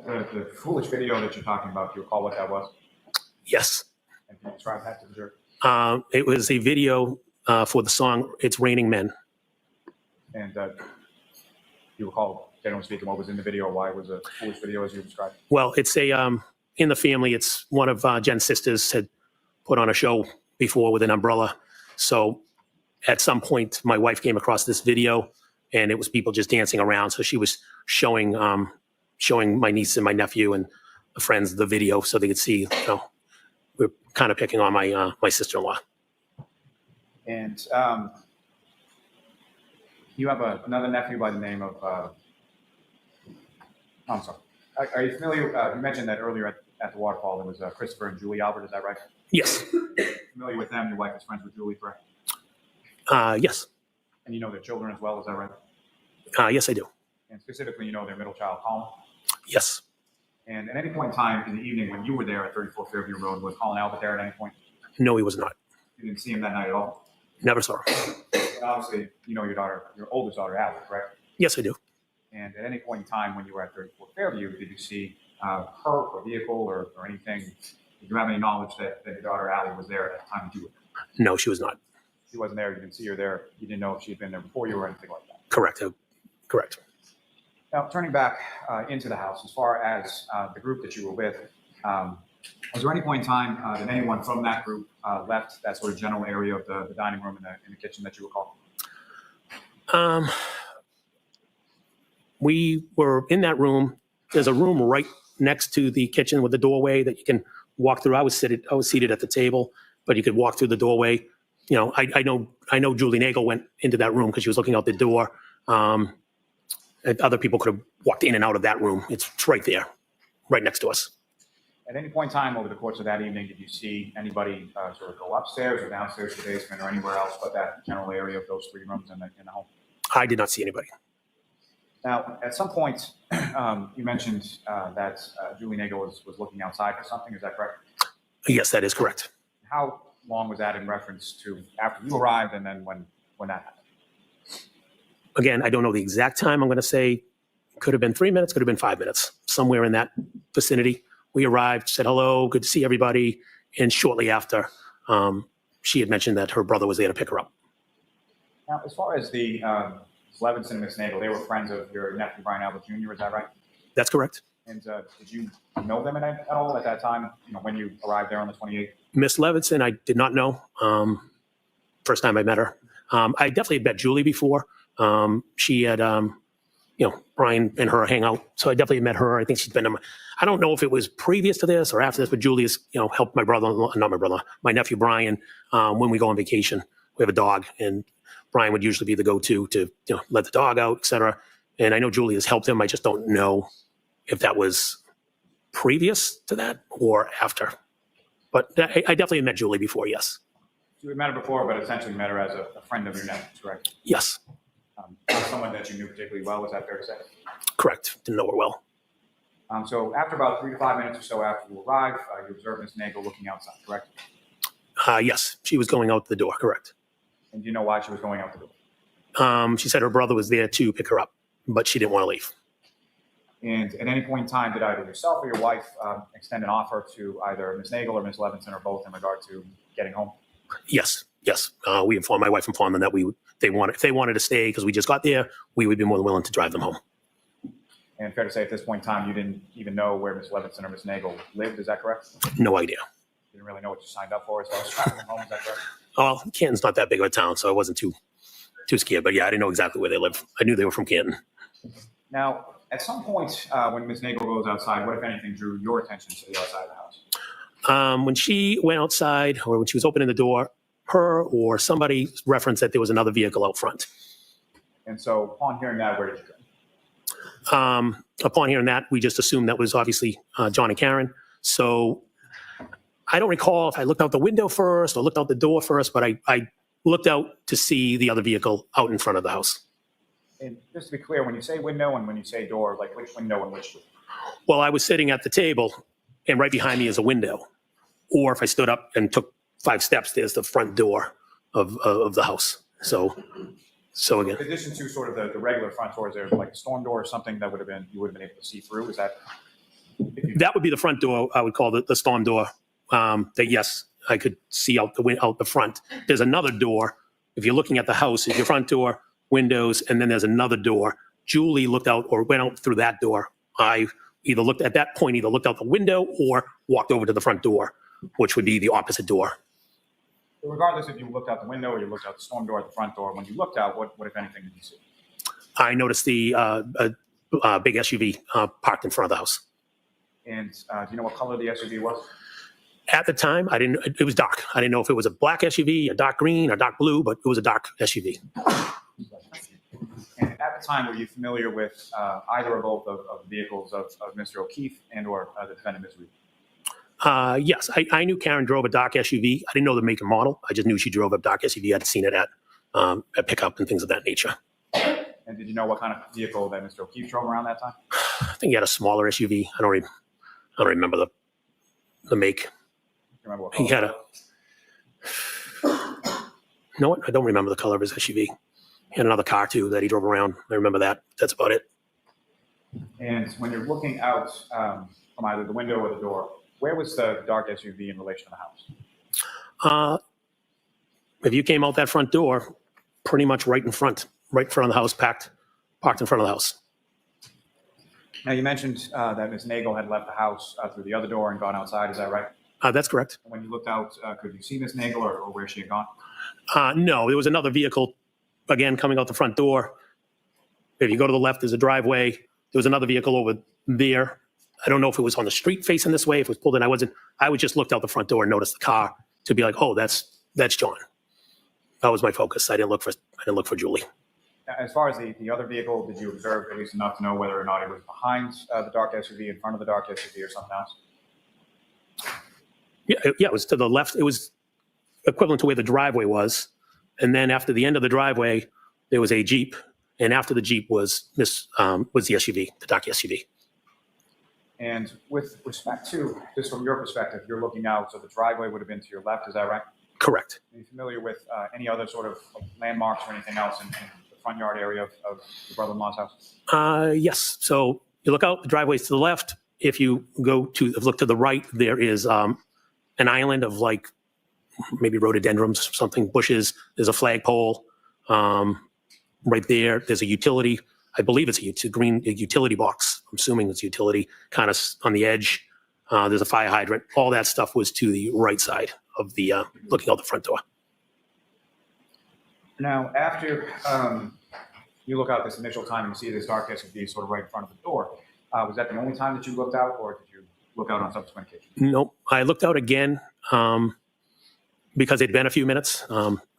The foolish video that you're talking about, do you recall what that was? Yes. And can you describe that to the jury? It was a video for the song It's Raining Men. And do you recall, generally speaking, what was in the video? Why it was a foolish video as you described? Well, it's a in the family. It's one of Jen's sisters had put on a show before with an umbrella. So at some point, my wife came across this video, and it was people just dancing around. So she was showing my niece and my nephew and the friends the video so they could see. We're kind of picking on my sister-in-law. And you have another nephew by the name of. I'm sorry. Are you familiar? You mentioned that earlier at the waterfall there was Christopher and Julie Albert. Is that right? Yes. Familiar with them? Your wife is friends with Julie, correct? Yes. And you know their children as well. Is that right? Yes, I do. And specifically, you know their middle child, Colin. Yes. And at any point in time in the evening when you were there at 34 Fairview Road, was Colin Albert there at any point? No, he was not. You didn't see him that night at all? Never saw him. And obviously, you know your oldest daughter, Allie, correct? Yes, I do. And at any point in time when you were at 34 Fairview, did you see her or vehicle or anything? Did you have any knowledge that your daughter, Allie, was there at the time you were there? No, she was not. She wasn't there. You didn't see her there. You didn't know if she had been there before you or anything like that. Correct. Correct. Now, turning back into the house, as far as the group that you were with, was there any point in time that anyone from that group left that sort of general area of the dining room and the kitchen that you recall? We were in that room. There's a room right next to the kitchen with the doorway that you can walk through. I was seated at the table, but you could walk through the doorway. You know, I know Julie Nagel went into that room because she was looking out the door. And other people could have walked in and out of that room. It's right there, right next to us. At any point in time over the course of that evening, did you see anybody sort of go upstairs or downstairs to the basement or anywhere else but that general area of those three rooms in the home? I did not see anybody. Now, at some point, you mentioned that Julie Nagel was looking outside for something. Is that correct? Yes, that is correct. How long was that in reference to after you arrived and then when that happened? Again, I don't know the exact time. I'm going to say could have been 3 minutes, could have been 5 minutes, somewhere in that vicinity. We arrived, said hello, good to see everybody. And shortly after, she had mentioned that her brother was there to pick her up. Now, as far as the Levinson and Miss Nagel, they were friends of your nephew, Brian Albert Jr., is that right? That's correct. And did you know them at all at that time, when you arrived there on the 28th? Miss Levinson, I did not know. First time I met her. I definitely had met Julie before. She had, Brian and her hang out. So I definitely met her. I think she's been, I don't know if it was previous to this or after this, but Julie has, helped my nephew, Brian, when we go on vacation. We have a dog, and Brian would usually be the go-to to, let the dog out, et cetera. And I know Julie has helped him. I just don't know if that was previous to that or after. But I definitely met Julie before, yes. You had met her before, but essentially met her as a friend of your nephew, correct? Yes. Not someone that you knew particularly well, is that fair to say? Correct. Didn't know her well. So after about 3 to 5 minutes or so after you arrived, you observed Miss Nagel looking outside, correct? Yes, she was going out the door, correct. And do you know why she was going out the door? She said her brother was there to pick her up, but she didn't want to leave. And at any point in time, did either yourself or your wife extend an offer to either Miss Nagel or Miss Levinson or both in regard to getting home? Yes. My wife informed them that if they wanted to stay because we just got there, we would be more than willing to drive them home. And fair to say at this point in time, you didn't even know where Miss Levinson or Miss Nagel lived, is that correct? No idea. You didn't really know what you signed up for as far as driving them home, is that correct? Well, Canton's not that big of a town, so I wasn't too scared. But yeah, I didn't know exactly where they live. I knew they were from Canton. Now, at some point when Miss Nagel goes outside, what, if anything, drew your attention to the outside of the house? When she went outside or when she was opening the door, her or somebody referenced that there was another vehicle out front. And so upon hearing that, where did you go? upon hearing that, we just assumed that was obviously John and Karen. So I don't recall if I looked out the window first or looked out the door first, but I looked out to see the other vehicle out in front of the house. And just to be clear, when you say window and when you say door, like which window and which door? Well, I was sitting at the table, and right behind me is a window. Or if I stood up and took 5 steps, there's the front door of the house. So again, In addition to sort of the regular front doors, there's like a storm door or something that you would have been able to see through. Is that? that would be the front door. I would call the storm door. That yes, I could see out the front. There's another door. If you're looking at the house, it's your front door, windows, and then there's another door. Julie looked out or went out through that door. I either looked at that point, either looked out the window or walked over to the front door, which would be the opposite door. Regardless if you looked out the window or you looked out the storm door at the front door, when you looked out, what if anything, did you see? I noticed the big SUV parked in front of the house. And do you know what color the SUV was? At the time, I didn't. It was dark. I didn't know if it was a black SUV, a dark green, a dark blue, but it was a dark SUV. And at the time, were you familiar with either or both of the vehicles of Mr. O'Keefe and or the defendant, Ms. Reed? Yes, I knew Karen drove a dark SUV. I didn't know the make and model. I just knew she drove a dark SUV. I'd seen it at pickup and things of that nature. And did you know what kind of vehicle that Mr. O'Keefe drove around that time? I think he had a smaller SUV. I don't remember the make. Do you remember what He color? had you know what? I don't remember the color of his SUV. He had another car too that he drove around. I remember that. That's about it. And when you're looking out from either the window or the door, where was the dark SUV in relation to the house? If you came out that front door, pretty much right in front of the house, parked in front of the house. Now, you mentioned that Ms. Nagel had left the house through the other door and gone outside. Is that right? That's correct. When you looked out, could you see Ms. Nagel or where she had gone? No, there was another vehicle, again, coming out the front door. If you go to the left, there's a driveway. There was another vehicle over there. I don't know if it was on the street facing this way, if it was pulled in. I just looked out the front door and noticed the car to be like, oh, that's John. That was my focus. I didn't look for Julie. As far as the other vehicle, did you observe at least enough to know whether or not it was behind the dark SUV, in front of the dark SUV, or something else? Yeah, it was to the left. It was equivalent to where the driveway was. And then after the end of the driveway, there was a Jeep. And after the Jeep was the SUV, the dark SUV. And with respect to, just from your perspective, you're looking out, so the driveway would have been to your left, is that right? Correct. Are you familiar with any other sort of landmarks or anything else in the front yard area of your brother-in-law's house? Yes. So you look out, the driveway's to the left. If you look to the right, there is an island of like maybe rhododendrons, something, bushes. There's a flagpole right there. There's a utility. I believe it's a green utility box. I'm assuming it's utility, kind of on the edge. There's a fire hydrant. All that stuff was to the right side of the looking out the front door. Now, after you look out this initial time and you see this dark SUV sort of right in front of the door, was that the only time that you looked out, or did you look out on subsequent occasions? Nope. I looked out again because it'd been a few minutes.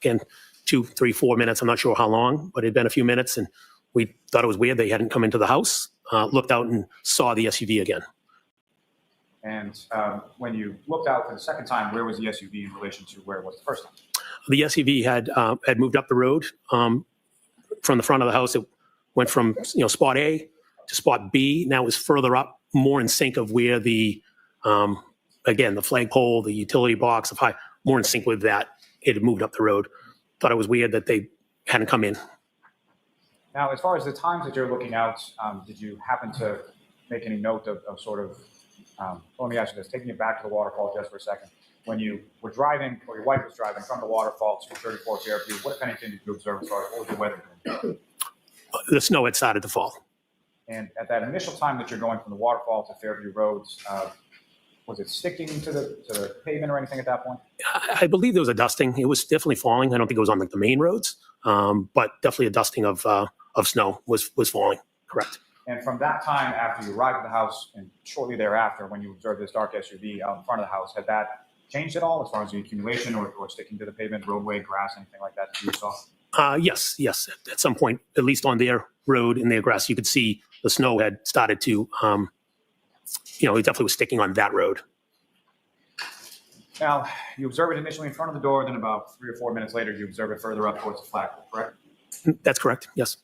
Again, 2, 3, 4 minutes. I'm not sure how long, but it'd been a few minutes, and we thought it was weird they hadn't come into the house. Looked out and saw the SUV again. And when you looked out for the second time, where was the SUV in relation to where it was the first time? The SUV had moved up the road from the front of the house. It went from spot A to spot B. Now it was further up, more in sync of where the again the flagpole, the utility box, more in sync with that. It had moved up the road. Thought it was weird that they hadn't come in. Now, as far as the times that you're looking out, did you happen to make any note of sort of, let me ask you this, taking it back to the waterfall just for a second. When you were driving, or your wife was driving from the waterfall to 34 Fairview, what, if anything, did you observe as far as what was the weather doing? The snow had started to fall. And at that initial time that you're going from the waterfall to Fairview Roads, was it sticking to the pavement or anything at that point? I believe there was a dusting. It was definitely falling. I don't think it was on like the main roads, but definitely a dusting of snow was falling. Correct. And from that time after you arrived at the house and shortly thereafter when you observed this dark SUV out in front of the house, had that changed at all as far as the accumulation or sticking to the pavement, roadway, grass, anything like that you saw? Yes. At some point, at least on their road in their grass, you could see the snow had started to, it definitely was sticking on that road. Now, you observe it initially in front of the door, then about 3 or 4 minutes later, you observe it further up towards the flagpole, correct? That's correct, yes.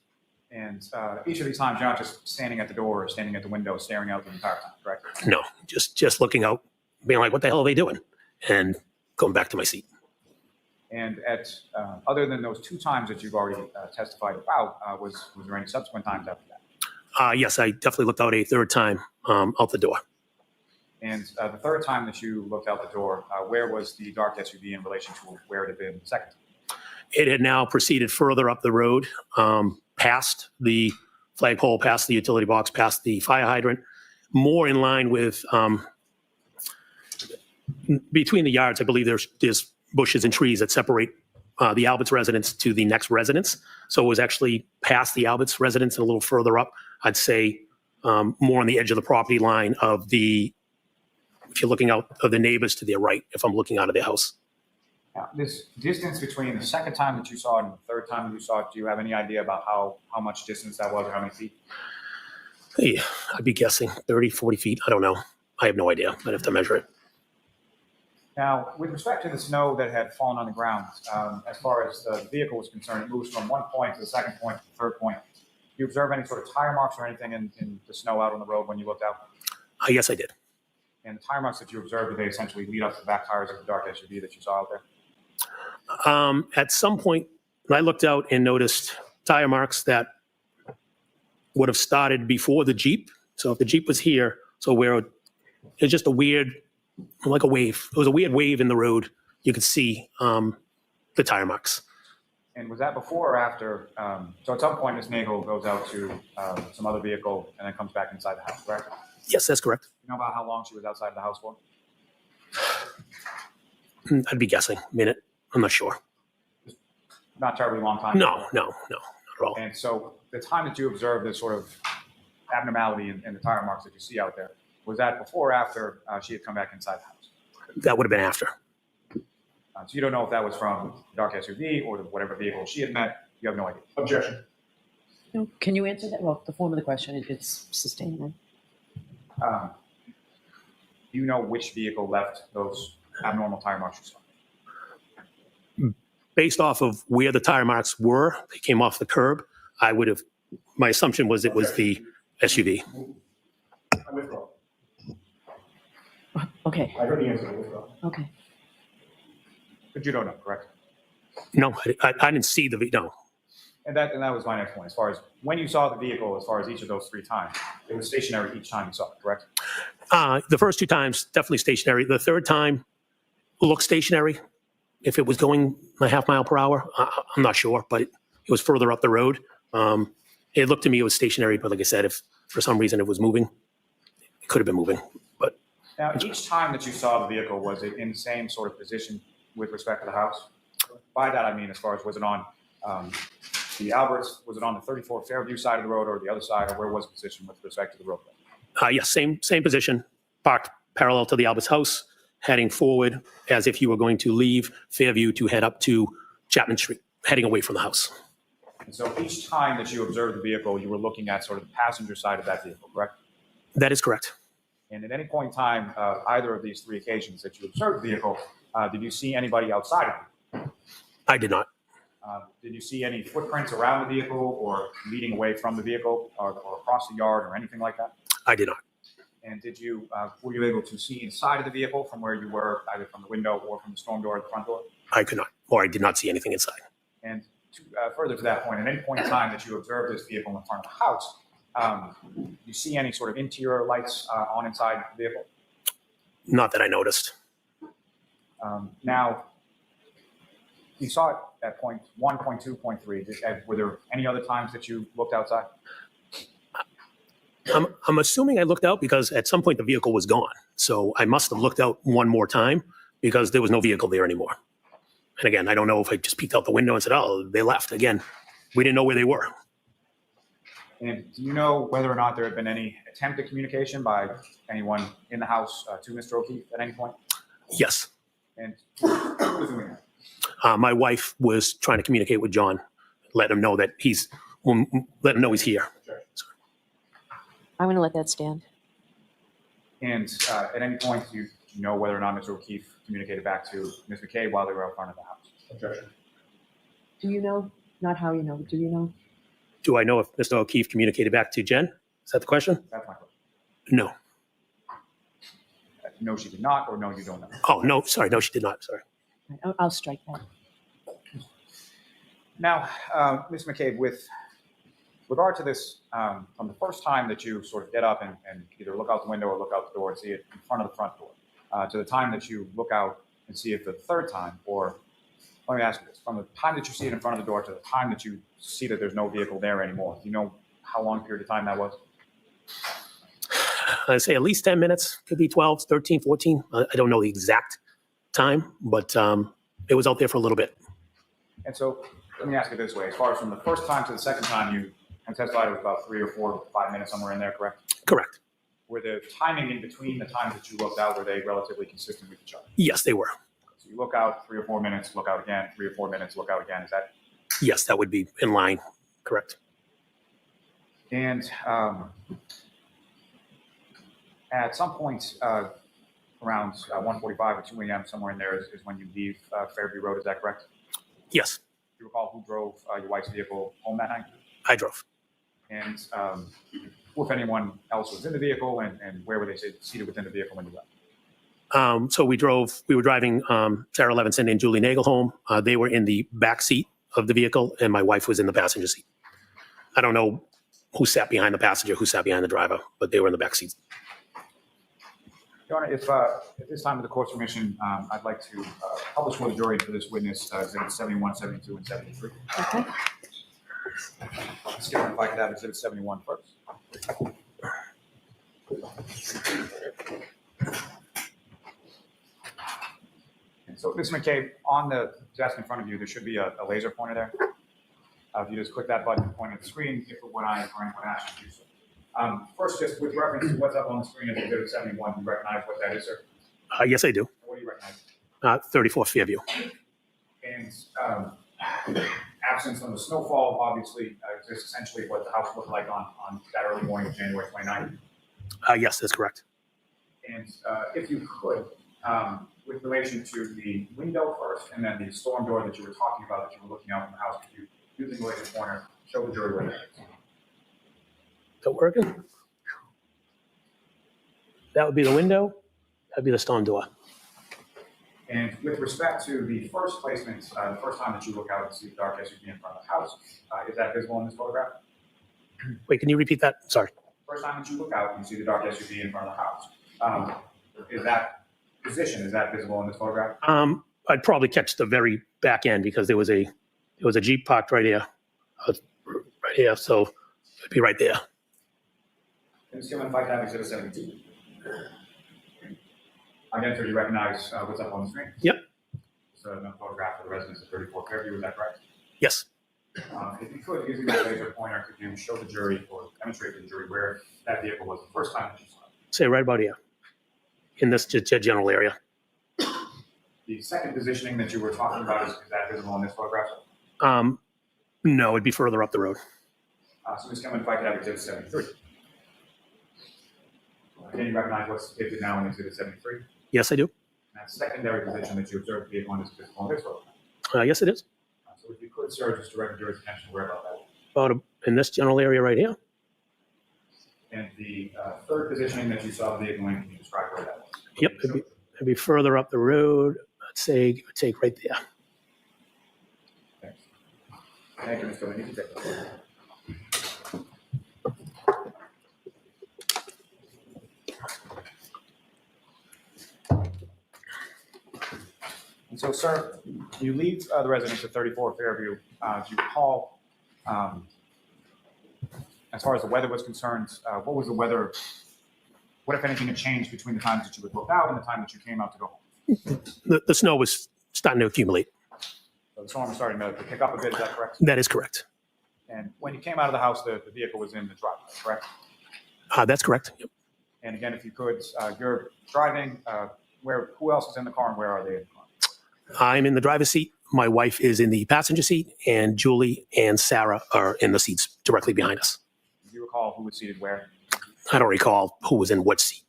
And each of these times, you're not just standing at the door or standing at the window, staring out the entire time, correct? No, just looking out, being like, what the hell are they doing? And going back to my seat. And at other than those 2 times that you've already testified about, was there any subsequent times after that? Yes, I definitely looked out a third time out the door. And the third time that you looked out the door, where was the dark SUV in relation to where it had been the second time? It had now proceeded further up the road, past the flagpole, past the utility box, past the fire hydrant, more in line with between the yards. I believe there's bushes and trees that separate the Alberts residence to the next residence. So it was actually past the Alberts residence and a little further up. I'd say more on the edge of the property line of if you're looking out of the neighbors to their right, if I'm looking out of their house. Now, this distance between the second time that you saw it and the third time that you saw it, do you have any idea about how much distance that was or how many feet? Hey, I'd be guessing 30, 40 feet. I don't know. I have no idea. I'd have to measure it. Now, with respect to the snow that had fallen on the ground, as far as the vehicle was concerned, it moves from one point to the second point to the third point. Do you observe any sort of tire marks or anything in the snow out on the road when you looked out? Yes, I did. And the tire marks that you observed, did they essentially lead up to the back tires of the dark SUV that you saw out there? At some point, I looked out and noticed tire marks that would have started before the Jeep. So if the Jeep was here, it's just a weird, like a wave. It was a weird wave in the road. You could see the tire marks. And was that before or after? So at some point, Ms. Nagel goes out to some other vehicle and then comes back inside the house, correct? Yes, that's correct. You know about how long she was outside of the house for? I'd be guessing a minute. I'm not sure. Not terribly long time. No, not at all. And so the time that you observed this sort of abnormality in the tire marks that you see out there, was that before or after she had come back inside the house? That would have been after. So you don't know if that was from the dark SUV or whatever vehicle she had met. You have no idea. Objection. No, can you answer that? Well, the form of the question, it's sustained, right? Do you know which vehicle left those abnormal tire marks you saw? Based off of where the tire marks were, they came off the curb. My assumption was it was the SUV. I withdraw. Okay, I heard the answer. I withdraw. okay. But you don't know, correct? No, I didn't see the no. And that was my next point. As far as when you saw the vehicle, as far as each of those 3 times, it was stationary each time you saw it, correct? The first 2 times, definitely stationary. The third time looked stationary. If it was going a half mile per hour, I'm not sure, but it was further up the road. It looked to me it was stationary, but like I said, if for some reason it was moving, it could have been moving. But now, each time that you saw the vehicle, was it in the same sort of position with respect to the house? By that, I mean, as far as was it on the Alberts, was it on the 34 Fairview side of the road or the other side, or where was the position with respect to the road? yes, same position, parked parallel to the Alberts house, heading forward as if you were going to leave Fairview to head up to Chapman Street, heading away from the house. And so each time that you observed the vehicle, you were looking at sort of the passenger side of that vehicle, correct? That is correct. And at any point in time, either of these 3 occasions that you observed the vehicle, did you see anybody outside of it? I did not. Did you see any footprints around the vehicle or leading away from the vehicle or across the yard or anything like that? I did not. And were you able to see inside of the vehicle from where you were, either from the window or from the storm door or the front door? I could not, or I did not see anything inside. And further to that point, at any point in time that you observed this vehicle in front of the house, you see any sort of interior lights on inside the vehicle? Not that I noticed. Now, you saw it at point 1, point 2, point 3. Were there any other times that you looked outside? I'm assuming I looked out because at some point the vehicle was gone. So I must have looked out one more time because there was no vehicle there anymore. And again, I don't know if I just peeked out the window and said, oh, they left. Again, we didn't know where they were. And do you know whether or not there had been any attempt at communication by anyone in the house to Mr. O'Keefe at any point? Yes. And who was doing that? My wife was trying to communicate with John, let him know that he's here. I'm going to let that stand. And at any point, do you know whether or not Mr. O'Keefe communicated back to Ms. McCabe while they were out front of the house? Objection. Do you know? Not how you know, but do you know? Do I know if Mr. O'Keefe communicated back to Jen? Is that the question? That's my question. No. No, she did not, or no, you don't know? Oh, no, sorry. No, she did not. Sorry. I'll strike that. Now, Ms. McCabe, with regard to this, from the first time that you sort of get up and either look out the window or look out the door and see it in front of the front door, to the time that you look out and see it for the third time, or let me ask you this, from the time that you see it in front of the door to the time that you see that there's no vehicle there anymore, do you know how long a period of time that was? I'd say at least 10 minutes, could be 12, 13, 14. I don't know the exact time, but it was out there for a little bit. And so let me ask it this way. As far as from the first time to the second time, you testified it was about 3 or 4 or 5 minutes, somewhere in there, correct? Correct. Were the timing in between the times that you looked out, were they relatively consistent with each other? Yes, they were. So you look out 3 or 4 minutes, look out again, 3 or 4 minutes, look out again. Is that? Yes, that would be in line. Correct. And at some point around 1:45 or 2 a.m., somewhere in there is when you leave Fairview Road. Is that correct? Yes, Do you recall who drove your wife's vehicle home that night? I drove. And if anyone else was in the vehicle, and where were they seated within the vehicle when you left? So we were driving Sarah Levinson and Julie Nagel home. They were in the back seat of the vehicle, and my wife was in the passenger seat. I don't know who sat behind the passenger, who sat behind the driver, but they were in the back seat. Your Honor, if at this time with the court's permission, I'd like to publish for the jury for this witness exhibits 71, 72, and 73. Okay. Skip, if I could have exhibit 71 first. And so, Ms. McCabe, on the desk in front of you, there should be a laser pointer there. If you just click that button and point at the screen, if when I ask you to do so. First, just with reference to what's up on the screen as exhibit 71, do you recognize what that is, sir? Yes, I do. What do you recognize? 34 Fairview. And absence from the snowfall, obviously, exists essentially what the house looked like on that early morning of January 29th. Yes, that's correct. And if you could, with relation to the window first, and then the storm door that you were talking about, that you were looking out from the house, could you, using the laser pointer, show the jury where that is? Is that working? That would be the window. That'd be the storm door. And with respect to the first placement, the first time that you look out and see the dark SUV in front of the house, is that visible in this photograph? Wait, can you repeat that? Sorry. First time that you look out and you see the dark SUV in front of the house, is that position, is that visible in this photograph? I'd probably catch the very back end because there was a Jeep parked right here, so it'd be right there. And Ms. Gilman, if I could have exhibit 72. Again, sir, you recognize what's up on the screen? Yep. It's a photograph of the residence of 34 Fairview, is that correct? Yes. If you could, using that laser pointer, could you show the jury or demonstrate to the jury where that vehicle was the first time that you saw it? Say right about here, in this general area. The second positioning that you were talking about, is that visible in this photograph? No, it'd be further up the road. So Ms. Gilman, if I could have exhibit 73. Can you recognize what's depicted now in exhibit 73? Yes, I do. And that secondary position that you observed the vehicle in is visible in this photograph. Yes, it is. So if you could, sir, just direct the jury's attention where about that. About in this general area right here. And the third positioning that you saw the vehicle in, can you describe where that was? Yep, it'd be further up the road. I'd say, give or take, right there. Thanks. Thank you, Mr. Gilman. You can take that. And so, sir, you leave the residence of 34 Fairview. Do you recall, as far as the weather was concerned, what was the weather? What, if anything, had changed between the times that you had looked out and the time that you came out to go home? The snow was starting to accumulate. So the storm was starting to pick up a bit. Is that correct? That is correct. And when you came out of the house, the vehicle was in the driveway, correct? That's correct. Yep. And again, if you could, you're driving. Who else is in the car, and where are they in the car? I'm in the driver's seat. My wife is in the passenger seat, and Julie and Sarah are in the seats directly behind us. Do you recall who was seated where? I don't recall who was in what seat.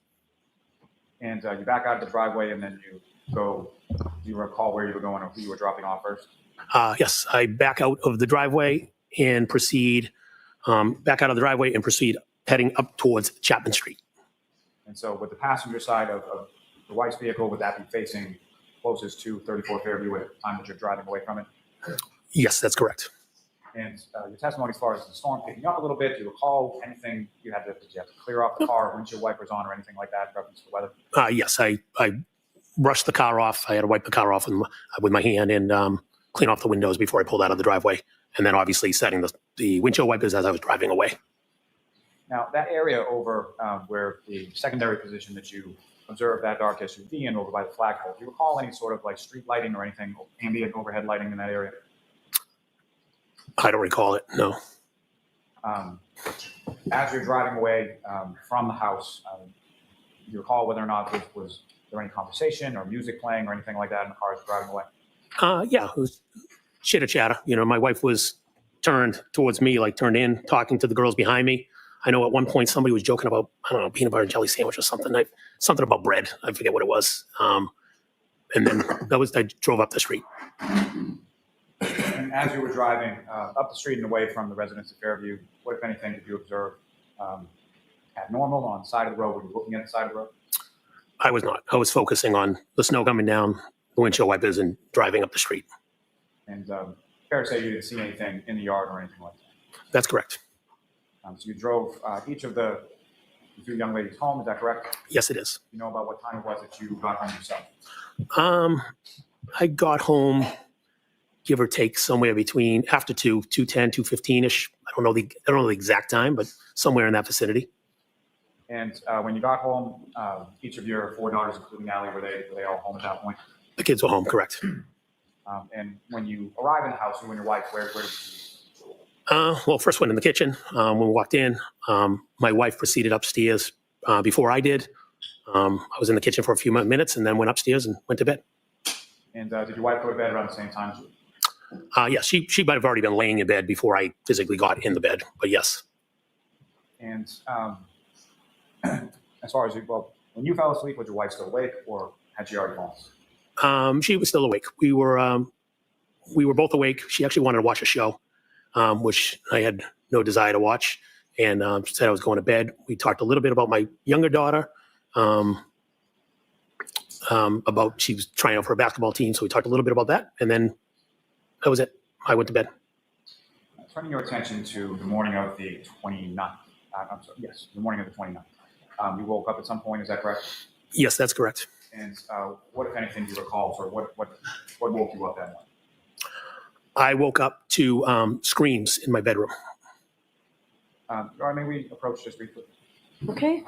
And you back out of the driveway and then you go, do you recall where you were going or who you were dropping off first? Yes, I back out of the driveway and proceed heading up towards Chapman Street. And so with the passenger side of the wife's vehicle, would that be facing closest to 34 Fairview at the time that you're driving away from it? Yes, that's correct. And your testimony as far as the storm picking up a little bit, do you recall anything did you have to clear off the car, windshield wipers on, or anything like that in reference to the weather? Yes, I brushed the car off. I had to wipe the car off with my hand and clean off the windows before I pulled out of the driveway. And then obviously setting the windshield wipers as I was driving away. Now, that area over where the secondary position that you observed that dark SUV in over by the flagpole, do you recall any sort of like street lighting or anything, ambient overhead lighting in that area? I don't recall it, no. As you're driving away from the house, do you recall whether or not was there any conversation or music playing or anything like that in the car as you're driving away? Yeah, it was chitter chatter. You know, my wife was turned towards me, like turned in, talking to the girls behind me. I know at one point somebody was joking about, I don't know, peanut butter and jelly sandwich or something. Something about bread. I forget what it was. And then I drove up the street. And as you were driving up the street and away from the residence of Fairview, what, if anything, did you observe abnormal on the side of the road? Were you looking at the side of the road? I was not. I was focusing on the snow coming down, the windshield wipers, and driving up the street. And fair to say you didn't see anything in the yard or anything like that? That's correct. So you drove each of the two young ladies home, is that correct? Yes, it is. You know about what time it was that you got home yourself? I got home, give or take, somewhere between after 2:10, 2:15-ish. I don't know the exact time, but somewhere in that vicinity. And when you got home, each of your four daughters, including Allie, were they all home at that point? The kids were home, correct. And when you arrived in the house, you and your wife, where did you? Well, first went in the kitchen. When we walked in, my wife proceeded upstairs before I did. I was in the kitchen for a few minutes and then went upstairs and went to bed. And did your wife go to bed around the same time as you? Yes, she might have already been laying in bed before I physically got in the bed, but yes. And as far as when you fell asleep, was your wife still awake, or had she already fallen? She was still awake. We were both awake. She actually wanted to watch a show, which I had no desire to watch, and said I was going to bed. We talked a little bit about my younger daughter, about she was trying out for a basketball team, so we talked a little bit about that, and then that was it. I went to bed. Turning your attention to the morning of the 29th. Yes, the morning of the 29th. You woke up at some point, is that correct? Yes, that's correct. And what, if anything, do you recall? Or what woke you up that morning? I woke up to screams in my bedroom. Or may we approach this briefly? Okay.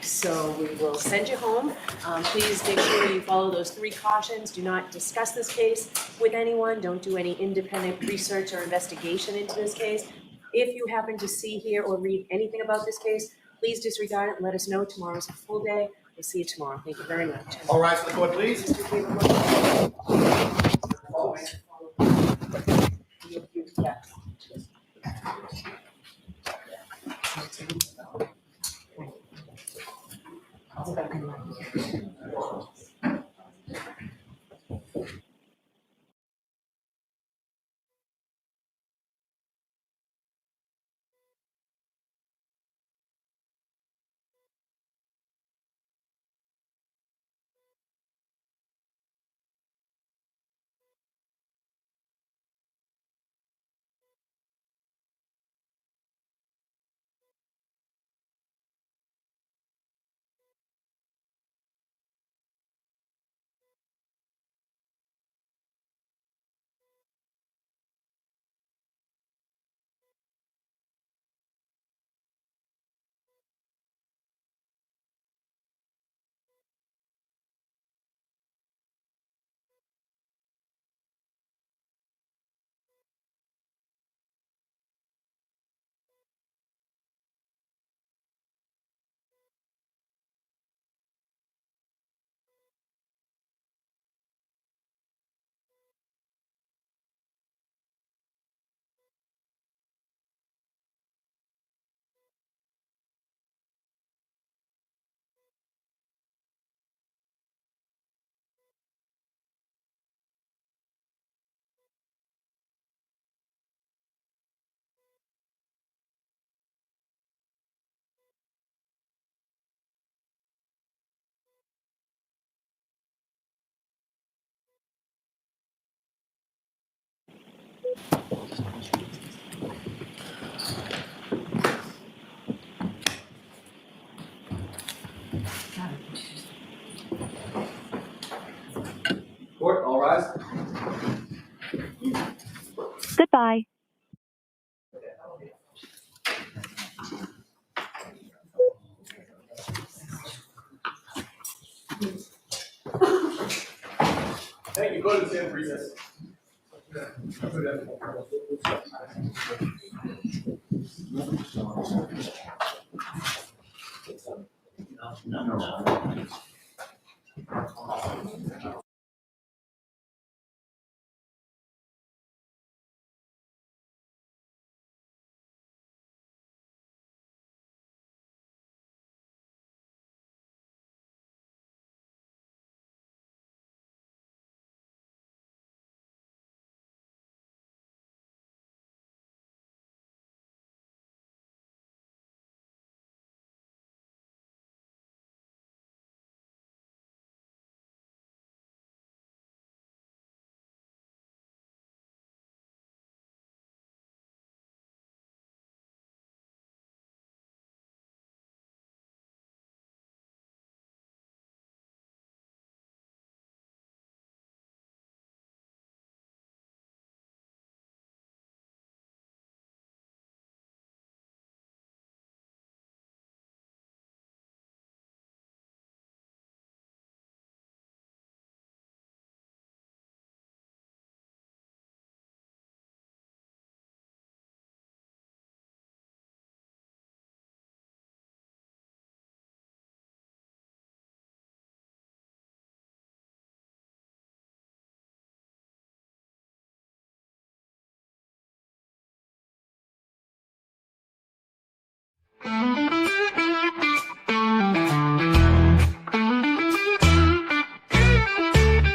So we will send you home. Please make sure you follow those 3 cautions. Do not discuss this case with anyone. Don't do any independent research or investigation into this case. If you happen to see, hear, or read anything about this case, please disregard it and let us know. Tomorrow's a full day. We'll see you tomorrow. Thank you very much. All rise for the court, please. Goodbye. Thank you. Go to the stand for recess.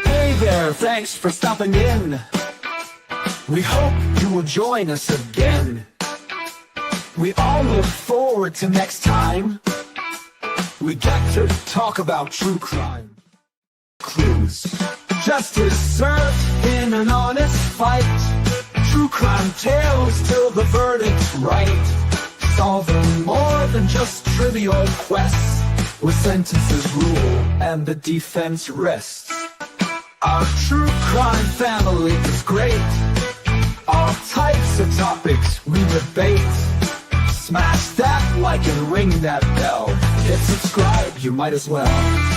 Hey there, thanks for stopping in. We hope you will join us again. We all look forward to next time. We get to talk about true crime. Clues. Justice served in an honest fight. True crime tales till the verdict's right. Solving more than just trivial quests, where sentences rule and the defense rests. Our true crime family is great. All types of topics we debate. Smash that like and ring that bell. Hit subscribe, you might as well.